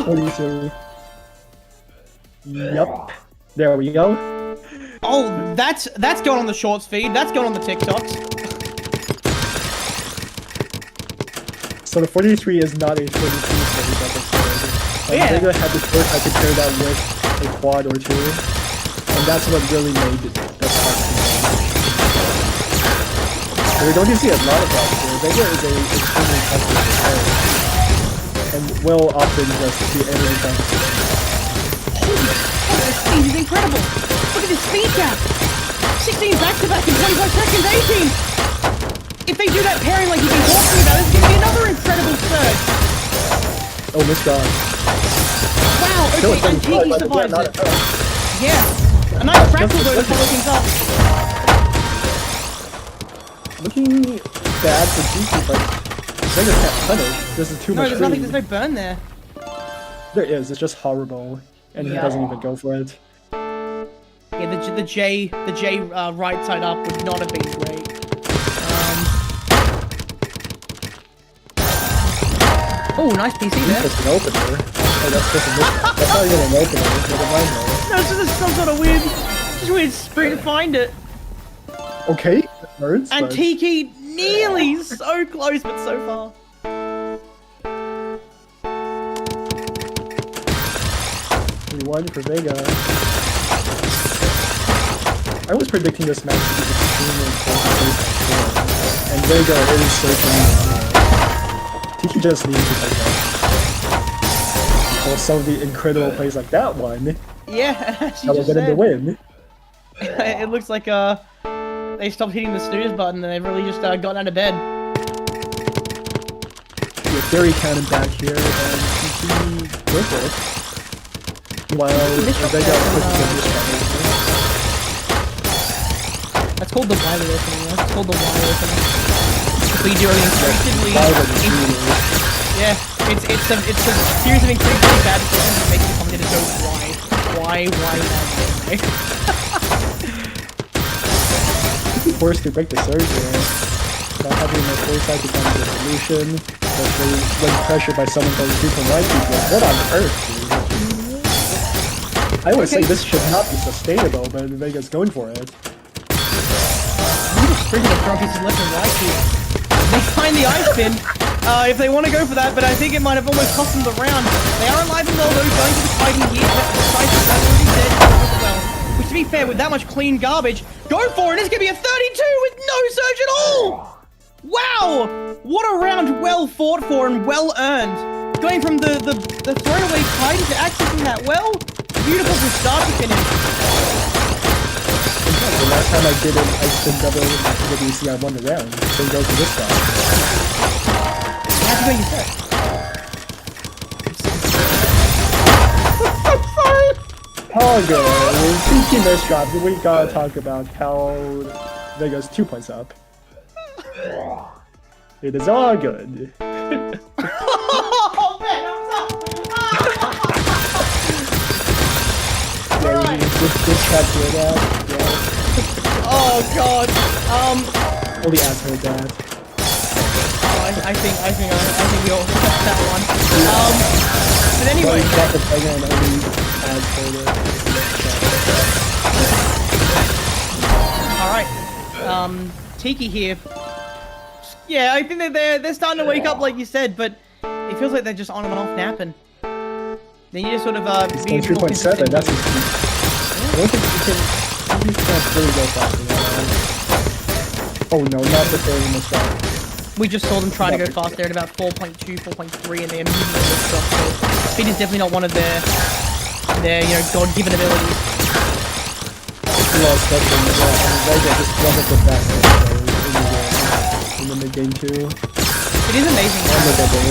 42. Yep. There we go. Oh, that's going on the shorts feed. That's going on the TikToks. So the 43 is not a 42 steady like it's Yeah. Vega had the choice I could pair that with a quad or two. And that's what really made the spike. And we're going to see a lot of that here. Vega is a extremely tough player. And will often just be able to find This speed is incredible. Look at this speed gap. 16 back-to-back in 25 seconds, 18. If they do that pairing like you've been talking about, it's going to be another incredible surge. Oh, misdrive. Wow, Still okay, and Tiki but survives not it. enough. Yeah. A nice crackle though to follow things up. Looking bad for Tiki, but Vega can't punish. This is too No, much there's nothing, freeze. there's no burn there. There is, it's just horrible. And he doesn't even go for it. Yeah, the J right side up would not have been great. Oh, nice PC there. Just an opener. Oh, that's just a misdrive. That's not even an opener. Never mind though. No, it's just some sort of weird sprint to find it. Okay, it hurts, And but Tiki nearly so close, but so far. 31 for Vega. I was predicting this match to be extremely close, and Vega is certainly Tiki just needs to take that. Or some of the incredible plays like that one, Yeah, as that you will just get him to said. win. It looks like they stopped hitting the snooze button and they've really just gotten out of bed. With Theory cannon back here, and Tiki go for it. While Bishop Vega there, puts the Bishop. That's called the wire opening. Yeah? It's called the wire opening. We do it instinctively. Yeah, it's a series of incredibly bad decisions that make the commentator go why. Forced to break the surge there. Not having enough foresight to find a solution, especially when pressured by someone going 2.9 people. What on earth, dude? I would say this should not be sustainable, but Vega's going for it. I'm just sprinkling the front pieces left and right here. They find the ice pin if they want to go for that, but I think it might have almost cost them the round. They are alive and well though, going to the fighting here. That's already dead well. Which to be fair, with that much clean garbage, go for it. It's going to be a 32 with no surge at all. Wow! What a round well fought for and well earned. Going from the throwaway kiting to accessing that well. Beautiful from start to finish. The last time I did an ice spin double in WC, I won the round. So go to this guy. How'd you go you said? Pogo! Tiki misdrop. We gotta talk about how Vega's 2 points up. It is all good. Oh man, Yeah, this chat hear that. Yeah. oh god. Only ask her that. I think we all got that one. But Well, anyway, you got the Vega and only ask her that. all right. Tiki here. Yeah, I think they're starting to wake up like you said, but it feels like they're just on and off napping. They need to sort of He's be going more 3.7, consistent. that's his speed. I don't think he can't really go faster than that. Oh no, not the third in this round. We just saw them try to go fast there at about 4.2, 4.3, and they immediately stopped. So speed is definitely not one of their God-given abilities. He lost touch on the Vega just wasn't the fastest in the mid-game too. It is amazing And the double.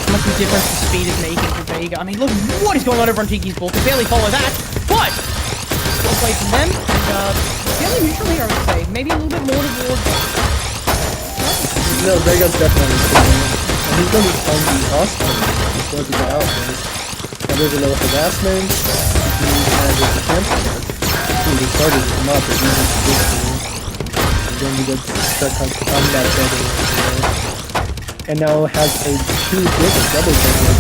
how much the difference the speed is making for Vega. I mean, look what is going on over on Tiki's ball. Can barely follow that, but well played from them. And fairly neutral here, I would say. Maybe a little bit more towards No, Vega's definitely stealing. And he's going to find the Oscar before he got out first. And there's a little harassment. He manages to cancel it. He started him up, but he needs to get through. And then he gets stuck on that double. And now has a 2 big double double.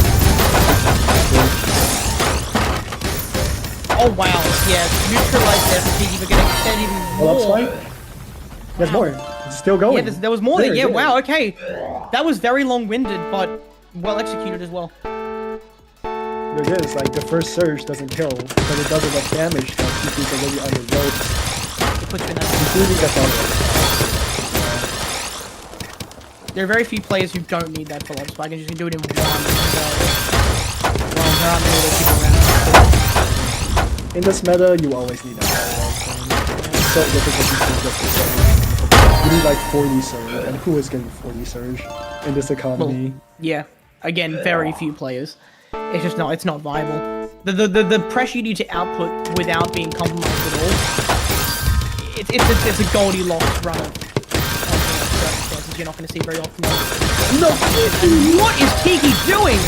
Oh wow, yeah, neutralize everything, even gonna extend even Well, more. upside. There's more. It's still going. Yeah, there was more there, yeah, There. wow, okay. That was very long-winded, but well executed as well. There it is, like the first surge doesn't kill, but it does enough damage that TP's already on the ropes, It puts you in that. including the double. There are very few players who don't need that follow-up spike and just can do it in one. So, well, there aren't many other people around. In this meta, you always need a follow-up. It's so difficult to do just the surge. You need like 40 surge, and who is getting 40 surge in this economy? Yeah, again, very few players. It's just not. It's not viable. The pressure you need to output without being compromised at all. It's a Goldilocks run of circumstances you're not going to see very often. No, what is Tiki doing?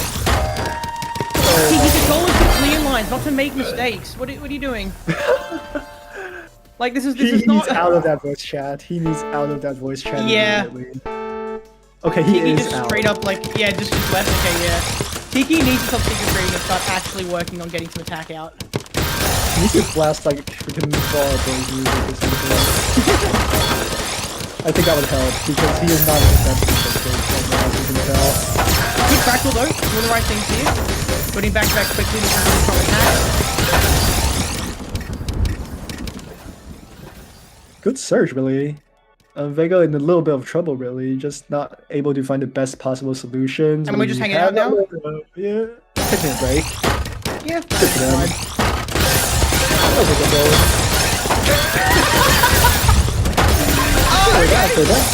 Tiki, the goal is to clear lines, not to make mistakes. What are you doing? Like this is He needs not out of that voice chat. He needs out of that voice chat Yeah. immediately. Okay, he Tiki is just out. straight up like just left. Okay, yeah. Tiki needs to stop secret trading and start actually working on getting some attack out. He needs to blast like freaking Fall Out Boy music or something. I think that would help, because he is not in the best position right now, as you can tell. Good practical though, doing the right things here. Putting back quickly with some really strong attack. Good surge, really. Vega in a little bit of trouble, really. Just not able to find the best possible solutions. And we're just hanging out now? Yeah. Taking a break. Yeah, Good for them. That was a good goal. Oh, yeah, so that's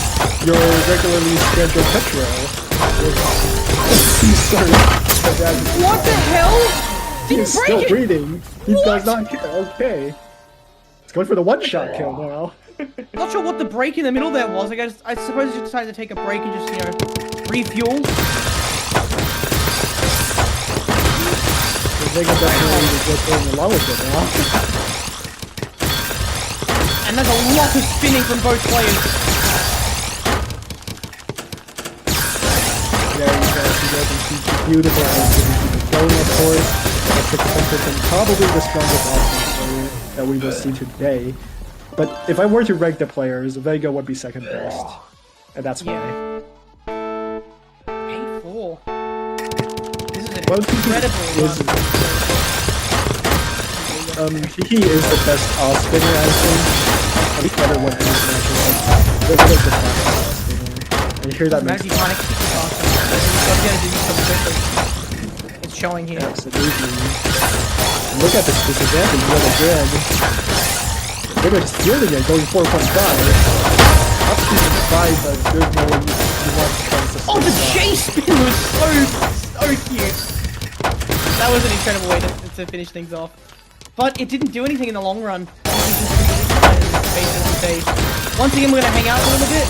your regularly scheduled Petro. Sorry. What the hell? He's Didn't break still it! breathing. He What? does not care. Okay. It's going for the one-shot kill now. Not sure what the break in the middle there was. I suppose he just decided to take a break and just, refuel. The Vega definitely is just going along with it now. And there's a lot of spinning from both players. There you go. You guys can see beautiful activity going, of course. That's the Tempest and probably the strongest offense player that we will see today. But if I were to rank the players, Vega would be second best. And that's why. Yeah. 8-4. This is an Well, incredible run. He is the best off spinner, I think. At least better one in this match. Vega's the best off spinner. And you hear that Imagine makes you can't execute faster. You've got to be able to do something quickly. It's showing here. absolutely. Look at this disadvantage yet again. They're just stealing it, going 4.5. Up to 5, but there's no one you want to try to sustain Oh, the that. chase spin was so cute. That was an incredible way to finish things off. But it didn't do anything in the long run. Once again, we're going to hang out a little bit.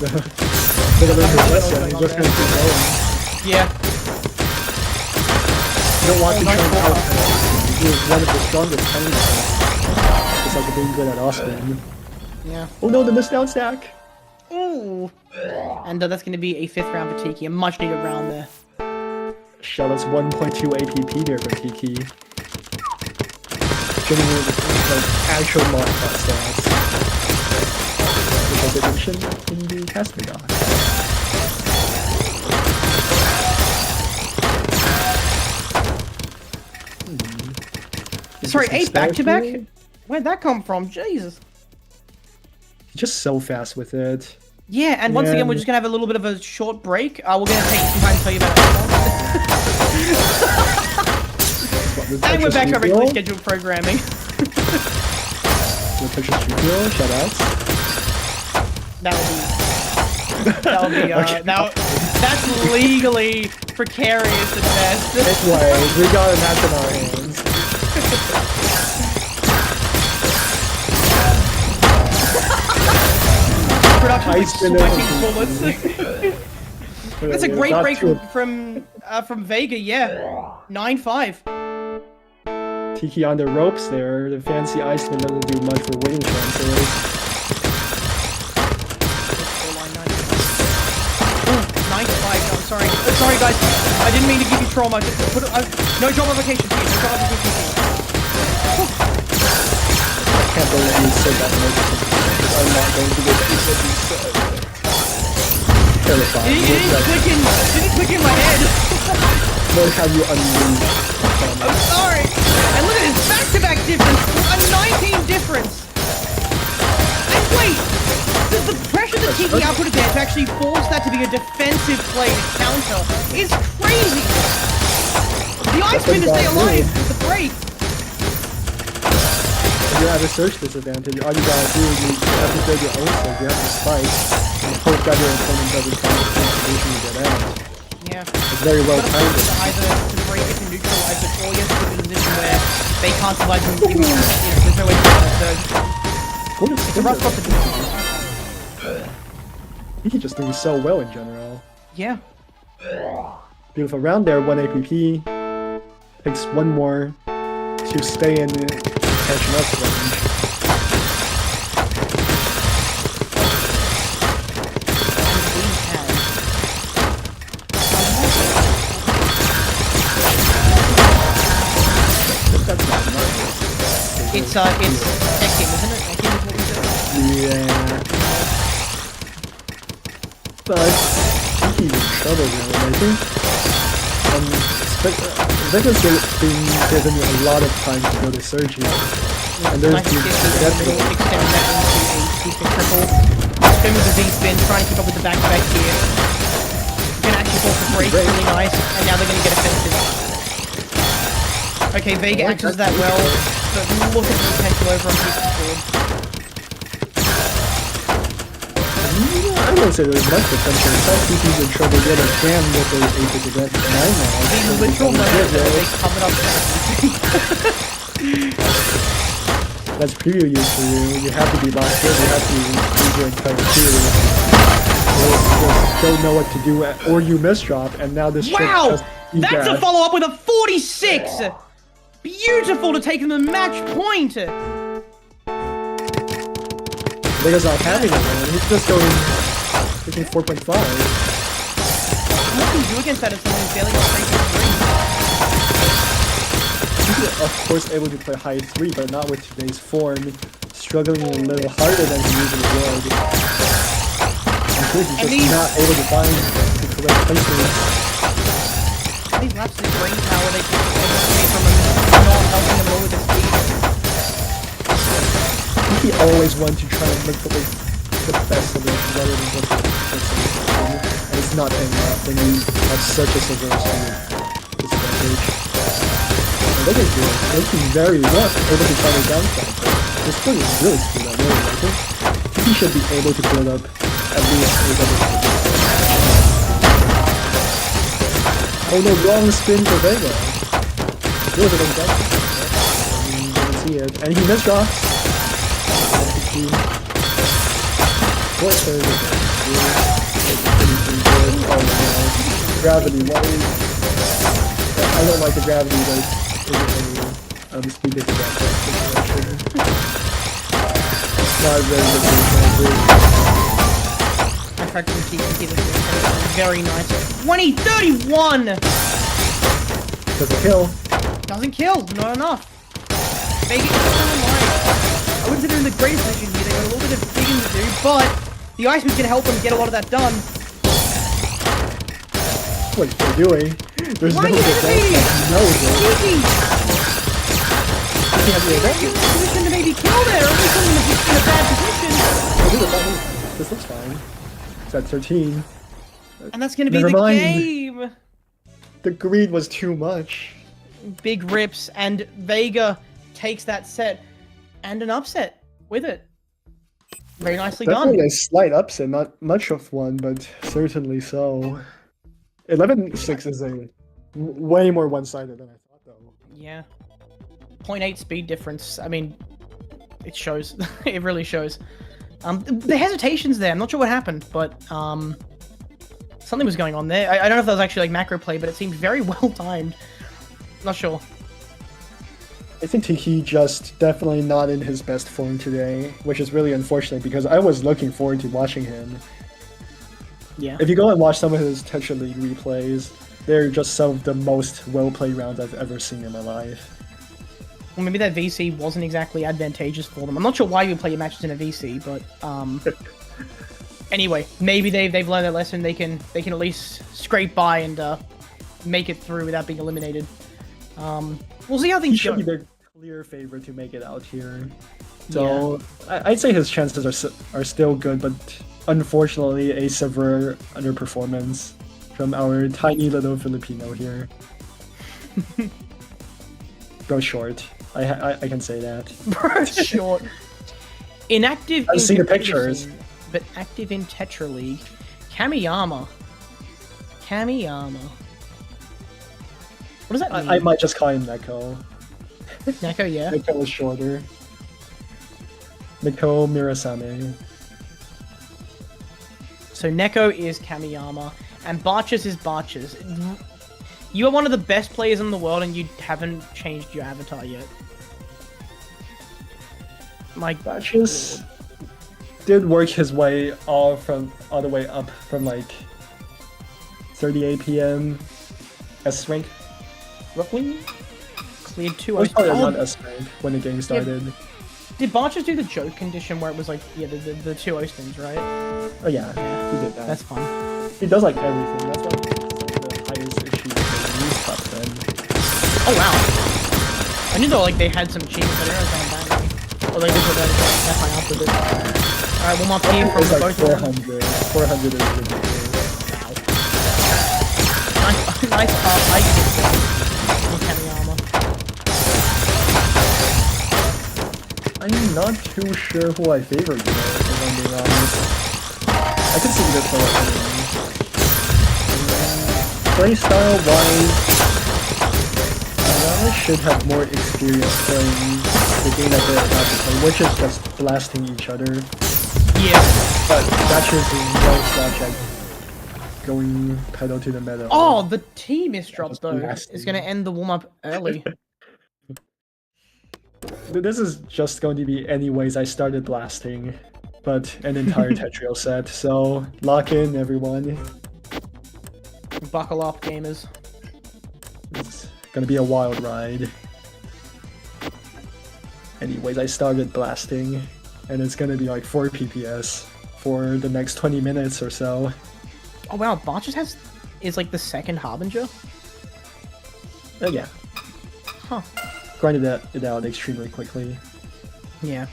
They're gonna learn their lesson, and just gonna keep going. Yeah. You don't want to nice turn ball. out. He is one of the strongest enemies. Just like being good at Austin. Yeah. Oh no, the missed down stack! Ooh. And that's going to be a 5th round for Tiki. A much needed round there. Shell us 1.2 APP there for Tiki. Getting rid of like actual mod stats. Which I did mention in the casting doc. Sorry, some 8 back-to-back? strategy. Where'd that come from? Jesus. He's just so fast with it. Yeah, and once Yeah. again, we're just going to have a little bit of a short break. We're going to take some time to tell you about it. And we're back to our regularly scheduled programming. The picture studio, shoutouts. That'll be, that's legally precarious at best. Anyway, we got a match in our hands. like Ice Spinner sweating bullets. That's a great break from Vega, yeah. 9-5. Tiki on the ropes there. The fancy Ice Spin doesn't do much for winning chances. 9-5. No, sorry. Sorry, guys. I didn't mean to give you trauma. Just put no trauma vacation, please. No trauma vacation, please. I can't believe you said that much. I'm not going to get you said you said. Terrifying. It didn't click in my head. What have you unleashed? I'm sorry. And look at this back-to-back difference. A 19 difference. And wait. The pressure that Tiki output there to actually force that to be a defensive play to counter is crazy. The Ice Spin to stay alive with the break. You have a search disadvantage. All you gotta do is you have to build your own search. You have to spike and hope that your opponent doesn't find the contribution to get out. Yeah. It's very well timed. Either to break it to neutralize it, or you have to put it in a position where they can't survive from giving you know, there's no way to get a surge. It's a rough spot to do. He's just doing so well in general. Yeah. Beautiful round there, 1 APP. Takes one more to stay in the catching up range. It's Ekim, isn't it? Ekim is what we said. Yeah. But he's in trouble now, I think. Vega's been given a lot of time to go to Surge here. And there's Nice the to extend that into a decent triple. Spin with the Z-spin, trying to keep up with the back-to-back here. Gonna actually force the break, really nice, and now they're gonna get offensive. Okay, Vega answers that well, but look at the potential over on Houston's board. I wouldn't say there's much potential. In fact, he's in trouble yet again with those aces against 9 now. The literal moment that they covered up. That's preview use for you. You have to be locked in. You have to use your entire queue. Or just don't know what to do, or you misdrop, and now this trick Wow! just That's a follow-up with a 46! Beautiful to take them the match point! Vega's not having it, man. He's just going freaking 4.5. What can you do against that if someone is failing on He's of course able to play high 3, but not with today's form. Struggling a little harder than he usually would. I'm sure he's just not able to find the correct placement. These laps of brain power they can take from him, not helping him lower the speed. He always wants to try and look for the best of it rather than just the best of it. And it's not paying off when you have such a severe disadvantage. And look at you, looking very well, able to find a downside. This play is really screwed up, really, I think. He should be able to build up at least a double spin. Oh no, wrong spin for Vega. Really didn't get it. I mean, you can see it. And he misdrops. Gravity, why I don't like the gravity, but isn't any speed disadvantage. It's not very good. I tried to see this very nice. 20-31! Doesn't kill. Doesn't kill, not enough. Vega is still alive. I wouldn't say they're in the greatest position here, they got a little bit of digging to do, but the Iceman's gonna help them get a lot of that done. What they're doing? There's Why no are you innovating? No, Tiki! Position to maybe kill there, or at least in a bad position. this looks fine. It's at 13. And that's gonna be Never the mind. game! The greed was too much. Big rips, and Vega takes that set, and an upset with it. Very nicely Definitely done. a slight upset, not much of one, but certainly so. 11-6 is a way more one-sided than I thought, though. Yeah. 0.8 speed difference. I mean, it shows. It really shows. The hesitation's there. I'm not sure what happened, but something was going on there. I don't know if that was actually like macro play, but it seemed very well timed. Not sure. I think he just definitely not in his best form today, which is really unfortunate because I was looking forward to watching him. Yeah. If you go and watch some of his Tetra League replays, they're just some of the most well-played rounds I've ever seen in my life. Well, maybe that VC wasn't exactly advantageous for them. I'm not sure why you would play your matches in a VC, but anyway, maybe they've learned their lesson. They can at least scrape by and make it through without being eliminated. We'll see how He things should go. be the clear favorite to make it out here. So I'd say his chances are still good, but unfortunately a severe underperformance from our tiny little Filipino here. Go short. I can say that. Short. Inactive. I've in seen the competitive pictures. scene, but active in Tetra League. Kamiyama. What does that mean? I might just call him Neko. Neko, yeah. Neko is shorter. Neko Mirasame. So Neko is Kamiyama, and Barches is Barches. You are one of the best players in the world, and you haven't changed your avatar yet. My Batches did work his way all the way up from like 30 APM S rank. roughly cleared 2 I was probably oh, around S rank when the game started. did Barches do the joke condition where it was like, yeah, the 2 O-spins, right? Oh yeah, he did that. That's fun. He does like everything. That's why he's the highest achievement in the top 10. Oh wow. I knew though like they had some cheats, but I didn't know it was gonna ban me. Or they just that my out with it. Alright, one more team from It's the like both of them. 400 is ridiculous. Nice like Kamiyama. I'm not too sure who I favor, if I'm being honest. I could see this one. Playstyle wise, I should have more experience playing the game that they're about to play, which is just blasting each other. Yeah. But Batches is no slouch at going pedal to the metal. Oh, the T misdrop Just though blasting. is gonna end the warm-up early. This is just going to be anyways I started blasting, but an entire Tetrio set, so lock in everyone. Buckle up, gamers. It's gonna be a wild ride. Anyways, I started blasting, and it's gonna be like 4 PPS for the next 20 minutes or so. Oh wow, Barches is like the second Harbinger? Oh yeah. Huh. Grinded it out extremely quickly. Yeah.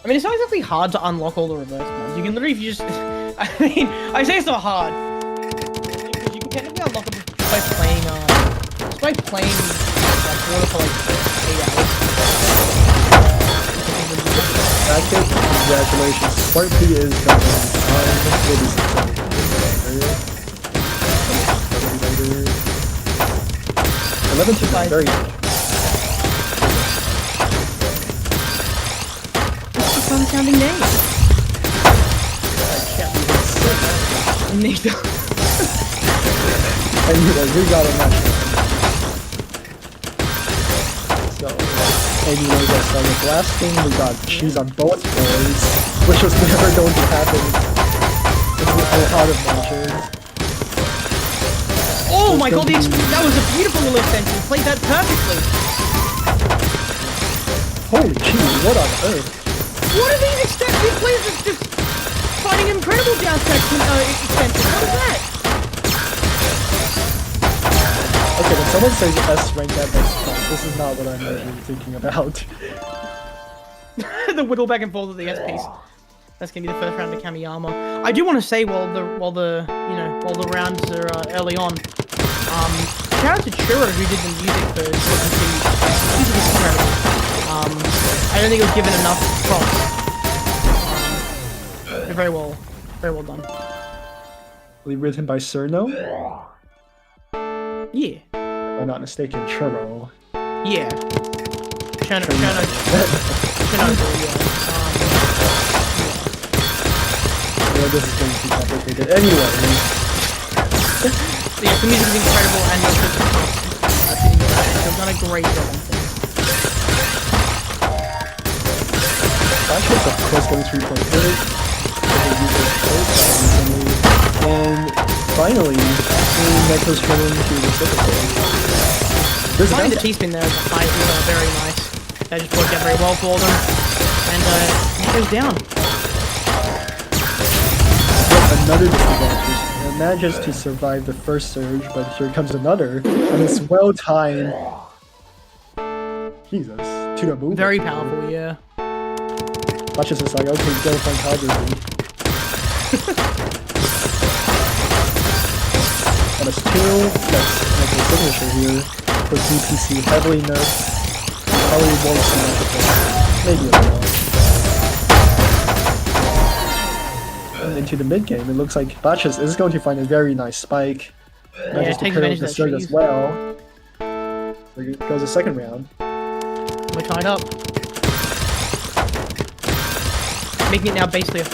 I mean, it's not exactly hard to unlock all the reverse mods. You can literally, if you just... I mean, I say it's not hard. Because you can technically unlock it just by playing, like, water for, like, 8 hours. That's it. Congratulations. Part P is done. We'll be later. 11 to 9. Very good. Fun sounding name. Neither. Anyways, we got a match. So, anyways, I started blasting. We got cheese on both boards, which was never going to happen in a lot of matches. Oh my god, that was a beautiful little extension. You played that perfectly. Holy cheese, what on earth? What are these extension players just finding incredible down section extensions? What is that? Okay, when someone says S rank that next time, this is not what I'm really thinking about. The whittle back and forth of the S piece. That's gonna be the first round of Kamiyama. I do want to say while the rounds are early on, shout out to Churro who did the music for Season 2. Music is incredible. I don't think it was given enough props. Very well done. Written by Cerno, Yeah. if I'm not mistaken, Churro. Yeah. Chernobyl, yeah. Yeah, this is going to be complicated. Anyway, So yeah, the music is incredible and they've done a great job on things. Batches, of course, going 3-point hit. And finally, Neko's running to the second stage. There's Finding the another- T-spin there as a high is very nice. That just worked out very well for them. And Neko's down. Yet another disadvantage. And manages to survive the first surge, but here comes another, and it's well timed. Jesus, to the move. Very powerful, yeah. Batches is like, okay, go find Calgary. And it's 2, that's like the signature here. For DPC, heavily nerfed. Probably won't see much of it. Maybe a little. And into the mid game, it looks like Batches is going to find a very nice spike. Manages to take pair advantage with the of that surge cheese. as well. There goes the second round. We're tied up. Making it now basically a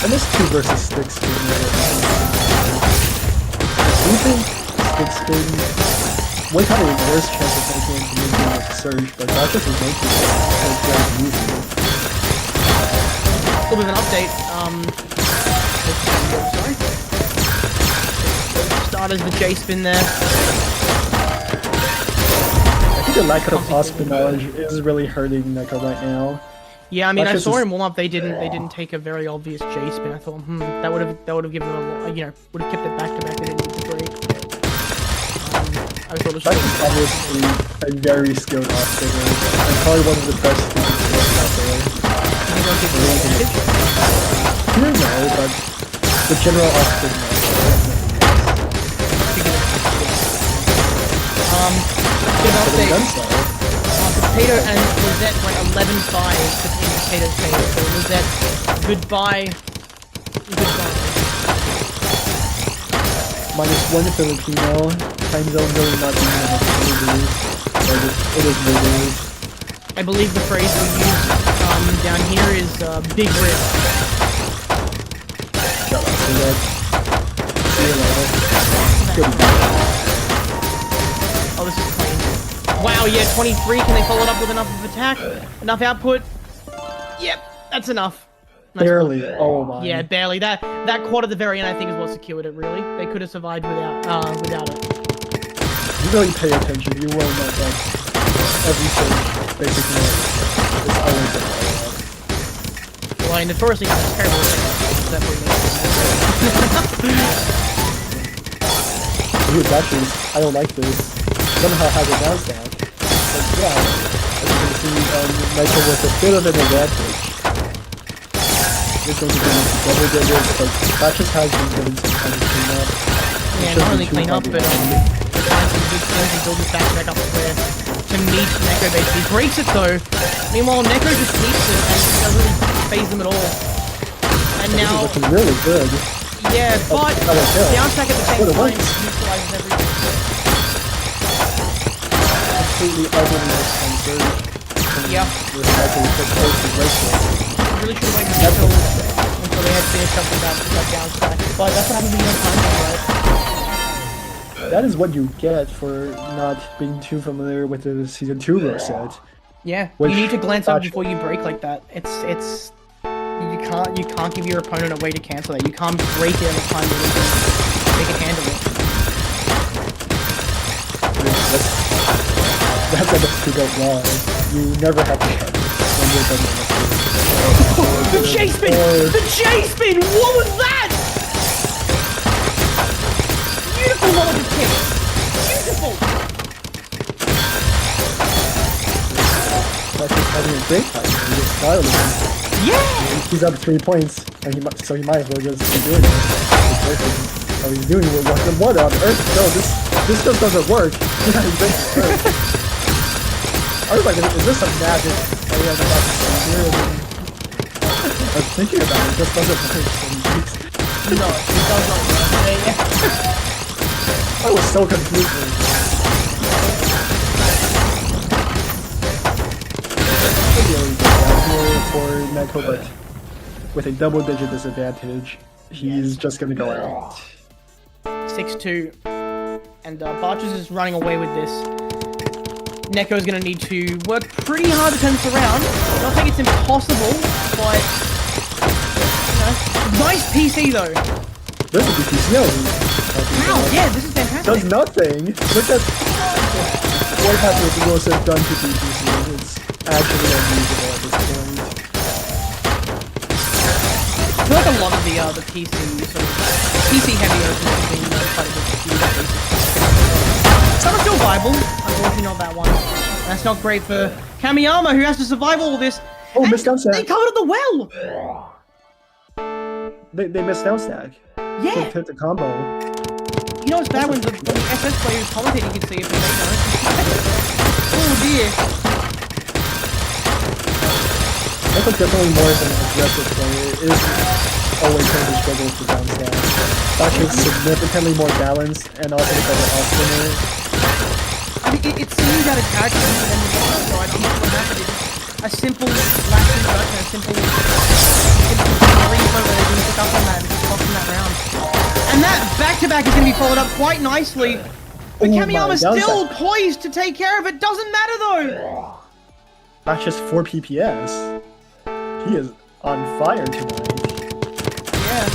And this 2 versus stick spin. Do you think stick spin would have a worse chance of making it into mid-game with surge, but Batches is making it very easy. little bit of an update. Sorry. Starters the J spin there. I think the lack of off-spin knowledge is really hurting Neko right now. Yeah, I mean, I Batches saw is- him warm up. They didn't take a very obvious J spin. I thought, that would have given them a lot, would have kept it back to back. They didn't need to break. I thought it was Batches is obviously a very skilled off-spinner, and probably one of the best students out there. Here no, but the general off-spin Big but update. done so. Potato and Lizette went 11-5 between Potato and Potato. So Lizette, goodbye. -1 Filipino. Time zone really not being enough to lose, but it is what it is. I believe the phrase we use down here is big rip. Shut up, so that. See you later. Good. Oh, this is clean. Wow, yeah, 23. Can they follow it up with enough of attack? Enough output? Yep, that's enough. Nice Barely. Oh my. Yeah, barely. That quad at the very end, I think, is what secured it. Really, they could have survived without it. You really pay attention, you will know that everything basically is always a follow-up. Well, I notoriously have a terrible that Dude, actually, I don't like this. Somehow has a bounce back. But yeah, as you can see, Michael with a bit of an advantage. It's going to be double digits, but Batches has been given some kind of cleanup. Yeah, not only clean up, but find some good skills and build this back up clear to meet Neko basically. Breaks it though. Meanwhile, Neko just keeps it and it doesn't really phase them at all. And This is now, looking really good. yeah, but that was kill. down attack at the same But it time works. neutralizes everything. Completely ugly on surge. Yeah. With Michael so close to ratio. Really should have waited until they had finished up with that down attack. But that's what happens when you have time, right? That is what you get for not being too familiar with the Season 2 rule set. Yeah, Which- you need to glance up Gotcha. before you break like that. It's you can't give your opponent a way to cancel that. You can't break it at a time when they can handle it. That's a bit to go wrong. You never have to cut when you're done with The J spin! The J spin! What was that? Beautiful knowledge of kick. Beautiful. That's just having a great time. He's just styling. Yeah. He's up 3 points, and so he might as well just be doing it. Oh, he's doing it. What on earth? No, this just doesn't work. Yeah, he's doing it. I was like, is this some magic? Oh yeah, I'm about to say here, and then I was thinking about it. It just doesn't work. So he keeps... No, it does not work. I was so confused. Really good down here for Neko Neko, but with a double-digit disadvantage, he's just gonna go out. 6-2. And Barches is running away with this. Neko's gonna need to work pretty hard to turn this around. I don't think it's impossible, but you know, nice PC though. This is DPC. Wow, yeah, this is fantastic. Does nothing. Look at what has Wilson done to DPC. It's actually unusable at this point. I feel like a lot of the PC sort of PC heavy openers have been quite a bit confused. Some are still viable, unfortunately not that one. That's not great for Kamiyama, who has to survive all this. Oh, And missed down stack. they covered the well! They missed down stack. Yeah! Hit the combo. You know it's bad when the SS player who's commentating can see it, but they don't. Oh dear. Neko definitely more of an aggressive player. It is always going to struggle with the down stack. Bachi is significantly more balanced and also a better off-spinner. I mean, it seems out of character for them to be so I don't know what happened. A simple last introduction, a simple replay where they didn't pick up on that and just lost in that round. And that back-to-back is going to be followed up quite nicely. But Oh my, Kamiyama's that was still poised to take care of it. Doesn't matter though. Bachi's 4 PPS. He is on fire tonight. Yeah.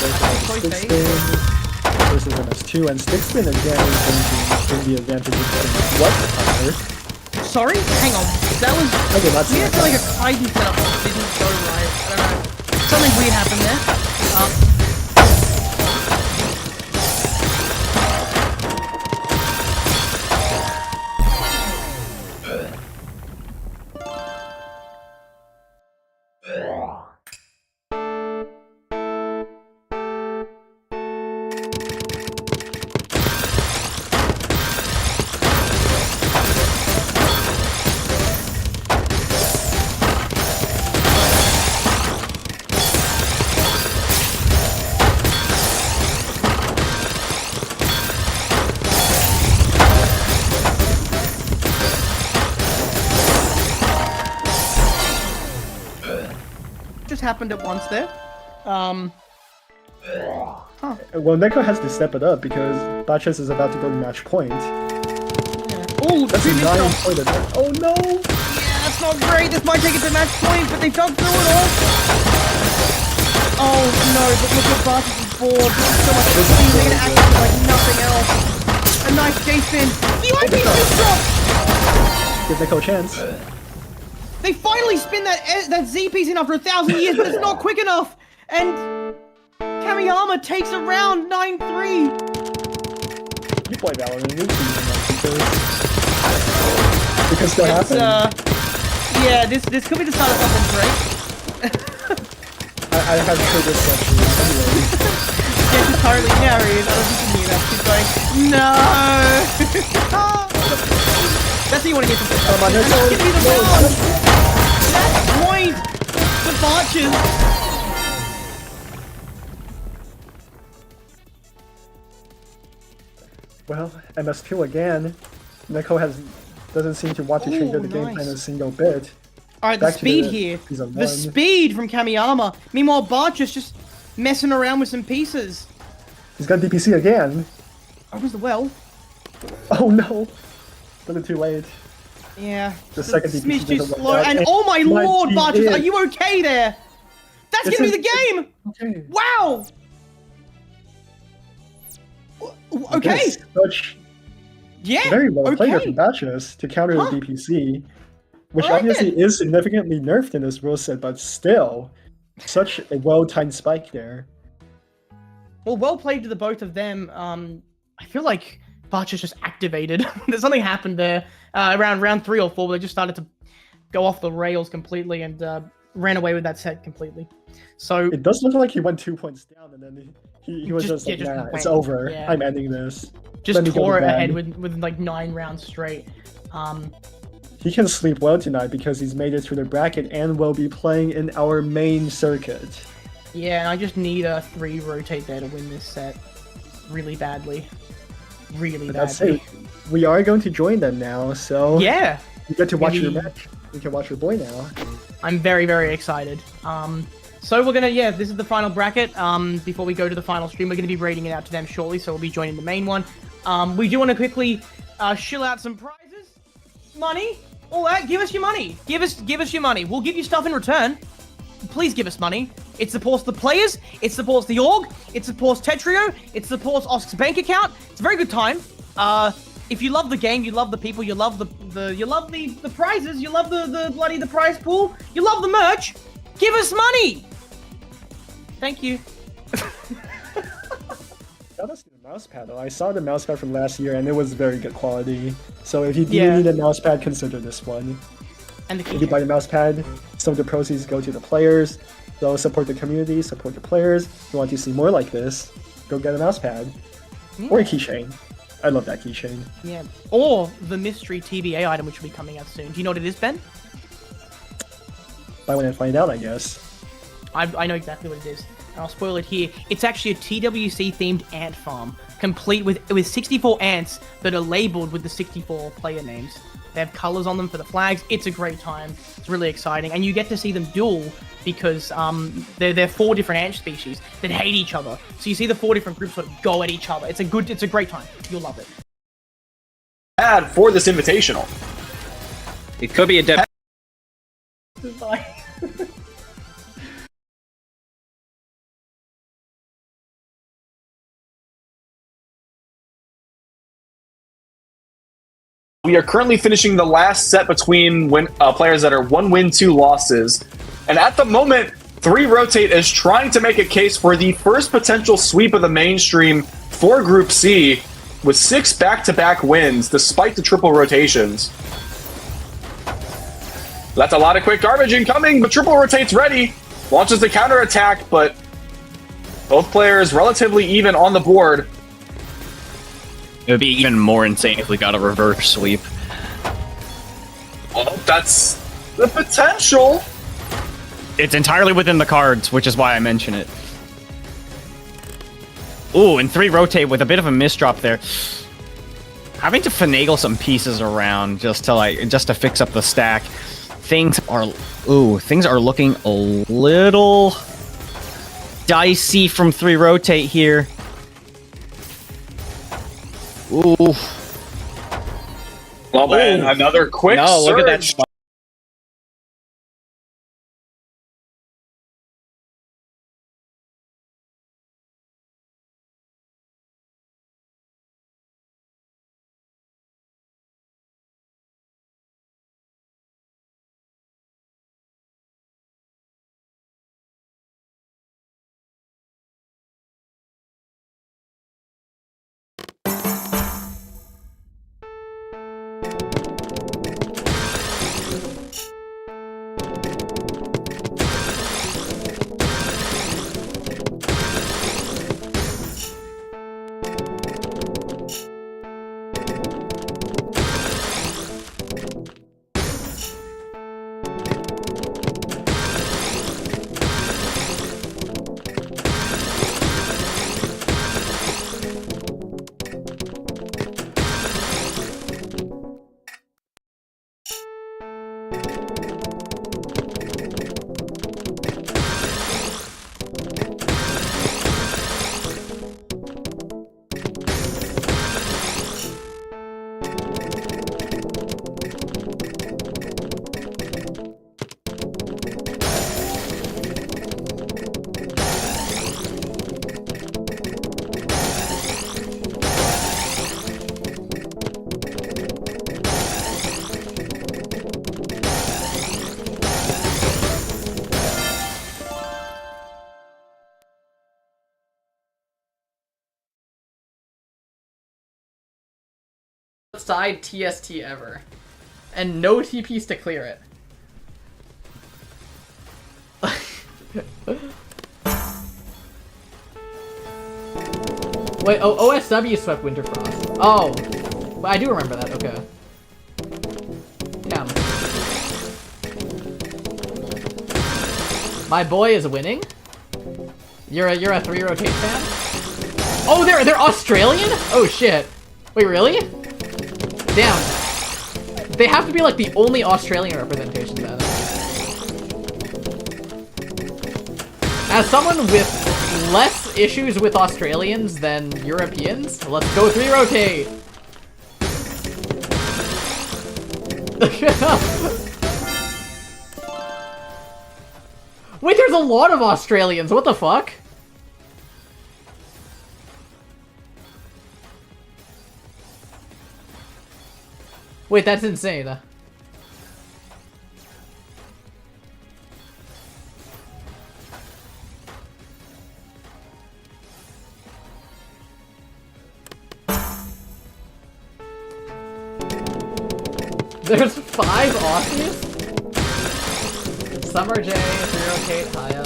Stickspin versus MS2, and Stickspin again is going to bring the advantage of what power? Sorry? Hang on. That was... Okay, that's We had it. like a Kaiden setup that didn't go right. I don't know. Something weird happened there. Just happened at once there. Well, Neko has to step it up because Bachis is about to go to match point. Oh, That's a 9 point attack. Oh no! Yeah, that's not great. This might take it to match point, but they dug through it all. Oh no, but look at Bartis' board. So much speed, they're gonna act like nothing else. A nice J-spin. VIP drop! Give Neko a chance. They finally spin that Z piece in after 1,000 years, but it's not quick enough. And Kamiyama takes a round 9-3. You play Valorant, you see because still happen. Yeah, this could be the start of something great. I have heard this actually. Anyway. Jess is currently narrated. I don't think you knew that. She's going, no. That's what you want to hear from Come on, and that's no, gonna be the no, round. That's point for Barches. Well, MS2 again. Neko doesn't seem to want to change Ooh, the game plan nice. a single bit. Alright, the Back to speed the here. piece of The one. speed from Kamiyama. Meanwhile, Barches just messing around with some pieces. He's got DPC again. Opens the well. Oh no! A little too late. Yeah. The just second a smidge DPC too doesn't work slow. out, And and oh my lord, he Barches, is. are you okay there? That's This gonna be is- the game! Okay. Wow! Okay. This is such Yeah. very well played okay. from Bachus to counter Huh. the DPC, which Alright obviously then. is significantly nerfed in this rule set, but still, such a well-timed spike there. Well played to the both of them. I feel like Barches just activated. There's something happened there around round 3 or 4 where they just started to go off the rails completely and ran away with that set completely. So It does look like he went 2 points down, and then he was Just- just, like, yeah, just nah, went, it's over. yeah. I'm ending this. just let me go tore it to bed. ahead with like 9 rounds straight. He can sleep well tonight because he's made it through the bracket and will be playing in our main circuit. Yeah, and I just need a 3 rotate there to win this set really badly. Really But that's badly. it. We are going to join them now, so Yeah. You get to watch your Maybe- match. You can watch your boy now. I'm very, very excited. So we're gonna, this is the final bracket. Before we go to the final stream, we're gonna be rating it out to them shortly, so we'll be joining the main one. We do want to quickly shill out some prizes, money, all that. Give us your money. Give us your money. We'll give you stuff in return. Please give us money. It supports the players. It supports the org. It supports Tetrio. It supports Osk's bank account. It's a very good time. If you love the game, you love the people, you love the prizes, you love the prize pool, you love the merch. Give us money. Thank you. Gotta see the mouse pad though. I saw the mouse pad from last year and it was very good quality. So if you do Yeah. need a mouse pad, consider this one. And the If you buy the mouse pad, some of the proceeds go to the players. So support the community, support the players. If you want to see more like this, go get a mouse pad. Or a keychain. I love that keychain. Yeah. Or the mystery TBA item, which will be coming out soon. Do you know what it is, Ben? Buy one and find out, I guess. I know exactly what it is. And I'll spoil it here. It's actually a TWC-themed ant farm, complete with 64 ants that are labeled with the 64 player names. They have colors on them for the flags. It's a great time. It's really exciting. And you get to see them duel because they're 4 different ant species that hate each other. So you see the 4 different groups sort of go at each other. It's a great time. You'll love it. Ad for this invitational. It could be a dip. Goodbye. We are currently finishing the last set between players that are 1 win, 2 losses. And at the moment, 3 Rotate is trying to make a case for the first potential sweep of the mainstream for Group C with 6 back-to-back wins despite the triple rotations. That's a lot of quick garbage incoming, but triple rotates ready. Launches the counterattack, but both players relatively even on the board. It would be even more insane if we got a reverse sweep. Well, that's the potential. It's entirely within the cards, which is why I mention it. Ooh, and 3 rotate with a bit of a misdrop there. Having to finagle some pieces around just to fix up the stack. Things are looking a little dicey from 3 rotate here. Ooh. Well, man, another quick No, surge. look at that spot. Side TST ever. And no TPs to clear it. Wait, oh, OSW swept Winterfrost. Oh, I do remember that, okay. Damn. My boy is winning? You're a 3 rotate fan? Oh, they're Australian? Oh shit. Wait, really? Damn. They have to be like the only Australian representation then. As someone with less issues with Australians than Europeans, let's go 3 rotate. Wait, there's a lot of Australians. What the fuck? Wait, that's insane. There's 5 Aussies? Summer J, 3 rotate, Haya.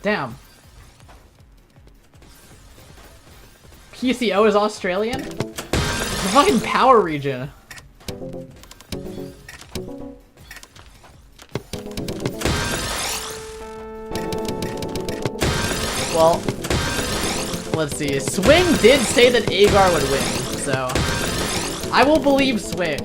Damn. PCO is Australian? It's a fucking power region. Well, let's see. Swing did say that Agar would win, so I will believe Swing.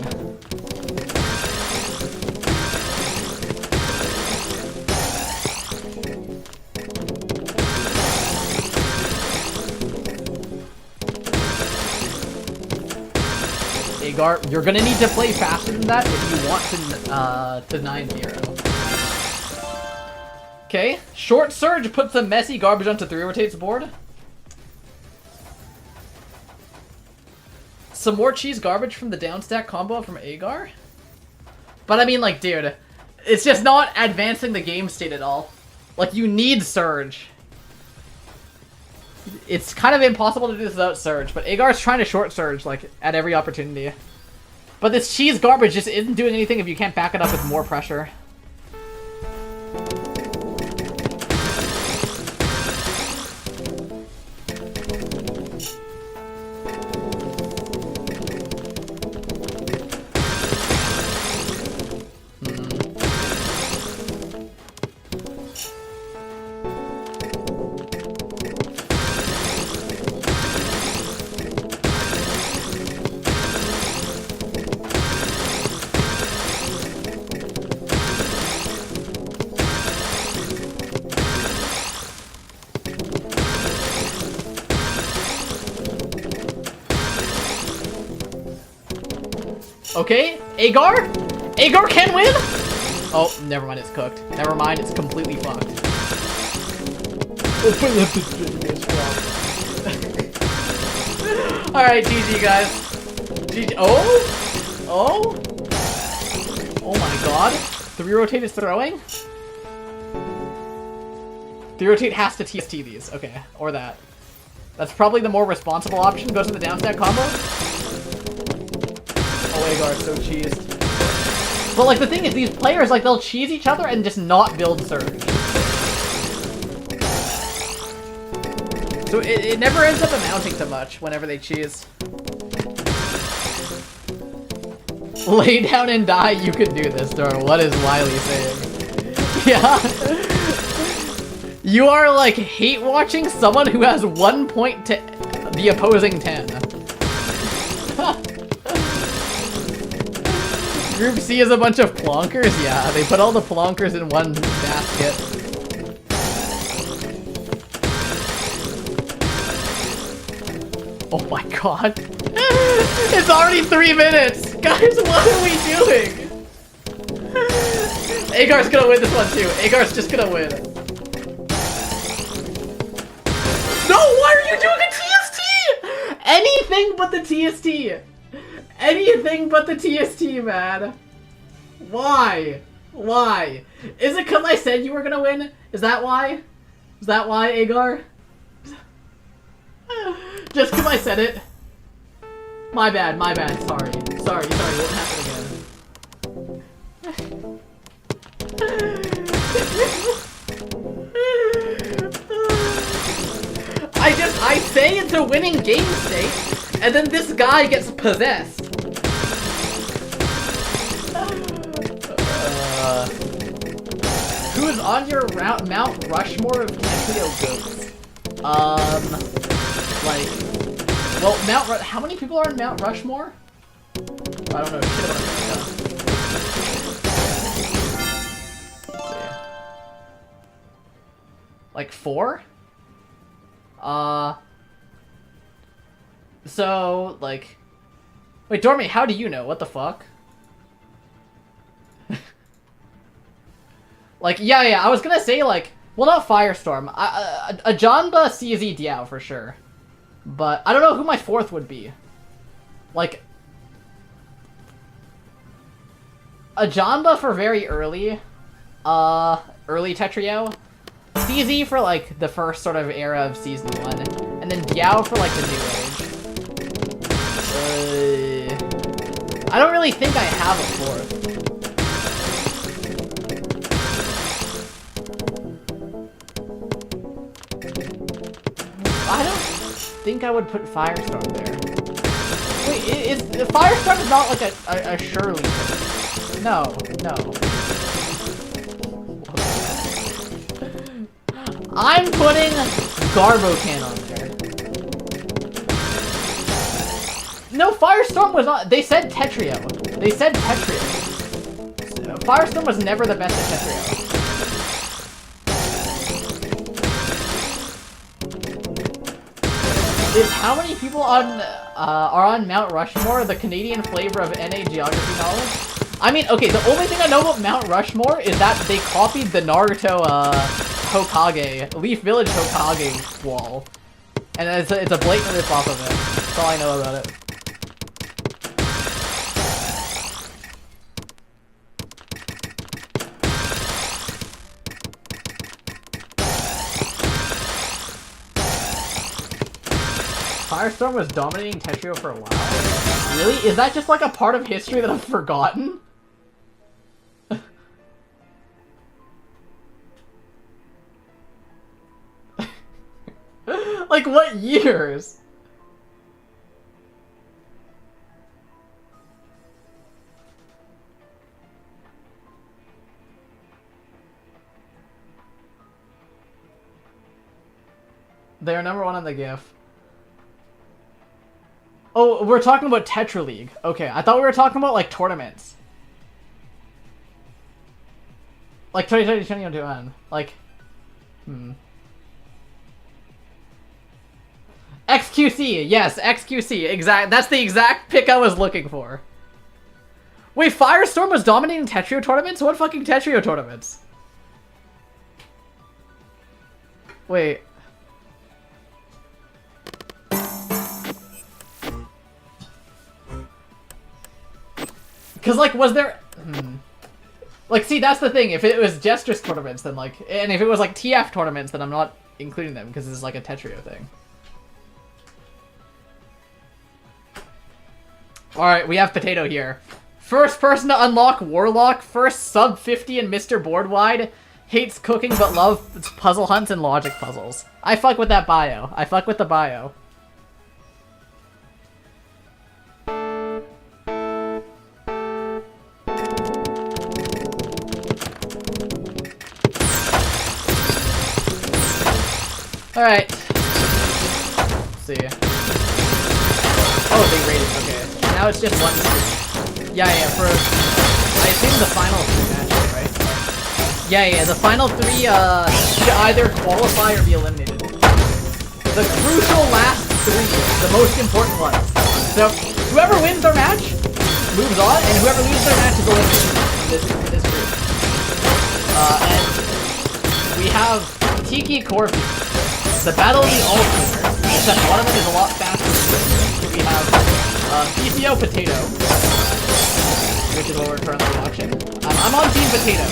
Agar, you're gonna need to play faster than that if you want to 9-0. Okay, Short Surge puts some messy garbage onto 3 rotates board. Some more cheese garbage from the downstack combo from Agar. But I mean, like, dude, it's just not advancing the game state at all. Like, you need Surge. It's kind of impossible to do this without Surge, but Agar's trying to short Surge, like, at every opportunity. But this cheese garbage just isn't doing anything if you can't back it up with more pressure. Okay, Agar? Agar can win? Oh, never mind, it's cooked. Never mind, it's completely fucked. Open up this video, Alright, GG guys. GG. Oh? Oh? Oh my god. 3 rotate is throwing? 3 rotate has to TST these. Okay, or that. That's probably the more responsible option. Goes to the downstack combo. Oh, Agar, so cheesed. But like the thing is, these players, like, they'll cheese each other and just not build Surge. So it never ends up amounting to much whenever they cheese. Lay down and die, you can do this, Dora. What is Wiley saying? Yeah. You are like hate watching someone who has 1 point to the opposing 10. Group C is a bunch of plonkers? Yeah, they put all the plonkers in one basket. Oh my god. It's already 3 minutes! Guys, what are we doing? Agar's gonna win this one too. Agar's just gonna win. No, why are you doing a TST? Anything but the TST. Anything but the TST, man. Why? Why? Is it because I said you were gonna win? Is that why? Is that why, Agar? Just because I said it? My bad, my bad. Sorry. Sorry, won't happen again. I say it's a winning game state, and then this guy gets possessed. Who's on your Mount Rushmore of Kenrio goats? Like, well, how many people are in Mount Rushmore? I don't know shit about America. Let's see. Like 4? So, like... Wait, Dormy, how do you know? What the fuck? Like, yeah, I was gonna say, like... Well, not Firestorm. A Janba CZ Diao for sure. But I don't know who my 4th would be. Like... A Janba for very early. Early Tetrio. CZ for, like, the first sort of era of Season 1. And then Diao for, like, the New Age. I don't really think I have a 4th. I don't think I would put Firestorm there. Wait, Firestorm is not like a Shirley thing. No. I'm putting Garbocan on there. No, Firestorm was not. They said Tetrio. Firestorm was never the best at Tetrio. Is how many people are on Mount Rushmore the Canadian flavor of NA geography knowledge? I mean, okay, the only thing I know about Mount Rushmore is that they copied the Naruto Hokage, Leaf Village Hokage wall. And it's a blatant rip-off of it. That's all I know about it. Firestorm was dominating Tetrio for a while? Really? Is that just like a part of history that I've forgotten? Like, what years? They're number 1 on the GIF. Oh, we're talking about Tetra League. Okay, I thought we were talking about, like, tournaments. Like, 2021. Like, XQC, yes, XQC, that's the exact pick I was looking for. Wait, Firestorm was dominating Tetrio tournaments? What fucking Tetrio tournaments? Wait. Cause, like, was there... Like, see, that's the thing. If it was Jester's tournaments, then, like... And if it was, like, TF tournaments, then I'm not including them, because this is, like, a Tetrio thing. Alright, we have Potato here. First person to unlock Warlock, first sub 50 in Mr. Boardwide, hates cooking but loves puzzle hunts and logic puzzles. I fuck with that bio. I fuck with the bio. Alright. Let's see. Oh, they rated. Okay. Now it's just 1. Yeah, for... I assume the final 3 matches, right? Yeah, the final 3 should either qualify or be eliminated. The crucial last 3, the most important ones. So, whoever wins their match moves on, and whoever loses their match is eliminated in this group. And we have Tiki Corby. The Battle of the All-Stars, except one of them is a lot faster than the other. We have PCO Potato, which is what we're currently watching. I'm on Team Potato,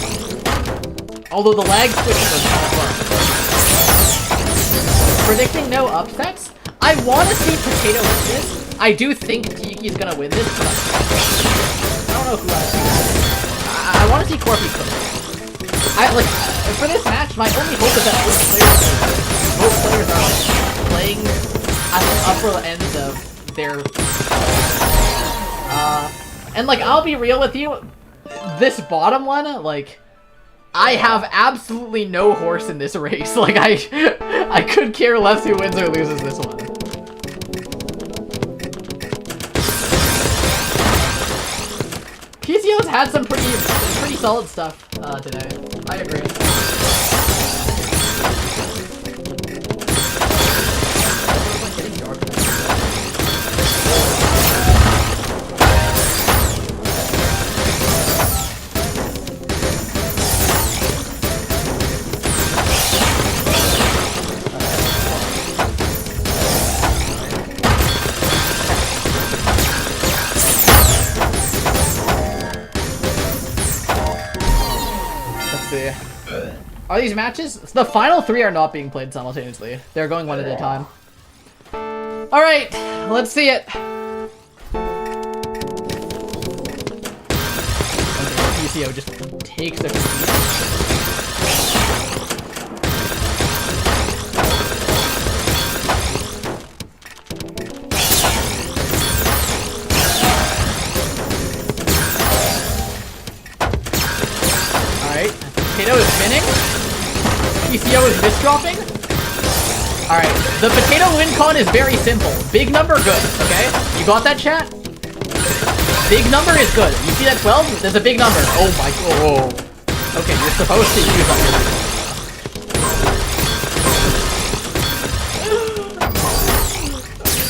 although the lag switch was kind of fun. Predicting no upsets? I want to see Potato win this. I do think Tiki's gonna win this, but I don't know who I want to see Corby cook. For this match, my only hope is that both players are like, playing at the upper ends of their... and like, I'll be real with you, this bottom one, like, I have absolutely no horse in this race. Like, I could care less who wins or loses this one. had some pretty solid stuff today. I agree. Are these matches? The final 3 are not being played simultaneously. They're going one at a time. Alright, let's see it. Okay, PCO just takes the... Alright, Potato is spinning. PCO is misdropping. Alright, the potato win con is very simple. Big number, good, okay? You got that, chat? Big number is good. You see that 12? There's a big number. Oh my god. Okay, you're supposed to use it.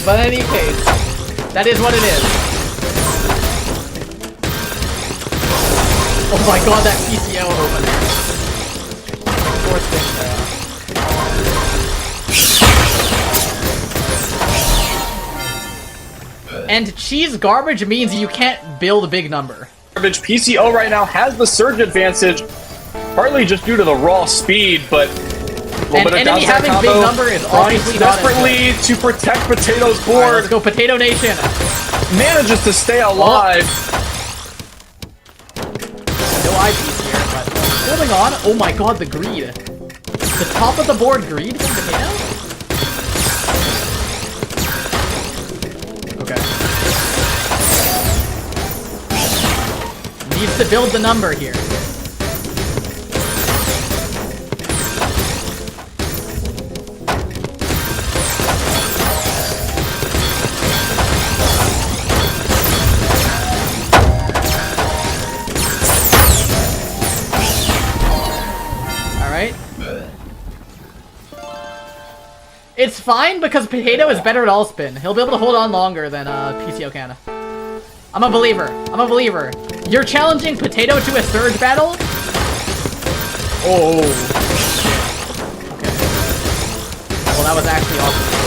But in any case, that is what it is. Oh my god, that PCO over there. Fourth thing there. And cheese garbage means you can't build a big number. Garbage PCO right now has the surge advantage, partly just due to the raw speed, but a little bit of enemy downside having combo, big number is trying obviously not as desperately to protect Potato's Alright, board. let's go Potato Nation. Manages to stay alive. No IPs here, but holding on. Oh my god, the greed. The top of the board greed from Potato? Okay. Needs to build the number here. Alright. It's fine because Potato is better at all spin. He'll be able to hold on longer than PCO can. I'm a believer. I'm a believer. You're challenging Potato to a surge battle? Oh. Okay. Well, that was actually awesome.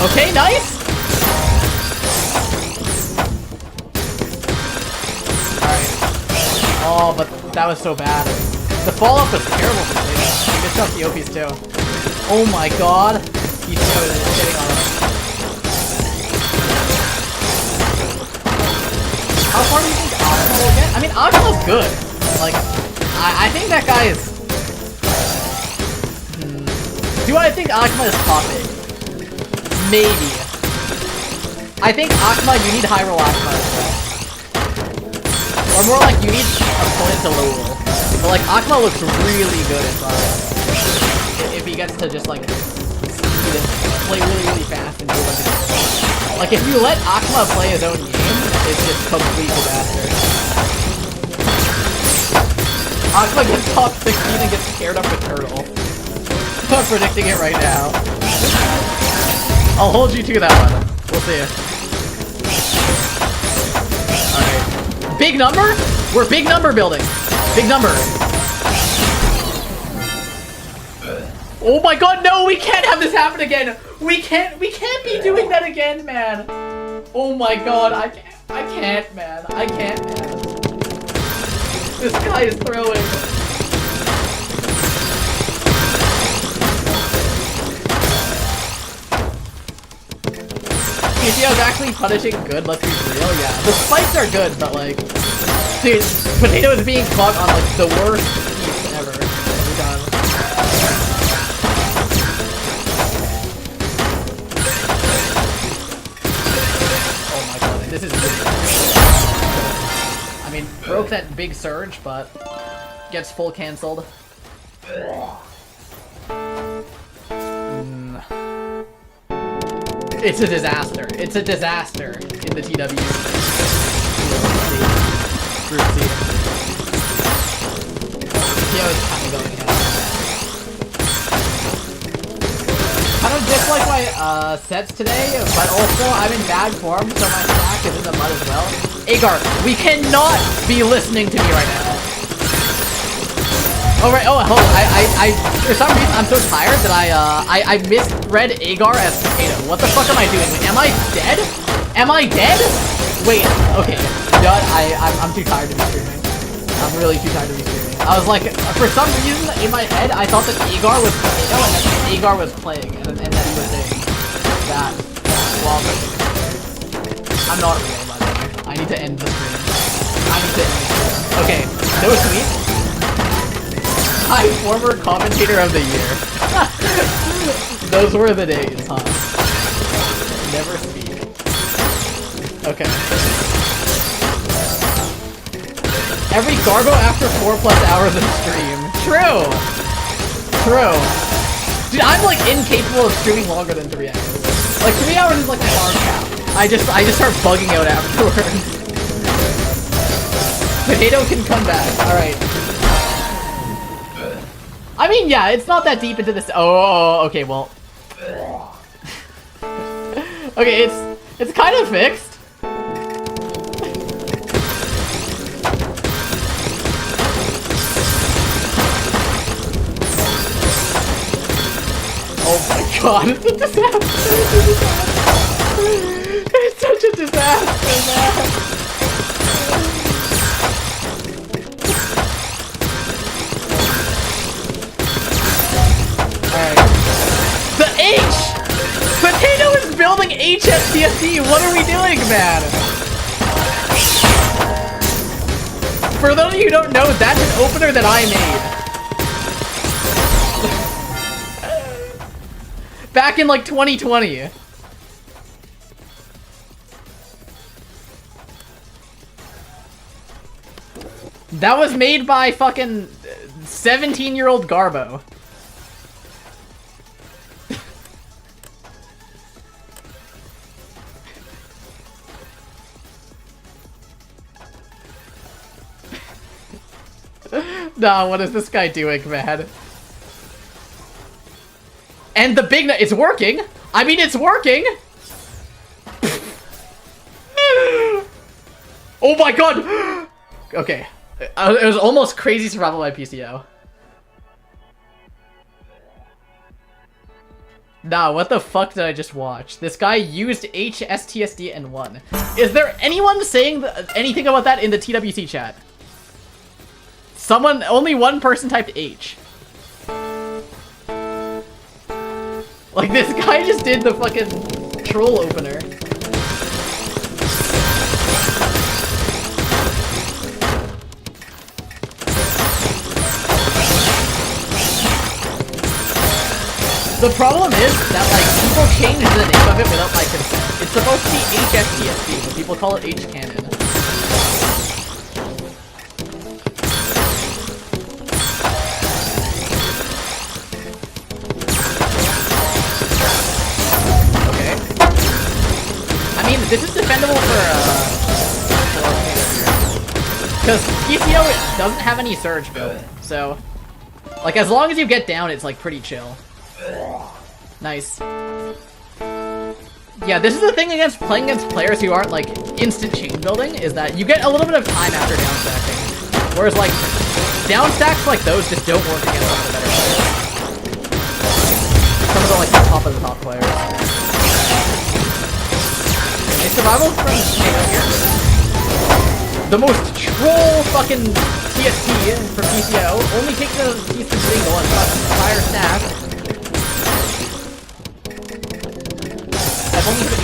Okay, nice! Alright. Oh, but that was so bad. The follow-up was terrible for Potato. He missed up the OPs too. Oh my god. He's hitting on him. How far do you think Akuma will get? I mean, Akuma's good. Like, I think that guy is... Do I think Akuma is top 8? Maybe. I think Akuma, you need high roll Akuma. Or more like you need opponent to low roll. But like Akuma looks really good if he gets to just like play really fast and do like if you let Akuma play his own game, it's just complete disaster. Akuma gets top 16 and gets paired up with Turtle. I'm predicting it right now. I'll hold you to that one. We'll see. Alright. Big number? We're big number building. Big number. Oh my god, no! We can't have this happen again! We can't be doing that again, man! Oh my god, I can't, man. I can't, man. This guy is throwing. PCO is actually punishing good, let's be real, yeah. The spikes are good, but like... Dude, Potato is being caught on like the worst piece ever. Every time. Oh my god, this is really... I I mean, broke that big surge, but gets full cancelled. It's a disaster. It's a disaster in the TW. Group C. TO is kind of going ahead. I don't dislike my sets today, but also I'm in bad form, so my stack is in the mud as well. Agar, we cannot be listening to me right now. Oh right, oh hold on, I for some reason I'm so tired that I misread Agar as potato. What the fuck am I doing? Am I dead? Am I dead? Wait, okay. You know what? I'm too tired to be streaming. I'm really too tired to be streaming. I was like, for some reason in my head, I thought that Agar was potato and that Agar was playing, and that he was saying that while I'm not real, by the way. I need to end the stream. I need to end the stream. Okay, no sweet. Hi, former commentator of the year. Those were the days, huh? Never speak. Okay. Every Garbo after 4+ hours of stream. True! True. Dude, I'm like incapable of streaming longer than 3 hours. Like 3 hours is like my hard cap. I just start bugging out afterwards. Potato can come back. Alright. I mean, yeah, it's not that deep into this. Oh, okay, well. Okay, it's kind of fixed. Oh my god, it's a disaster. It's such a disaster, man. The H! Potato is building HSTSD! What are we doing, man? For those of you who don't know, that's an opener that I made. Back in like 2020. That was made by fucking 17-year-old Garbo. Nah, what is this guy doing, man? And the big it's working! I mean, it's working! Oh my god! Okay. It was almost crazy survival by PCO. Nah, what the fuck did I just watch? This guy used HSTSD and won. Is there anyone saying anything about that in the TWC chat? Only one person typed H. Like, this guy just did the fucking troll opener. The problem is that, like, people change the name of it without my consent. It's supposed to be HSTSD, but people call it H-Cannon. This is defendable because PCO doesn't have any surge build, so like as long as you get down, it's like pretty chill. Nice. Yeah, this is the thing against playing against players who aren't like instant chain building is that you get a little bit of time after down stacking, whereas like down stacks like those just don't work against some of the better players. Some of the like top of the top players. Survival from Potato here. The most troll fucking TST for PCO. Only take the piece of single and fuck the entire stack. I've only hit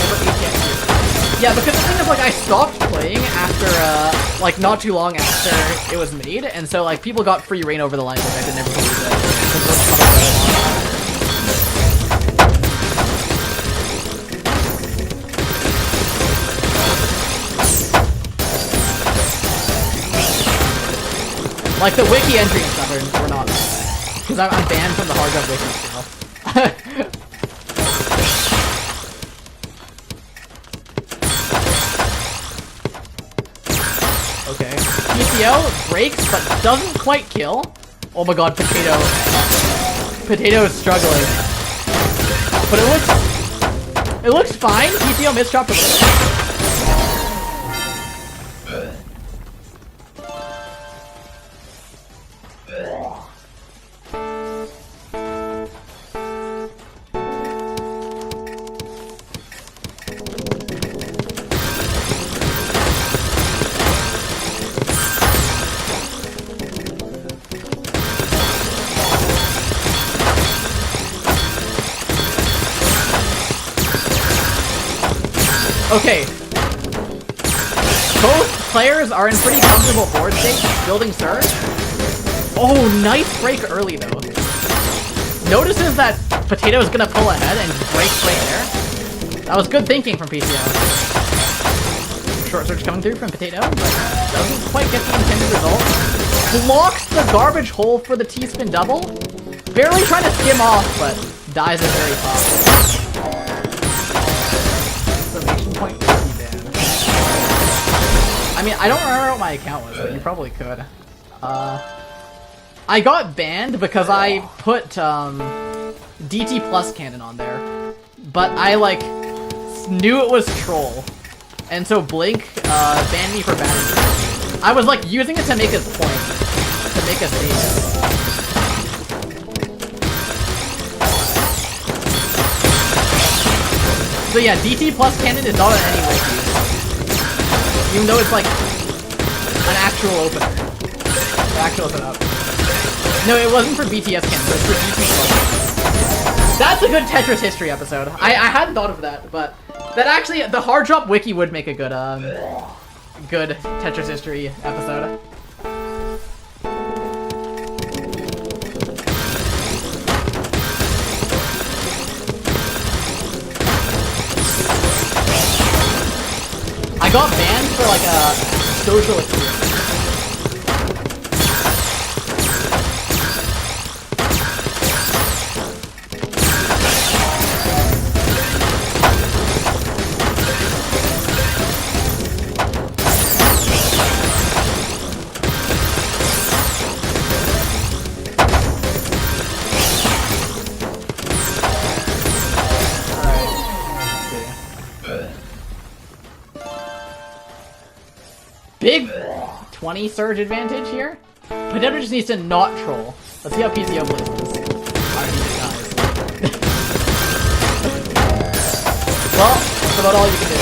over 8 TST. Yeah, because the thing is, like, I stopped playing after, like, not too long after it was made, and so, like, people got free reign over the line, which I could never believe that. Like the wiki entry and stuff are not. Because I'm banned from the hard drive wiki now. Okay. PCO breaks but doesn't quite kill. Oh my god, Potato. Potato is struggling. But it looks fine. PCO misdropped a little. Okay. Both players are in pretty comfortable board state, building Surge. Oh, nice break early though. Notices that Potato is gonna pull ahead and breaks right there. That was good thinking from PCO. Short Surge coming through from Potato, but doesn't quite get the intended result. Blocks the garbage hole for the T-spin double. Barely trying to skim off, but dies at very top. Point I mean, I don't remember what my account was, but you probably could. I got banned because I put DT plus cannon on there, but I like knew it was troll, and so Blink banned me for banning. I was like using it to make a point, to make a statement. So yeah, DT plus cannon is not in any way used. Even though it's like an actual opener. An actual setup. No, it wasn't for BTS cannon, it was for DT plus cannon. That's a good Tetris history episode. I hadn't thought of that, but that actually, the hard drop wiki would make a good, good Tetris history episode. I got banned for like a social experience. Big 20 surge advantage here. Potato just needs to not troll. Let's see how PCO plays this. Alright, he just dies. Well, that's about all you can do.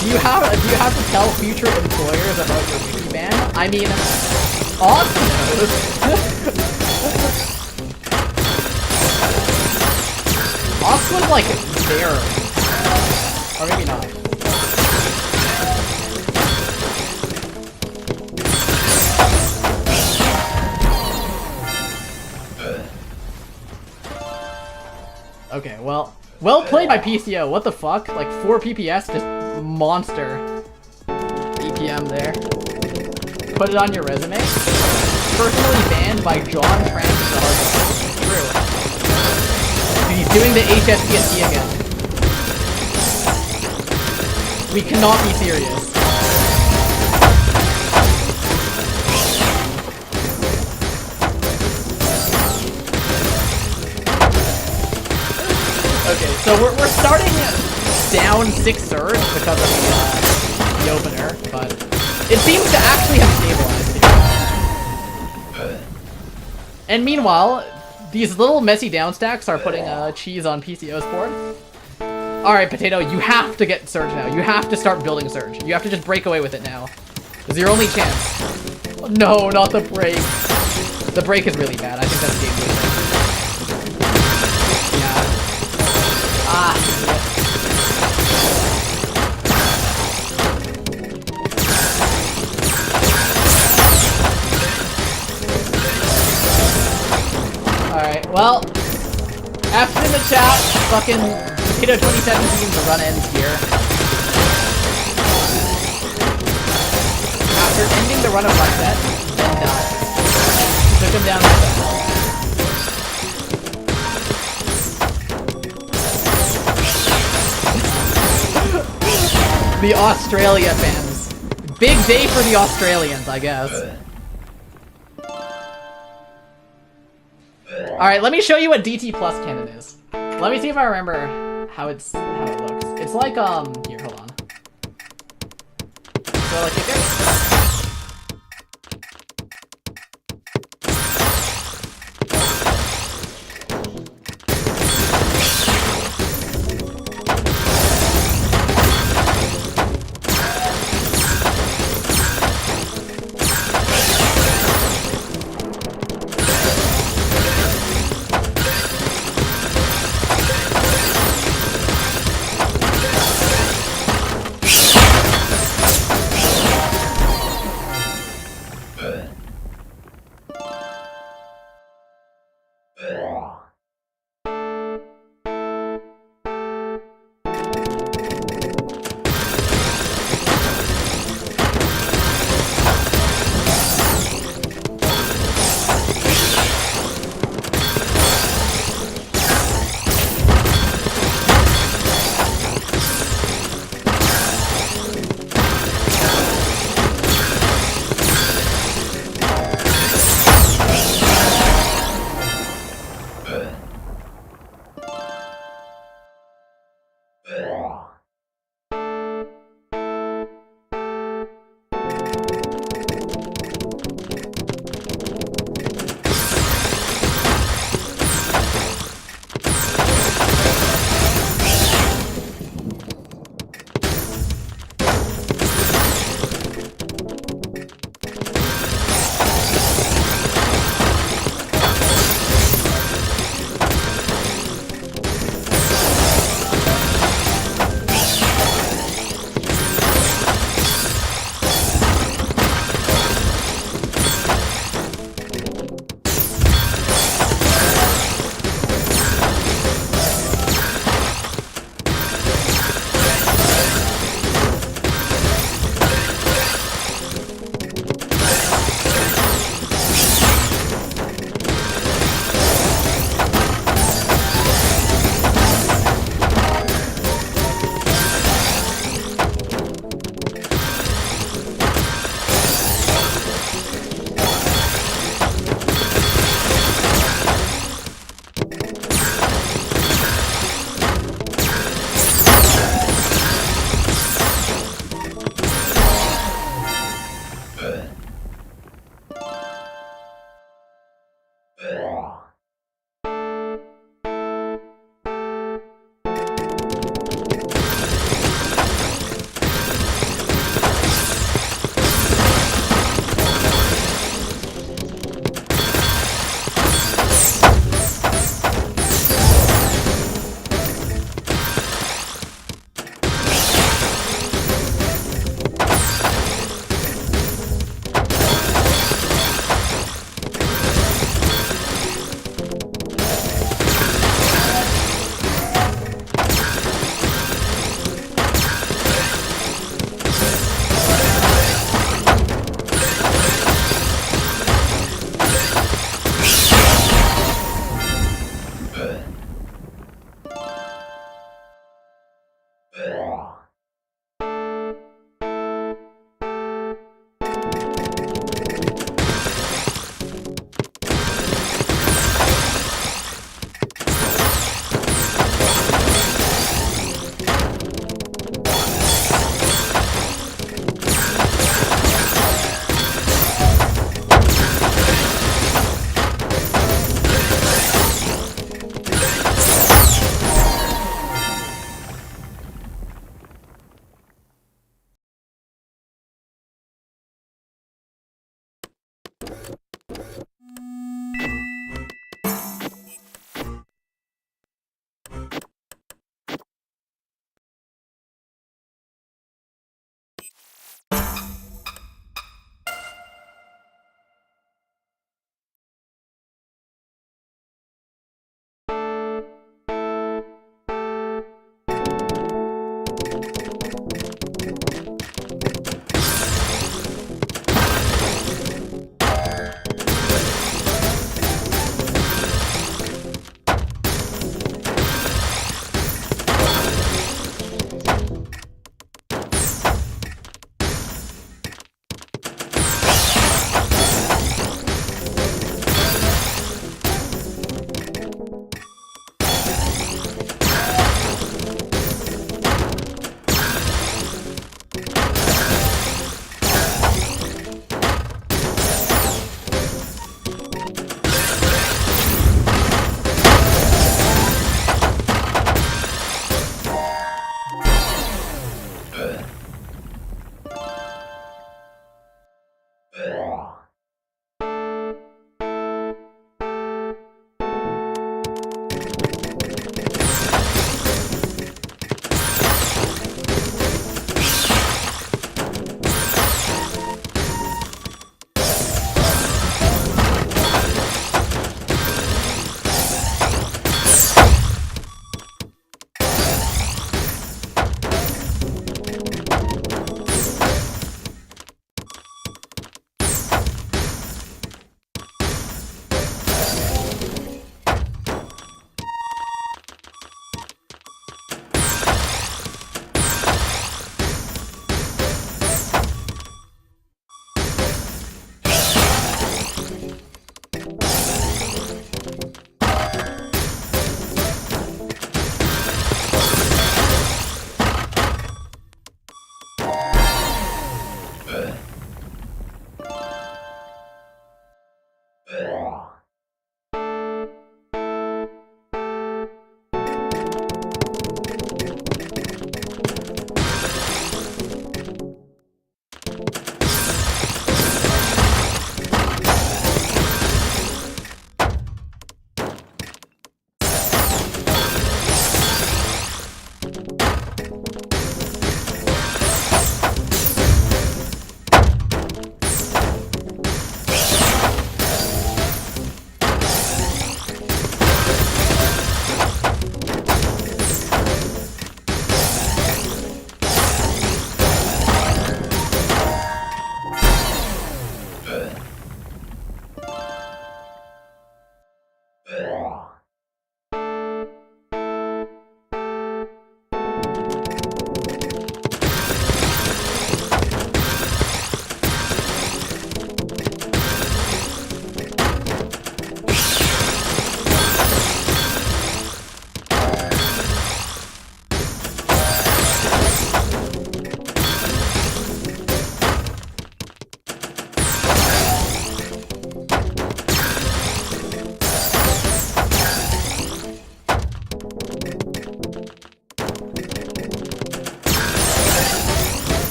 Do you have to tell future employers about your wiki ban? I mean, Austin knows. Austin's like there. Or maybe not. Okay, well played by PCO. What the fuck? Like 4 PPS, just monster. EPM there. Put it on your resume. Personally banned by John Trent. True. He's doing the HSPST again. We cannot be serious. Okay, so we're starting down 6 surge because of the opener, but it seems to actually have stabilized here. And meanwhile, these little messy down stacks are putting cheese on PCO's board. Alright, Potato, you have to get Surge now. You have to start building Surge. You have to just break away with it now. It's your only chance. No, not the break. The break is really bad. I think that's game losing. Yeah. Ah. Alright, well, F's in the chat, fucking Potato 2017's run ends here. ending the run of Lyset, and took him down like that. The Australia fans. Big day for the Australians, I guess. Alright, let me show you what DT plus cannon is. Let me see if I remember how it looks. It's like, here, hold on. So, like,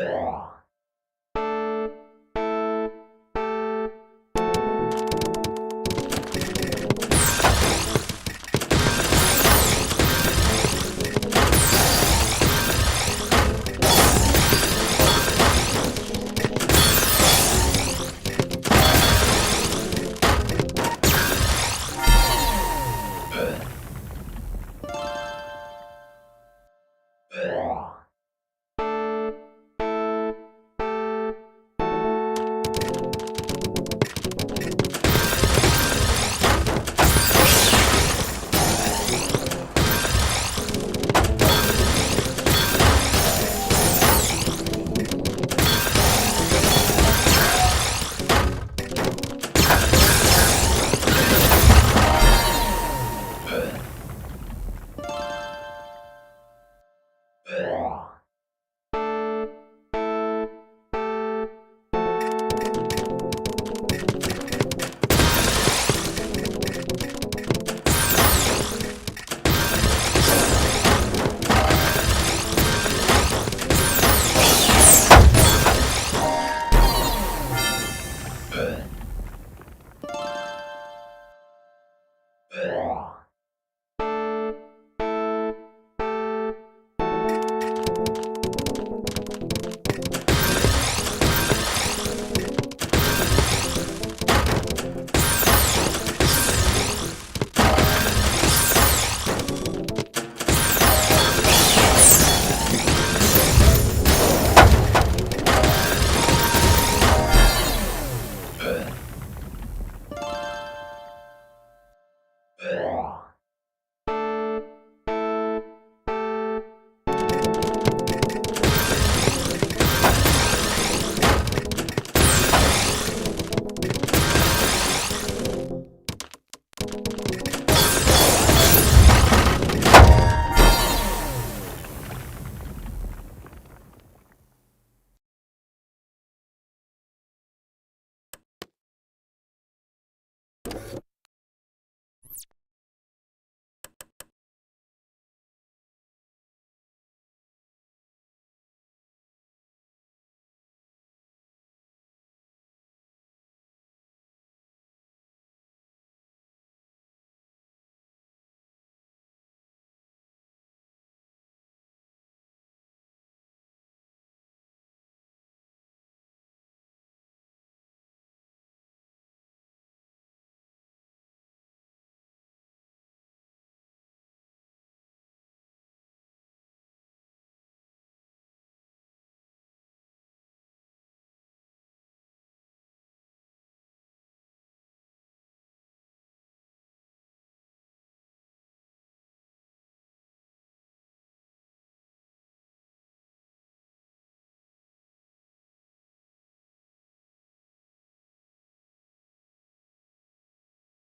Bye.